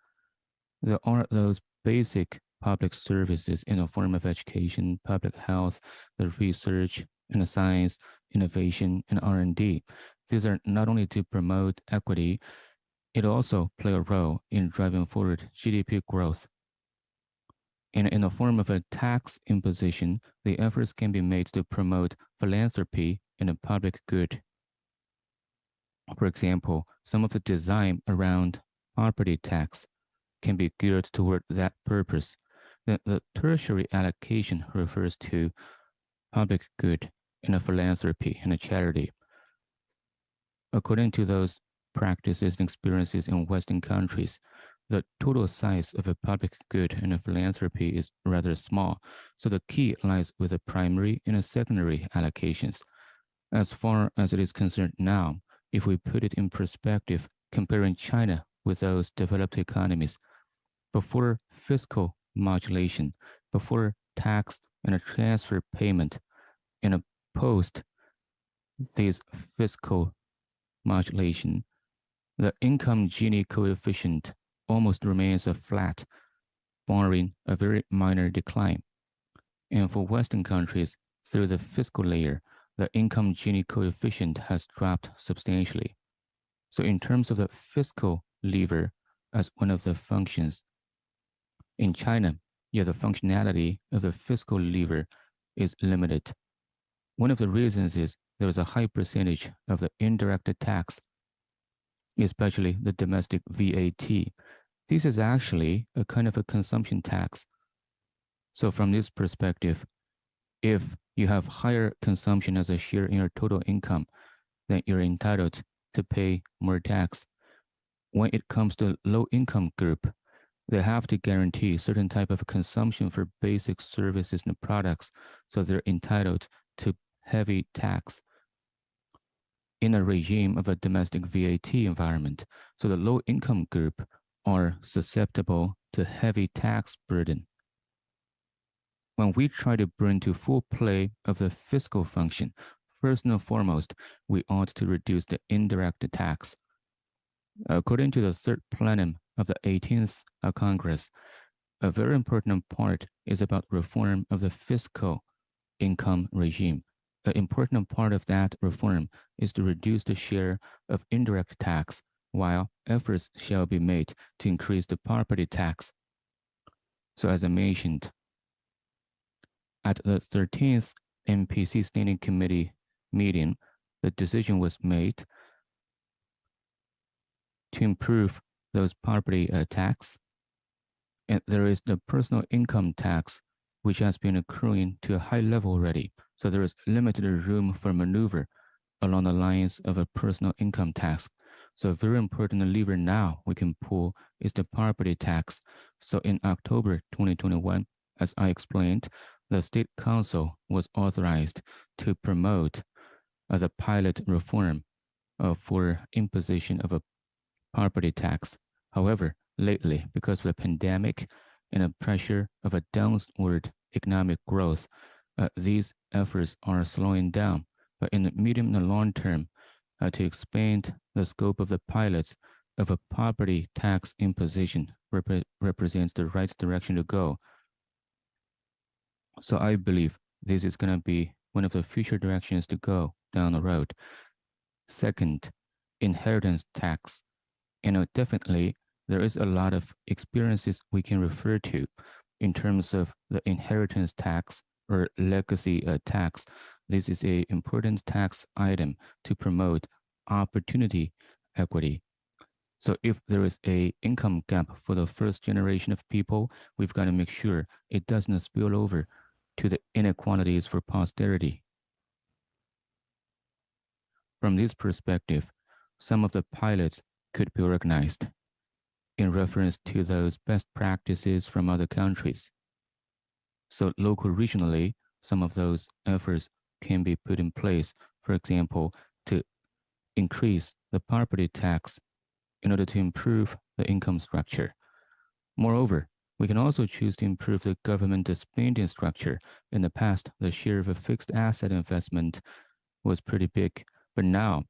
There are those basic public services in the form of education, public health, the research, and the science, innovation, and R&D. These are not only to promote equity, it also play a role in driving forward GDP growth. And in the form of a tax imposition, the efforts can be made to promote philanthropy and the public good. For example, some of the design around property tax can be geared toward that purpose. The tertiary allocation refers to public good and a philanthropy and a charity. According to those practices and experiences in Western countries, the total size of a public good and a philanthropy is rather small, so the key lies with the primary and the secondary allocations. As far as it is concerned now, if we put it in perspective, comparing China with those developed economies, before fiscal modulation, before tax and a transfer payment, and a post this fiscal modulation, the income Gini coefficient almost remains flat, barring a very minor decline. And for Western countries, through the fiscal layer, the income Gini coefficient has dropped substantially. So in terms of the fiscal lever as one of the functions, in China, the functionality of the fiscal lever is limited. One of the reasons is there is a high percentage of the indirect tax, especially the domestic VAT. This is actually a kind of a consumption tax. So from this perspective, if you have higher consumption as a share in your total income, then you're entitled to pay more tax. When it comes to low income group, they have to guarantee certain type of consumption for basic services and products, so they're entitled to heavy tax in a regime of a domestic VAT environment. So the low income group are susceptible to heavy tax burden. When we try to bring to full play of the fiscal function, first and foremost, we ought to reduce the indirect tax. According to the third plenum of the 18th Congress, a very important part is about reform of the fiscal income regime. An important part of that reform is to reduce the share of indirect tax, while efforts shall be made to increase the property tax. So as I mentioned, at the 13th MPC Standing Committee meeting, the decision was made to improve those property tax. And there is the personal income tax, which has been accruing to a high level already. So there is limited room for maneuver along the lines of a personal income tax. So a very important lever now we can pull is the property tax. So in October 2021, as I explained, the State Council was authorized to promote the pilot reform for imposition of a property tax. However, lately, because of the pandemic and the pressure of a downward economic growth, these efforts are slowing down. But in the medium and long term, to expand the scope of the pilots of a property tax imposition represents the right direction to go. So I believe this is going to be one of the future directions to go down the road. Second, inheritance tax. Definitely there is a lot of experiences we can refer to in terms of the inheritance tax or legacy tax. This is an important tax item to promote opportunity equity. So if there is an income gap for the first generation of people, we've got to make sure it doesn't spill over to the inequalities for posterity. From this perspective, some of the pilots could be organized in reference to those best practices from other countries. So local regionally, some of those efforts can be put in place, for example, to increase the property tax in order to improve the income structure. Moreover, we can also choose to improve the government spending structure. In the past, the share of a fixed asset investment was pretty big, but now,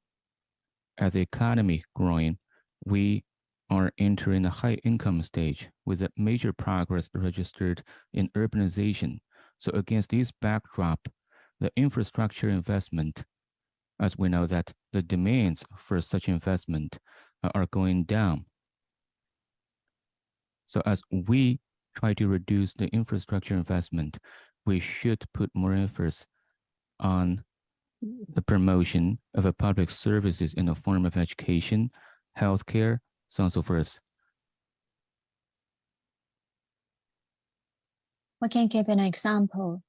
as the economy growing, we are entering a high income stage with a major progress registered in urbanization. So against this backdrop, the infrastructure investment, as we know that the demands for such investment are going down. So as we try to reduce the infrastructure investment, we should put more emphasis on the promotion of public services in the form of education, healthcare, so on and so forth. We can give an example.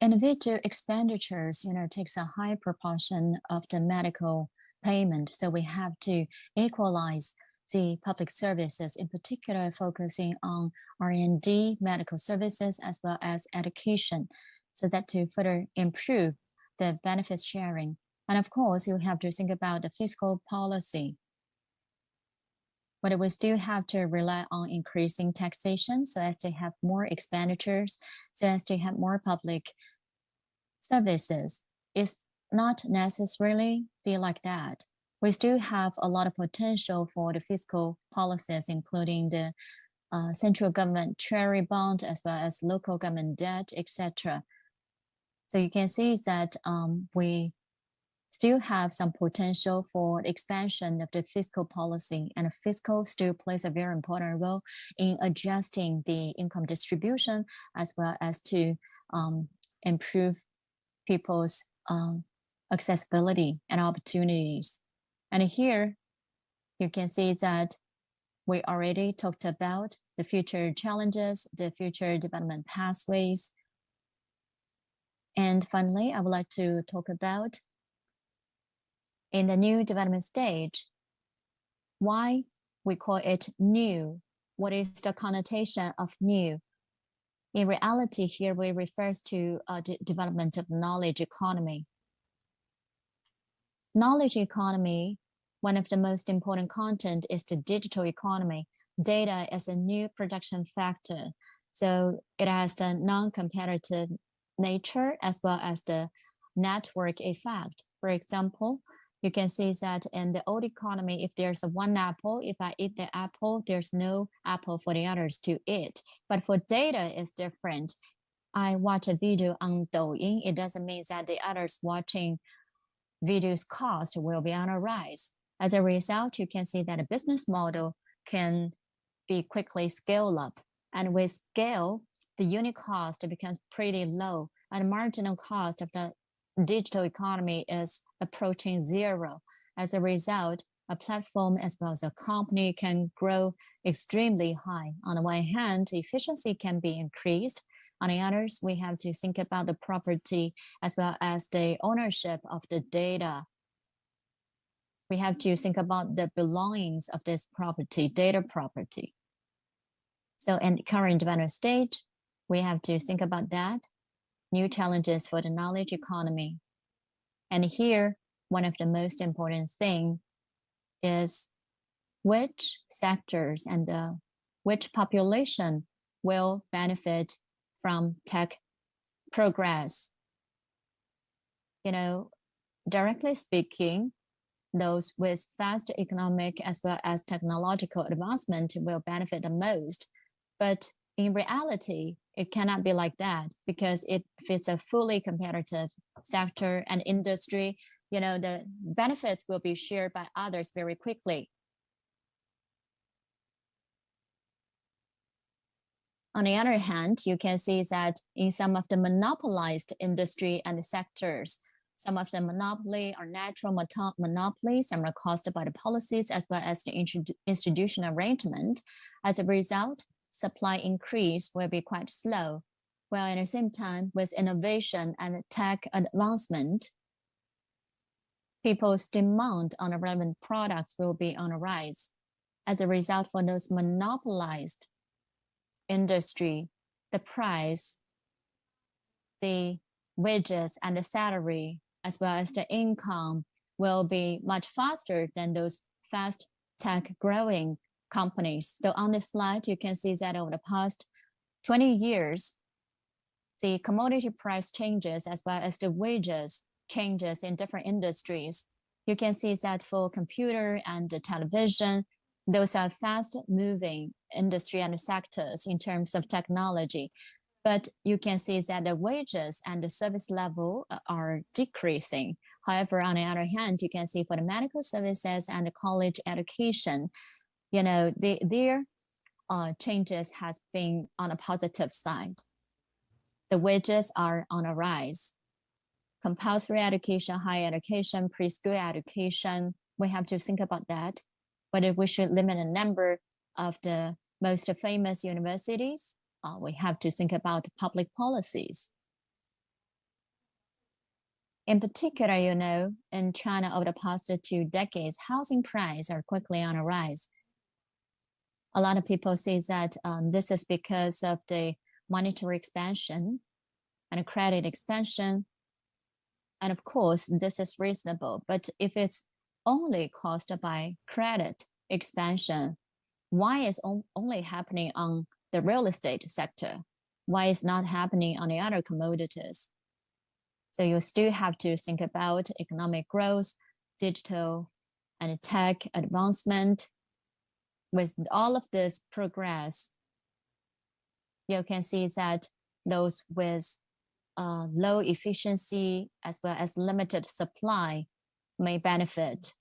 Individual expenditures, takes a high proportion of the medical payment. So we have to equalize the public services, in particular focusing on R&D, medical services, as well as education, so that to further improve the benefits sharing. And of course, you have to think about the fiscal policy. But we still have to rely on increasing taxation so as to have more expenditures, so as to have more public services. It's not necessarily be like that. We still have a lot of potential for the fiscal policies, including the central government treasury bond, as well as local government debt, etc. So you can see that we still have some potential for expansion of the fiscal policy, and fiscal still plays a very important role in adjusting the income distribution, as well as to improve people's accessibility and opportunities. And here you can see that we already talked about the future challenges, the future development pathways. And finally, I would like to talk about in the new development stage, why we call it new. What is the connotation of new? In reality, here we refers to the development of knowledge economy. Knowledge economy, one of the most important content is the digital economy. Data is a new production factor. So it has the non-competitive nature as well as the network effect. For example, you can see that in the old economy, if there's one apple, if I eat the apple, there's no apple for the others to eat. But for data, it's different. I watch a video on Douyin, it doesn't mean that the others watching videos cost will be on a rise. As a result, you can see that a business model can be quickly scaled up. And with scale, the unit cost becomes pretty low, and marginal cost of the digital economy is approaching zero. As a result, a platform as well as a company can grow extremely high. On the one hand, efficiency can be increased. On the others, we have to think about the property as well as the ownership of the data. We have to think about the belongings of this property, data property. So in the current development stage, we have to think about that. New challenges for the knowledge economy. And here, one of the most important things is which sectors and which population will benefit from tech progress. Directly speaking, those with fast economic as well as technological advancement will benefit the most. But in reality, it cannot be like that because it fits a fully competitive sector and industry. The benefits will be shared by others very quickly. On the other hand, you can see that in some of the monopolized industry and sectors, some of the monopoly are natural monopolies and are caused by the policies as well as the institutional arrangement. As a result, supply increase will be quite slow, while at the same time, with innovation and tech advancement, people's demand on the relevant products will be on a rise. As a result, for those monopolized industry, the price, the wages and the salary, as well as the income will be much faster than those fast tech growing companies. So on this slide, you can see that over the past 20 years, the commodity price changes as well as the wages changes in different industries. You can see that for computer and the television, Those are fast-moving industry and sectors in terms of technology. But you can see that the wages and the service level are decreasing. However, on the other hand, you can see for the medical services and the college education, their changes has been on a positive side. The wages are on a rise. Compulsory education, higher education, preschool education, we have to think about that, whether we should limit the number of the most famous universities. We have to think about public policies. In particular, in China over the past 2 decades, housing prices are quickly on a rise. A lot of people say that this is because of the monetary expansion and credit expansion. And of course, this is reasonable. But if it's only caused by credit expansion, why is only happening on the real estate sector? Why is not happening on the other commodities? So you still have to think about economic growth, digital and tech advancement. With all of this progress, you can see that those with low efficiency as well as limited supply may benefit,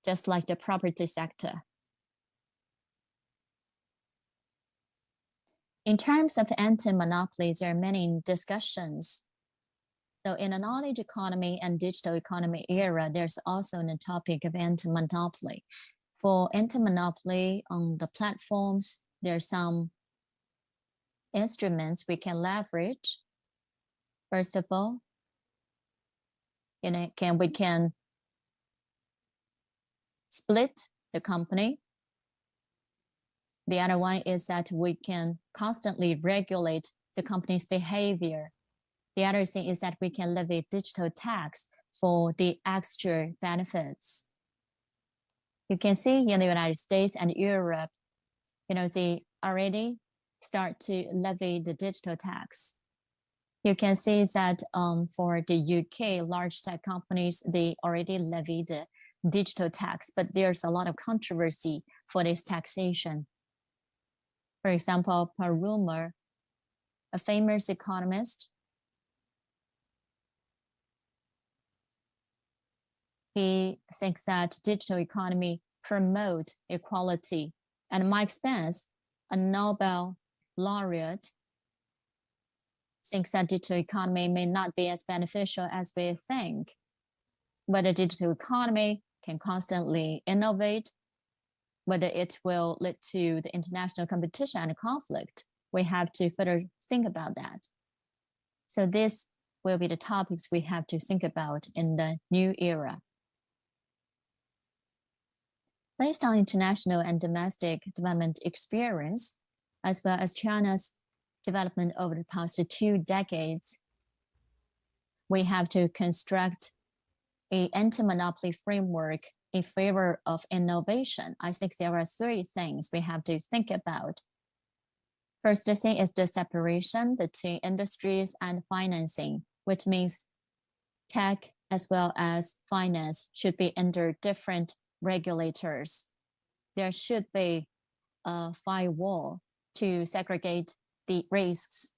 just like the property sector. In terms of anti-monopoly, there are many discussions. So in the knowledge economy and digital economy era, there's also the topic of anti-monopoly. For anti-monopoly on the platforms, there are some instruments we can leverage. First of all, we can split the company. The other one is that we can constantly regulate the company's behavior. The other thing is that we can levy digital tax for the extra benefits. You can see in the United States and Europe, they already start to levy the digital tax. You can see that for the UK, large tech companies, they already levied the digital tax, but there's a lot of controversy for this taxation. For example, per rumor, a famous economist, he thinks that digital economy promote equality. And Mike Spence, a Nobel laureate, thinks that digital economy may not be as beneficial as we think. But the digital economy can constantly innovate, whether it will lead to the international competition and conflict. We have to further think about that. So this will be the topics we have to think about in the new era. Based on international and domestic development experience, as well as China's development over the past 2 decades, we have to construct an anti-monopoly framework in favor of innovation. I think there are 3 things we have to think about. First thing is the separation between industries and financing, which means tech as well as finance should be under different regulators. There should be a firewall to segregate the risks.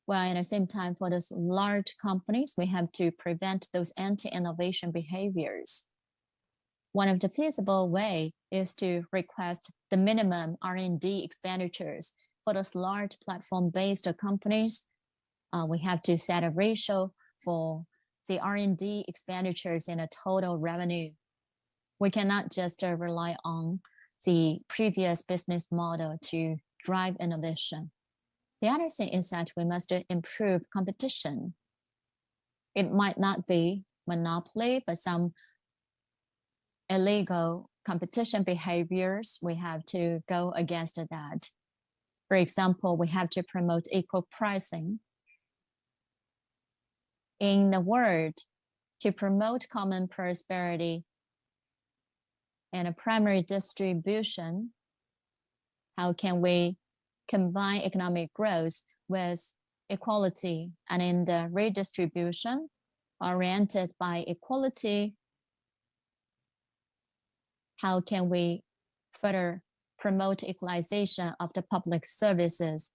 While at the same time, for those large companies, we have to prevent those anti-innovation behaviors. One of the feasible way is to request the minimum R&D expenditures for those large platform-based companies. We have to set a ratio for the R&D expenditures in a total revenue. We cannot just rely on the previous business model to drive innovation. The other thing is that we must improve competition. It might not be monopoly, but some illegal competition behaviors, we have to go against that. For example, we have to promote equal pricing. In the world, to promote common prosperity and a primary distribution, how can we combine economic growth with equality? And in the redistribution oriented by equality, how can we further promote equalization of the public services.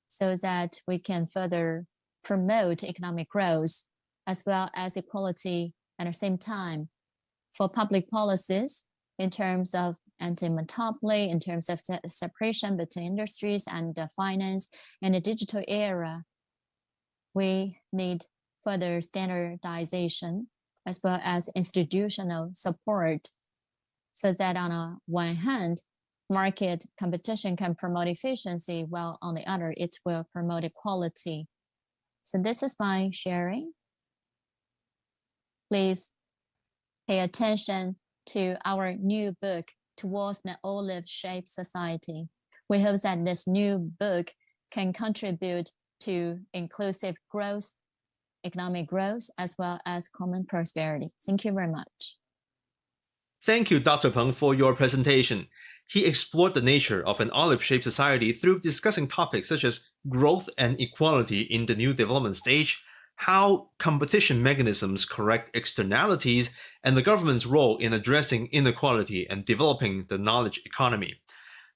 So that we can further promote economic growth as well as equality at the same time. For public policies, in terms of anti-monopoly, in terms of separation between industries and finance, in the digital era, we need further standardization as well as institutional support, so that on the one hand, market competition can promote efficiency, while on the other, it will promote equality. So this is my sharing. Please pay attention to our new book, Towards an Olive-Shaped Society. We hope that this new book can contribute to inclusive growth, economic growth, as well as common prosperity. Thank you very much. Thank you, Dr. Peng, for your presentation. He explored the nature of an olive-shaped society through discussing topics such as growth and equality in the new development stage, how competition mechanisms correct externalities, and the government's role in addressing inequality and developing the knowledge economy.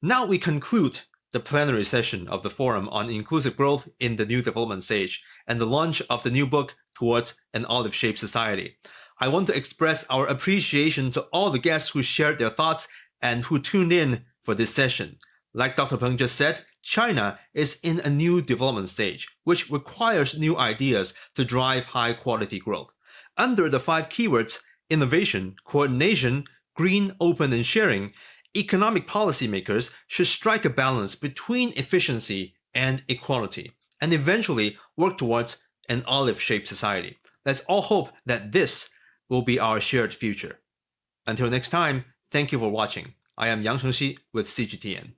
Now we conclude the plenary session of the Forum on Inclusive Growth in the New Development Stage and the launch of the new book, Towards an Olive-Shaped Society. I want to express our appreciation to all the guests who shared their thoughts and who tuned in for this session. Like Dr. Peng just said, China is in a new development stage, which requires new ideas to drive high-quality growth. Under the 5 keywords, innovation, coordination, green, open, and sharing, economic policymakers should strike a balance between efficiency and equality, and eventually work towards an olive-shaped society. Let's all hope that this will be our shared future. Until next time, thank you for watching. I am Yang Chengxi with CGTN.